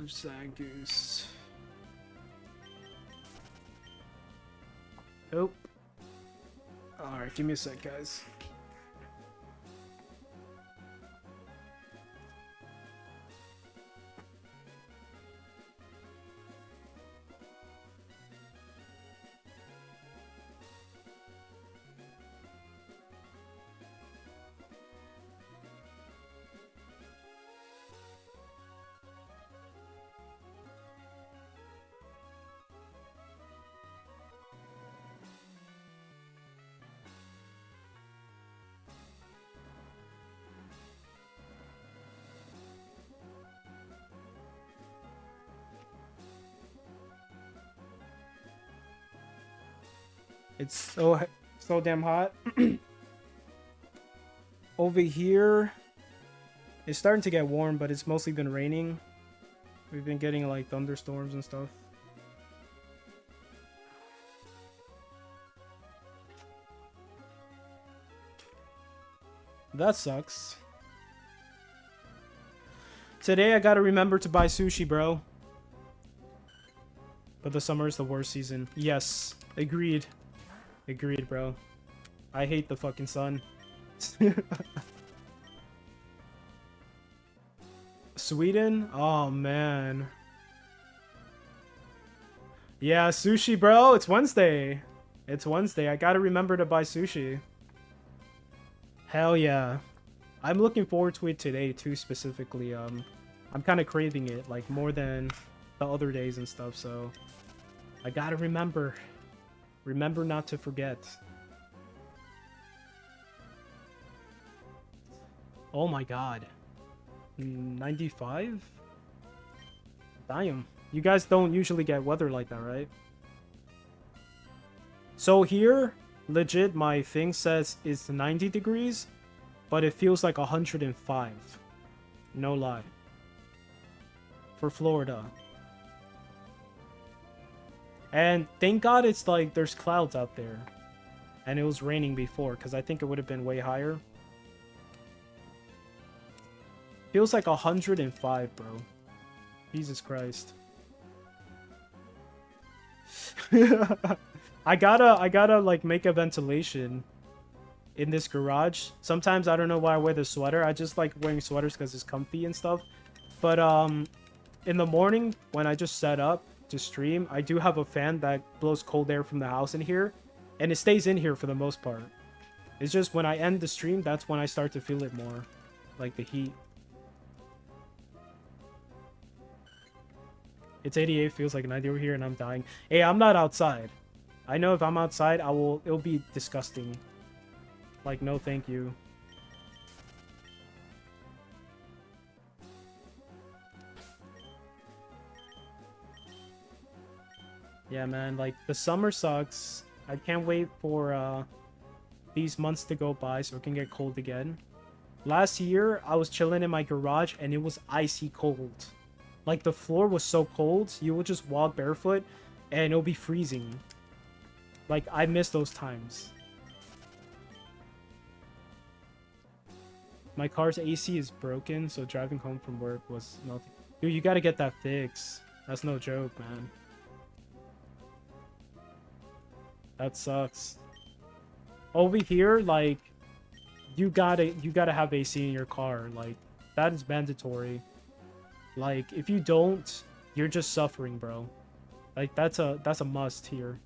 Where's Zangoose? Oh. Alright, give me a sec, guys. It's so damn hot. Over here, it's starting to get warm, but it's mostly been raining. We've been getting like thunderstorms and stuff. That sucks. Today I gotta remember to buy sushi, bro. But the summer is the worst season. Yes, agreed. Agreed, bro. I hate the fucking sun. Sweden? Oh, man. Yeah, sushi, bro. It's Wednesday. It's Wednesday. I gotta remember to buy sushi. Hell yeah. I'm looking forward to it today, too, specifically. I'm kind of craving it, like, more than the other days and stuff, so... I gotta remember. Remember not to forget. Oh my god. 95? Damn. You guys don't usually get weather like that, right? So here, legit, my thing says it's 90 degrees, but it feels like 105. No lie. For Florida. And thank God it's like there's clouds out there. And it was raining before, because I think it would have been way higher. Feels like 105, bro. Jesus Christ. I gotta like make a ventilation in this garage. Sometimes I don't know why I wear the sweater. I just like wearing sweaters because it's comfy and stuff. But in the morning when I just set up to stream, I do have a fan that blows cold air from the house in here, and it stays in here for the most part. It's just when I end the stream, that's when I start to feel it more, like the heat. It's 88, feels like 90 over here, and I'm dying. Hey, I'm not outside. I know if I'm outside, it'll be disgusting. Like, no thank you. Yeah, man, like, the summer sucks. I can't wait for these months to go by so it can get cold again. Last year, I was chilling in my garage, and it was icy cold. Like, the floor was so cold, you would just walk barefoot, and it'll be freezing. Like, I miss those times. My car's AC is broken, so driving home from work was nothing. Dude, you gotta get that fixed. That's no joke, man. That sucks. Over here, like, you gotta have AC in your car. Like, that is mandatory. Like, if you don't, you're just suffering, bro. Like, that's a must here.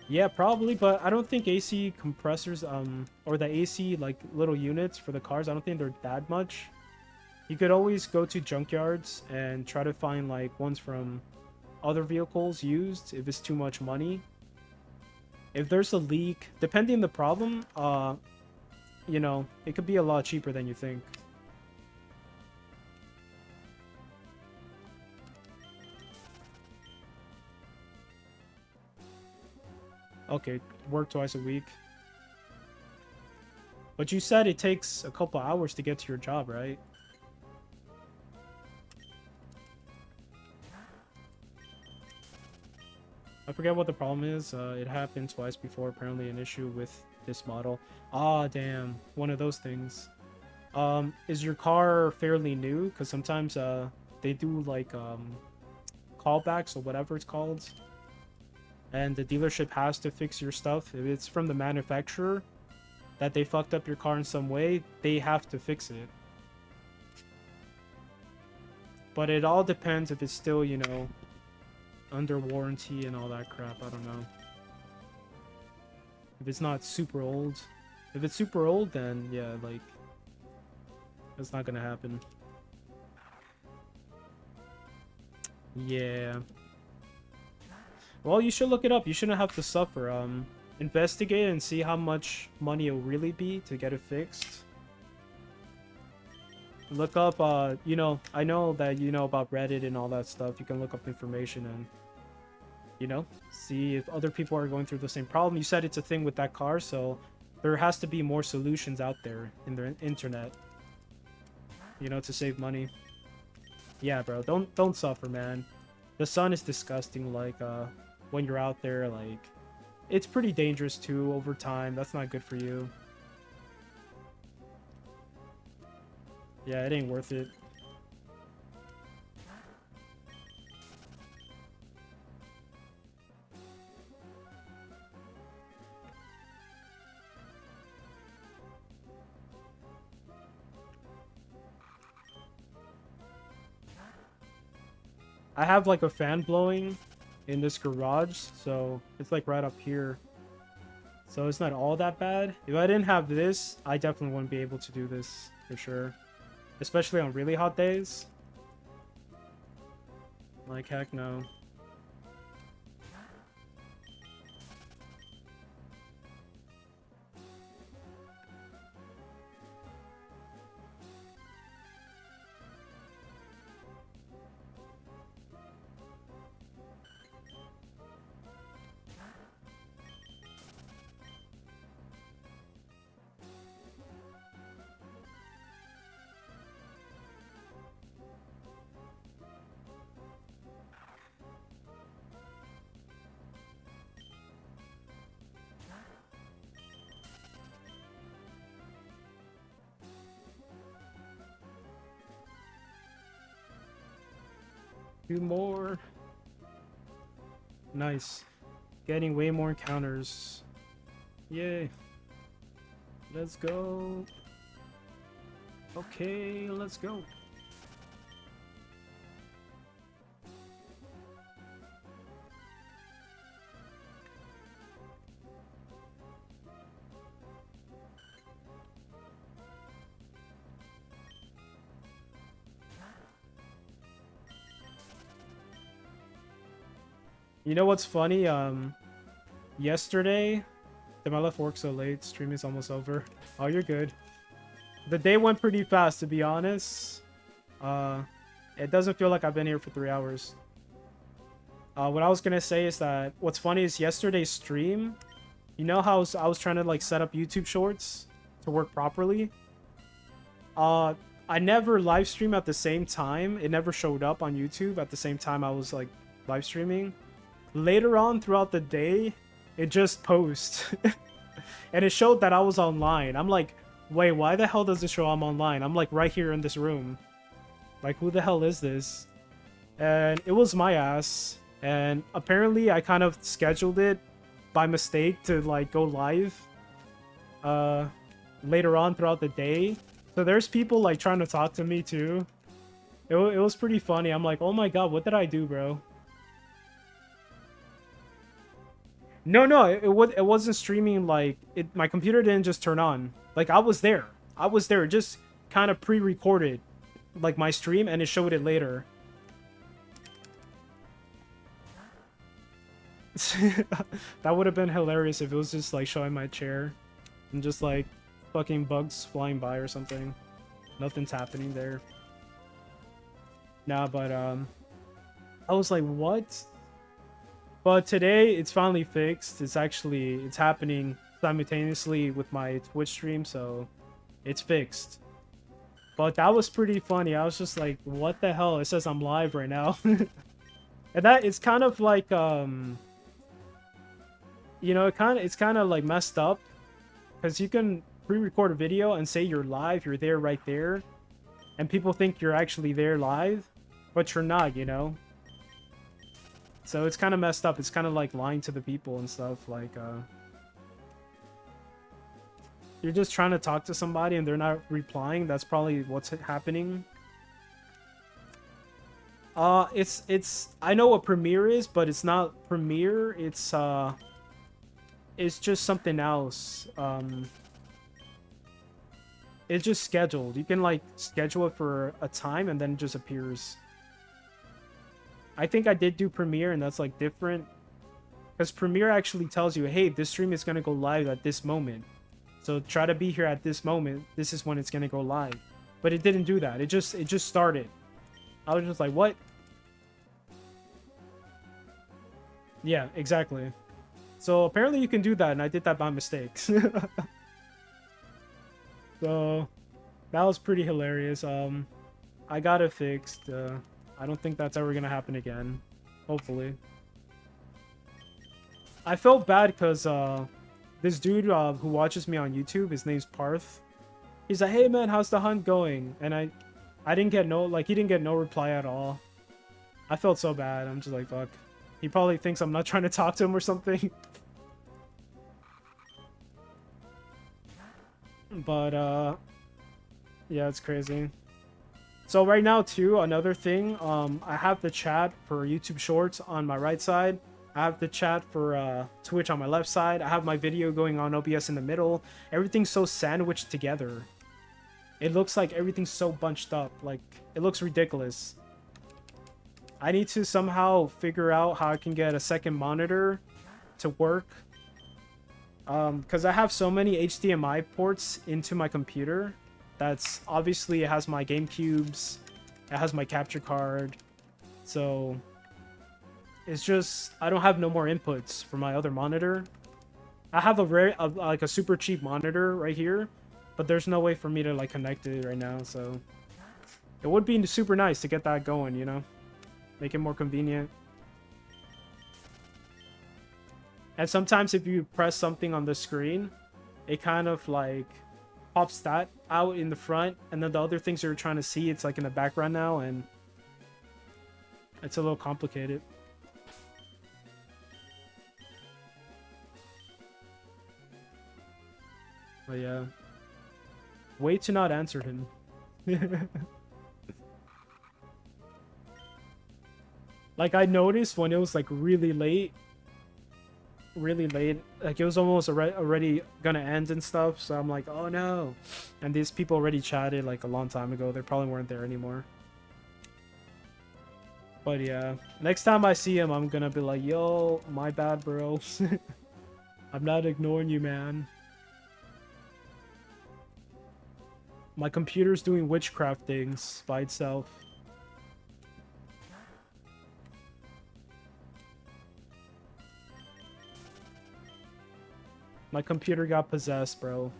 Yeah, probably, but I don't think AC compressors, or the AC, like, little units for the cars, I don't think they're that much. You could always go to junkyards and try to find, like, ones from other vehicles used if it's too much money. If there's a leak, depending on the problem, you know, it could be a lot cheaper than you think. Okay, work twice a week. But you said it takes a couple hours to get to your job, right? I forget what the problem is. It happened twice before, apparently an issue with this model. Ah, damn. One of those things. Is your car fairly new? Because sometimes they do like callbacks or whatever it's called, and the dealership has to fix your stuff. If it's from the manufacturer that they fucked up your car in some way, they have to fix it. But it all depends if it's still, you know, under warranty and all that crap. I don't know. If it's not super old. If it's super old, then yeah, like, that's not gonna happen. Yeah. Well, you should look it up. You shouldn't have to suffer. Investigate and see how much money it'll really be to get it fixed. Look up, you know, I know that you know about Reddit and all that stuff. You can look up information and, you know, see if other people are going through the same problem. You said it's a thing with that car, so there has to be more solutions out there in the internet, you know, to save money. Yeah, bro, don't suffer, man. The sun is disgusting, like, when you're out there, like, it's pretty dangerous too over time. That's not good for you. Yeah, it ain't worth it. I have like a fan blowing in this garage, so it's like right up here. So it's not all that bad. If I didn't have this, I definitely wouldn't be able to do this for sure. Especially on really hot days. Like, heck no. Two more. Nice. Getting way more encounters. Yay. Let's go. Okay, let's go. You know what's funny? Yesterday, damn, I left work so late. Stream is almost over. Oh, you're good. The day went pretty fast, to be honest. It doesn't feel like I've been here for 3 hours. What I was gonna say is that what's funny is yesterday's stream. You know how I was trying to like set up YouTube Shorts to work properly? I never live stream at the same time. It never showed up on YouTube at the same time I was like live streaming. Later on throughout the day, it just posted. And it showed that I was online. I'm like, wait, why the hell does it show I'm online? I'm like right here in this room. Like, who the hell is this? And it was my ass. And apparently I kind of scheduled it by mistake to like go live later on throughout the day. So there's people like trying to talk to me too. It was pretty funny. I'm like, oh my god, what did I do, bro? No, it wasn't streaming. Like, my computer didn't just turn on. Like, I was there. It just kind of pre-recorded like my stream and it showed it later. That would have been hilarious if it was just like showing my chair and just like fucking bugs flying by or something. Nothing's happening there. Nah, but I was like, what? But today it's finally fixed. It's happening simultaneously with my Twitch stream, so it's fixed. But that was pretty funny. I was just like, what the hell? It says I'm live right now. And that it's kind of like you know, it's kind of like messed up because you can pre-record a video and say you're live, you're there right there, and people think you're actually there live, but you're not, you know? So it's kind of messed up. It's kind of like lying to the people and stuff. Like, you're just trying to talk to somebody and they're not replying. That's probably what's happening. I know what Premiere is, but it's not Premiere. It's just something else. It's just scheduled. You can like schedule it for a time and then it just appears. I think I did do Premiere and that's like different. Because Premiere actually tells you, hey, this stream is going to go live at this moment. So try to be here at this moment. This is when it's going to go live. But it didn't do that. It just started. I was just like, what? Yeah, exactly. So apparently you can do that, and I did that by mistake. So that was pretty hilarious. I got it fixed. I don't think that's ever gonna happen again. Hopefully. I felt bad because this dude who watches me on YouTube, his name's Parth. He's like, hey man, how's the hunt going? And I didn't get he didn't get no reply at all. I felt so bad. I'm just like, fuck. He probably thinks I'm not trying to talk to him or something. But yeah, it's crazy. So right now too, another thing, I have the chat for YouTube Shorts on my right side. I have the chat for Twitch on my left side. I have my video going on OBS in the middle. Everything's so sandwiched together. It looks like everything's so bunched up. Like, it looks ridiculous. I need to somehow figure out how I can get a second monitor to work. Because I have so many HDMI ports into my computer. That's obviously, it has my GameCubes. It has my capture card. So it's just, I don't have no more inputs for my other monitor. I have like a super cheap monitor right here, but there's no way for me to like connect it right now. So it would be super nice to get that going, you know, make it more convenient. And sometimes if you press something on the screen, it kind of like pops that out in the front, and then the other things you're trying to see, it's like in the background now, and it's a little complicated. But yeah, way to not answer him. Like, I noticed when it was like really late, like it was almost already gonna end and stuff, so I'm like, oh no. And these people already chatted like a long time ago. They probably weren't there anymore. But yeah, next time I see him, I'm gonna be like, yo, my bad, bro. I'm not ignoring you, man. My computer's doing witchcraft things by itself. My computer got possessed, bro.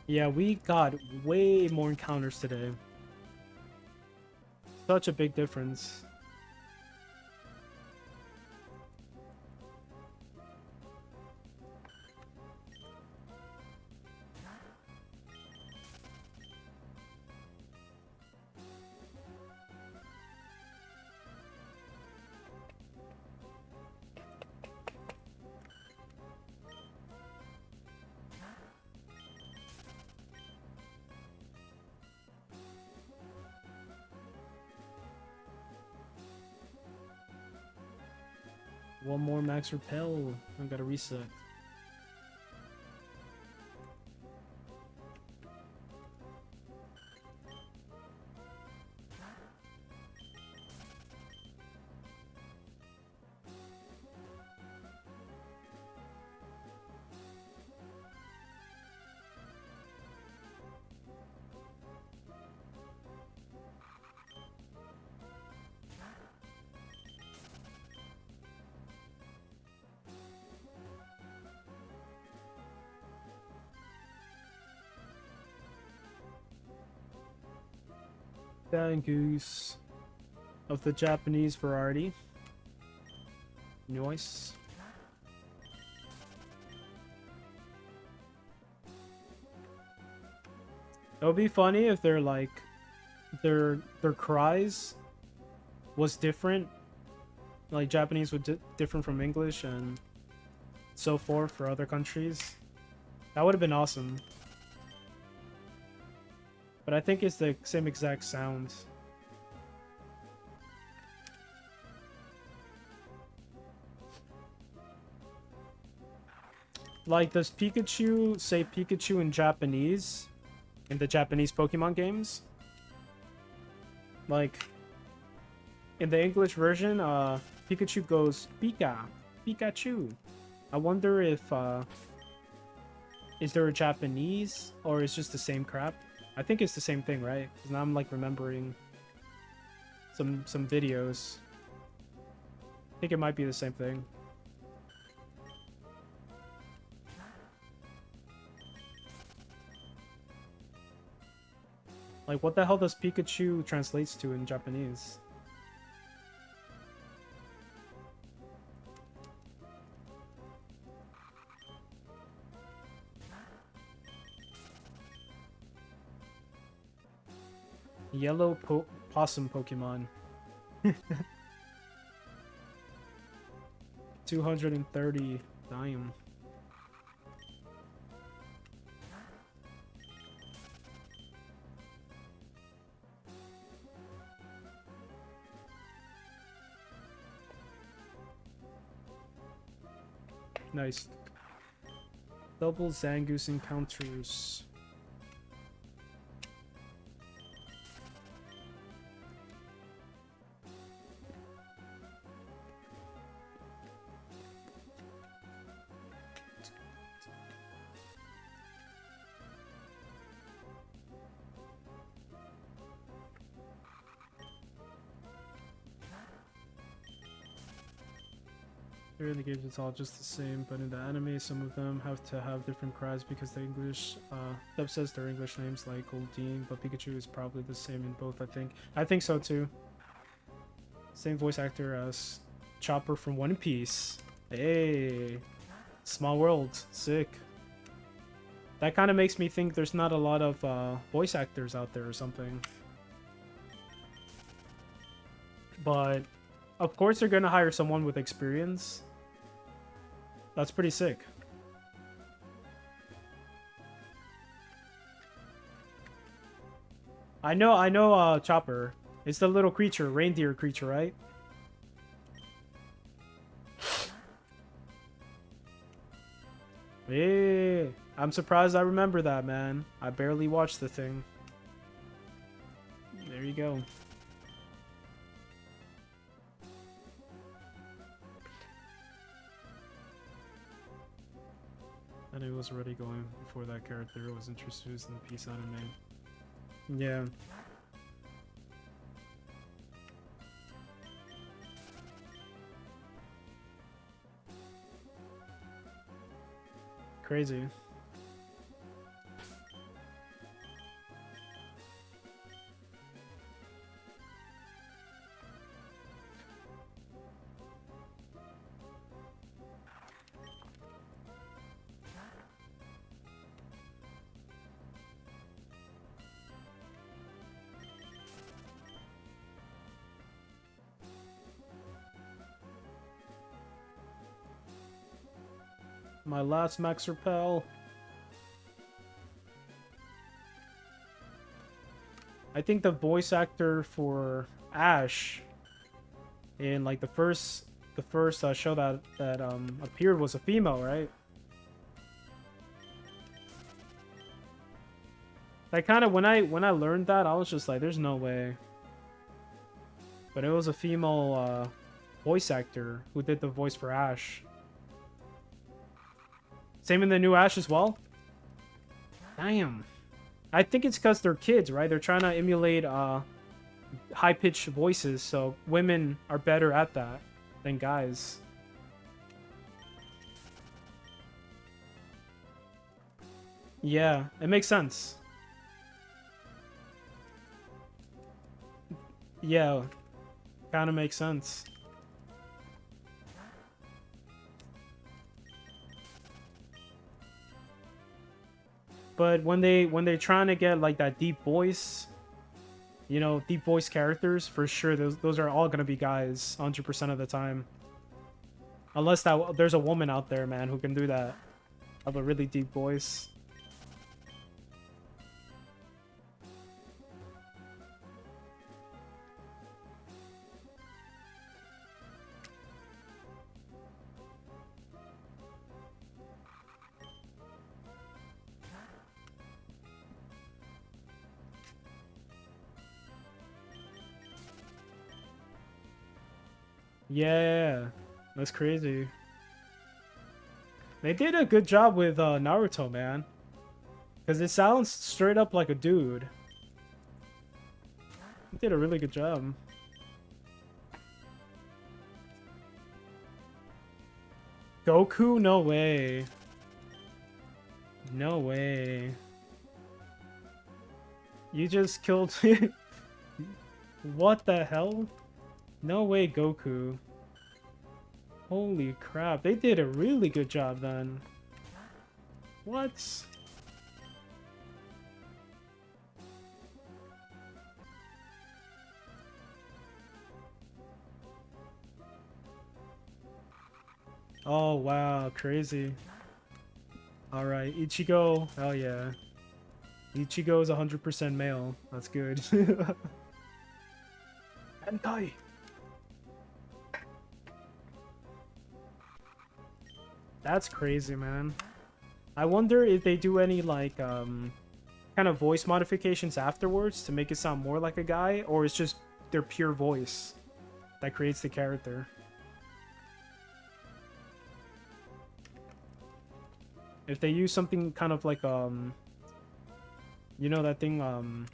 Yeah, we got way more encounters today. Such a big difference. One more max repel. I gotta reset. Zangoose of the Japanese variety. Nice. It would be funny if they're like their cries was different, like Japanese would different from English and so forth for other countries. That would have been awesome. But I think it's the same exact sound. Like, does Pikachu say Pikachu in Japanese? In the Japanese Pokemon games? Like, in the English version, Pikachu goes Pikachu. I wonder if, is there a Japanese, or is just the same crap? I think it's the same thing, right? Because now I'm, like, remembering some videos. I think it might be the same thing. Like, what the hell does Pikachu translates to in Japanese? Yellow possum Pokemon. 230. Damn. Nice. Double Zangoose encounters. Here in the games it's all just the same, but in the anime some of them have to have different cries because the English dub says their English names like Goldeen, but Pikachu is probably the same in both, I think. I think so too. Same voice actor as Chopper from One Piece. Hey, small world, sick. That kind of makes me think there's not a lot of voice actors out there or something. But of course they're gonna hire someone with experience. That's pretty sick. I know Chopper. It's the little creature, reindeer creature, right? Hey, I'm surprised I remember that, man. I barely watched the thing. There you go. And it was already going before that character was introduced in the Peace anime. Yeah. Crazy. My last Max Repel. I think the voice actor for Ash in like the first show that appeared was a female, right? Like kind of when I learned that, I was just like, there's no way. But it was a female voice actor who did the voice for Ash. Same in the new Ash as well? Damn. I think it's because they're kids, right? They're trying to emulate high-pitched voices, so women are better at that than guys. Yeah, it makes sense. Yeah, kind of makes sense. But when they're trying to get like that deep voice, you know, deep voice characters, for sure those are all gonna be guys 100% of the time. Unless that there's a woman out there, man, who can do that. Have a really deep voice. Yeah, that's crazy. They did a good job with Naruto, man. Because it sounds straight up like a dude. They did a really good job. Goku? No way. No way. You just killed... What the hell? No way, Goku. Holy crap, they did a really good job then. What? Oh wow, crazy. Alright, Ichigo, hell yeah. Ichigo is 100% male, that's good. Hentai! That's crazy, man. I wonder if they do any, like, kind of voice modifications afterwards to make it sound more like a guy, or it's just their pure voice that creates the character. If they use something kind of like, you know that thing,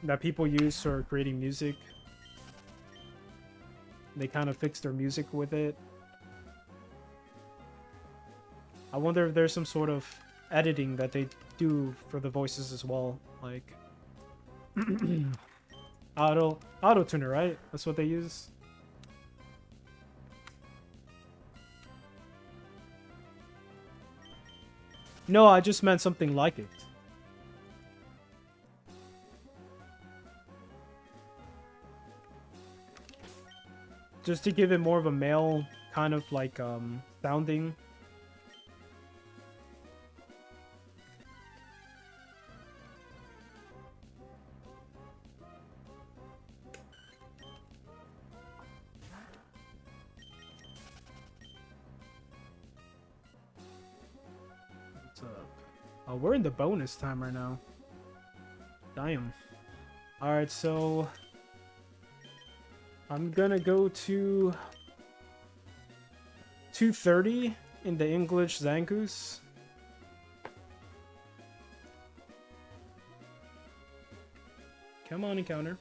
that people use for creating music? They kind of fix their music with it. I wonder if there's some sort of editing that they do for the voices as well, like auto tuner, right? That's what they use. No, I just meant something like it. Just to give it more of a male kind of like sounding. What's up? Oh, we're in the bonus time right now. Damn. Alright, so I'm gonna go to 230 in the English Zangoose. Come on, encounter.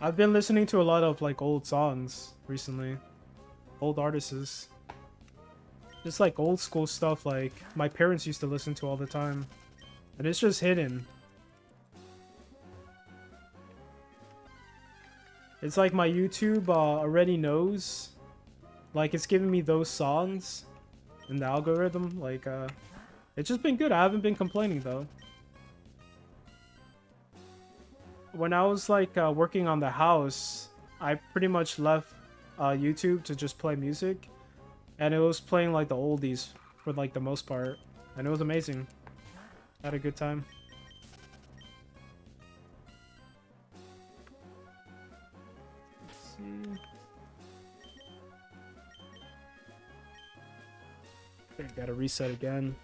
I've been listening to a lot of like old songs recently. Old artists. Just like old school stuff like my parents used to listen to all the time. And it's just hidden. It's like my YouTube already knows. Like it's giving me those songs in the algorithm. Like it's just been good. I haven't been complaining though. When I was like working on the house, I pretty much left YouTube to just play music, and it was playing like the oldies for like the most part, and it was amazing. Had a good time. Let's see. Okay, gotta reset again.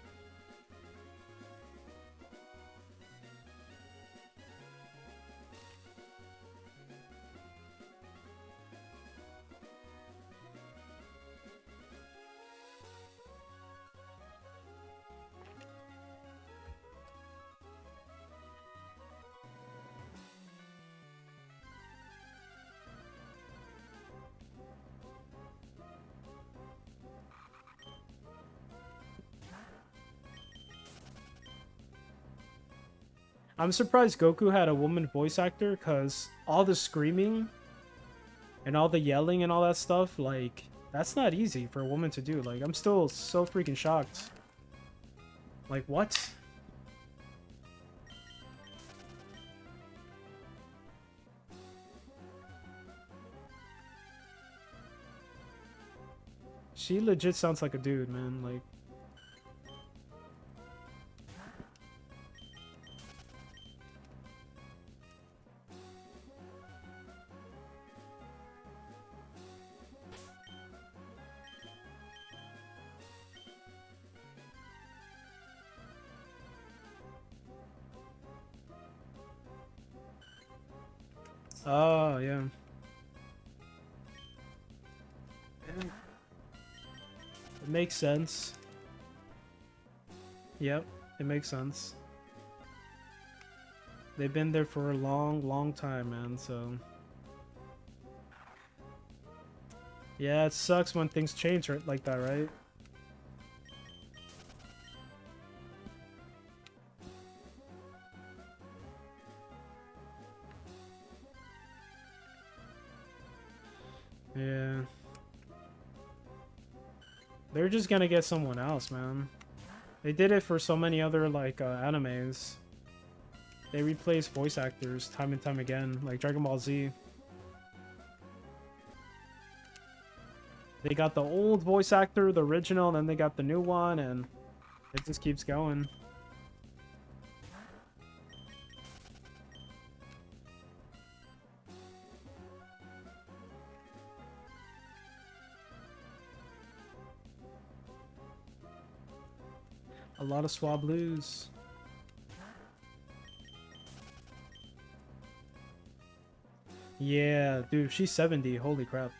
I'm surprised Goku had a woman voice actor, because all the screaming and all the yelling and all that stuff, like, that's not easy for a woman to do. Like, I'm still so freaking shocked. Like, what? She legit sounds like a dude, man. Like, oh, yeah. It makes sense. Yep, it makes sense. They've been there for a long, long time, man, so... Yeah, it sucks when things change like that, right? Yeah. They're just gonna get someone else, man. They did it for so many other, like, animes. They replace voice actors time and time again, like Dragon Ball Z. They got the old voice actor, the original, and then they got the new one, and it just keeps going. A lot of Swablues. Yeah, dude, she's 70. Holy crap.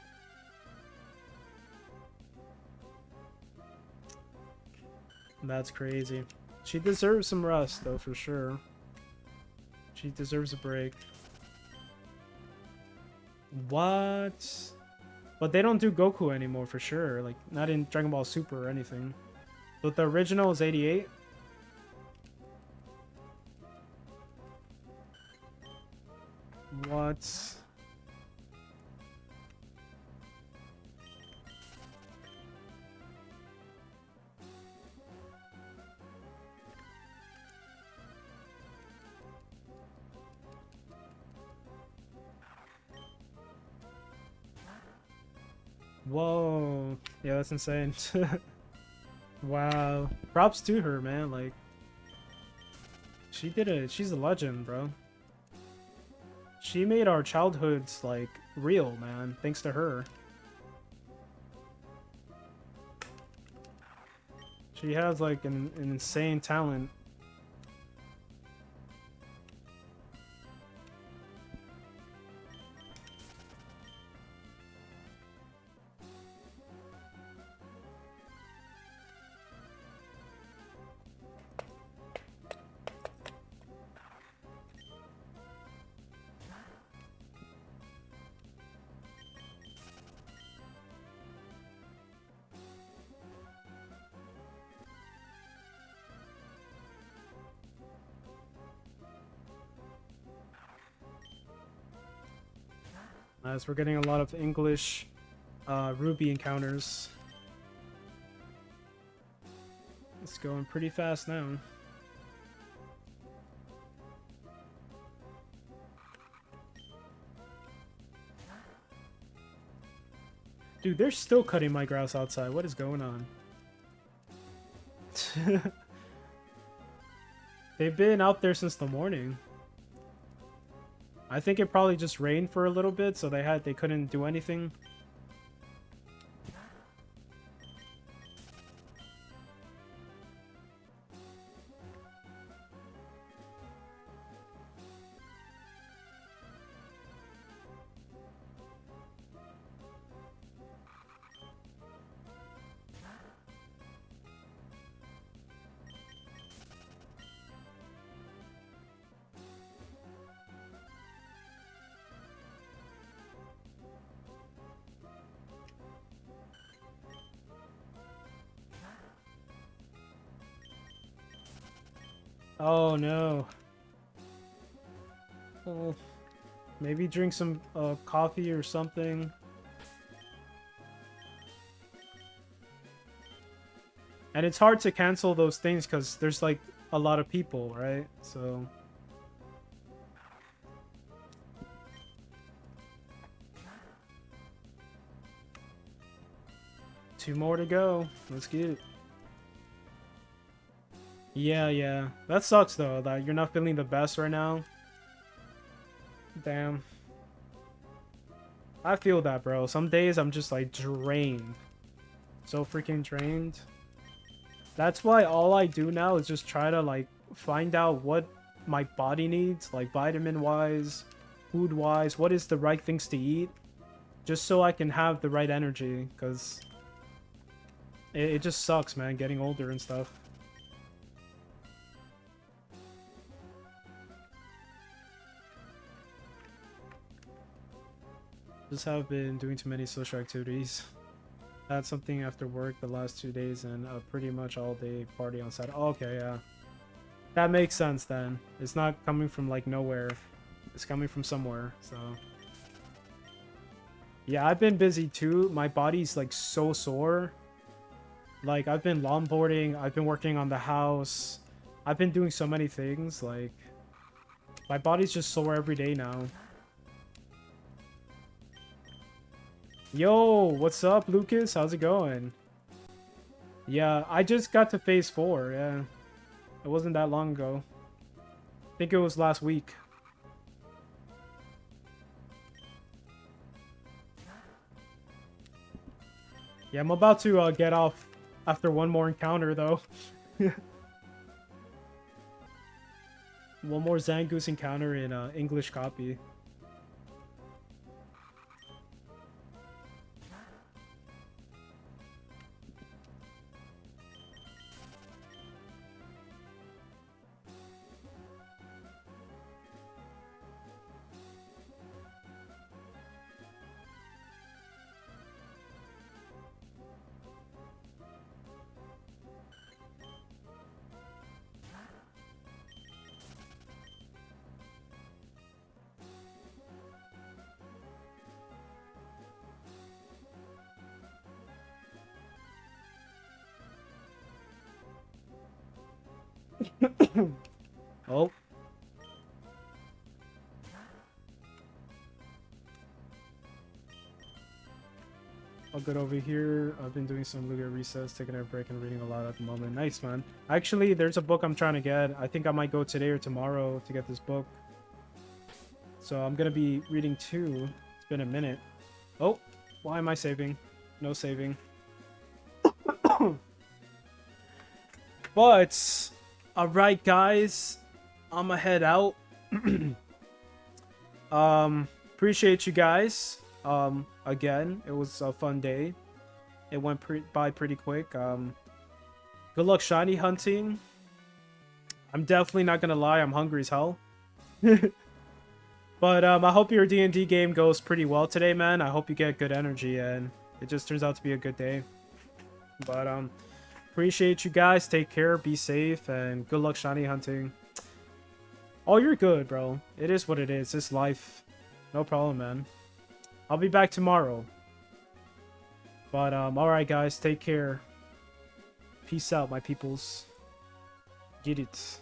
That's crazy. She deserves some rest, though, for sure. She deserves a break. What? But they don't do Goku anymore, for sure. Like, not in Dragon Ball Super or anything. But the original is 88? What? Whoa. Yeah, that's insane. Wow. Props to her, man. Like, she did it. She's a legend, bro. She made our childhoods, like, real, man. Thanks to her. She has, like, an insane talent. As we're getting a lot of English Ruby encounters. It's going pretty fast now. Dude, they're still cutting my grass outside. What is going on? They've been out there since the morning. I think it probably just rained for a little bit, so they couldn't do anything. Oh no. Well, maybe drink some coffee or something. And it's hard to cancel those things because there's like a lot of people, right? So... Two more to go. Let's get it. Yeah. That sucks though, that you're not feeling the best right now. Damn. I feel that, bro. Some days I'm just like drained. So freaking drained. That's why all I do now is just try to like find out what my body needs, like vitamin wise, food wise, what is the right things to eat, just so I can have the right energy, because it just sucks, man, getting older and stuff. Just have been doing too many social activities. Had something after work the last 2 days and pretty much all day party on Saturday. Oh, okay, yeah. That makes sense then. It's not coming from like nowhere. It's coming from somewhere, so. Yeah, I've been busy too. My body's like so sore. Like, I've been longboarding, I've been working on the house. I've been doing so many things, like... My body's just sore every day now. Yo, what's up, Lucas? How's it going? Yeah, I just got to phase 4, yeah. It wasn't that long ago. I think it was last week. Yeah, I'm about to get off after one more encounter, though. One more Zangoose encounter in English copy. Oh. I'll get over here. I've been doing some Lugia recess, taking a break and reading a lot at the moment. Nice, man. Actually, there's a book I'm trying to get. I think I might go today or tomorrow to get this book. So I'm gonna be reading 2. It's been a minute. Oh, why am I saving? No saving. But, alright guys, I'ma head out. Appreciate you guys. Again, it was a fun day. It went by pretty quick. Good luck shiny hunting. I'm definitely not gonna lie, I'm hungry as hell. But I hope your D&D game goes pretty well today, man. I hope you get good energy and it just turns out to be a good day. But appreciate you guys. Take care, be safe, and good luck shiny hunting. Oh, you're good, bro. It is what it is. It's life. No problem, man. I'll be back tomorrow. But alright guys, take care. Peace out, my peoples. Get it.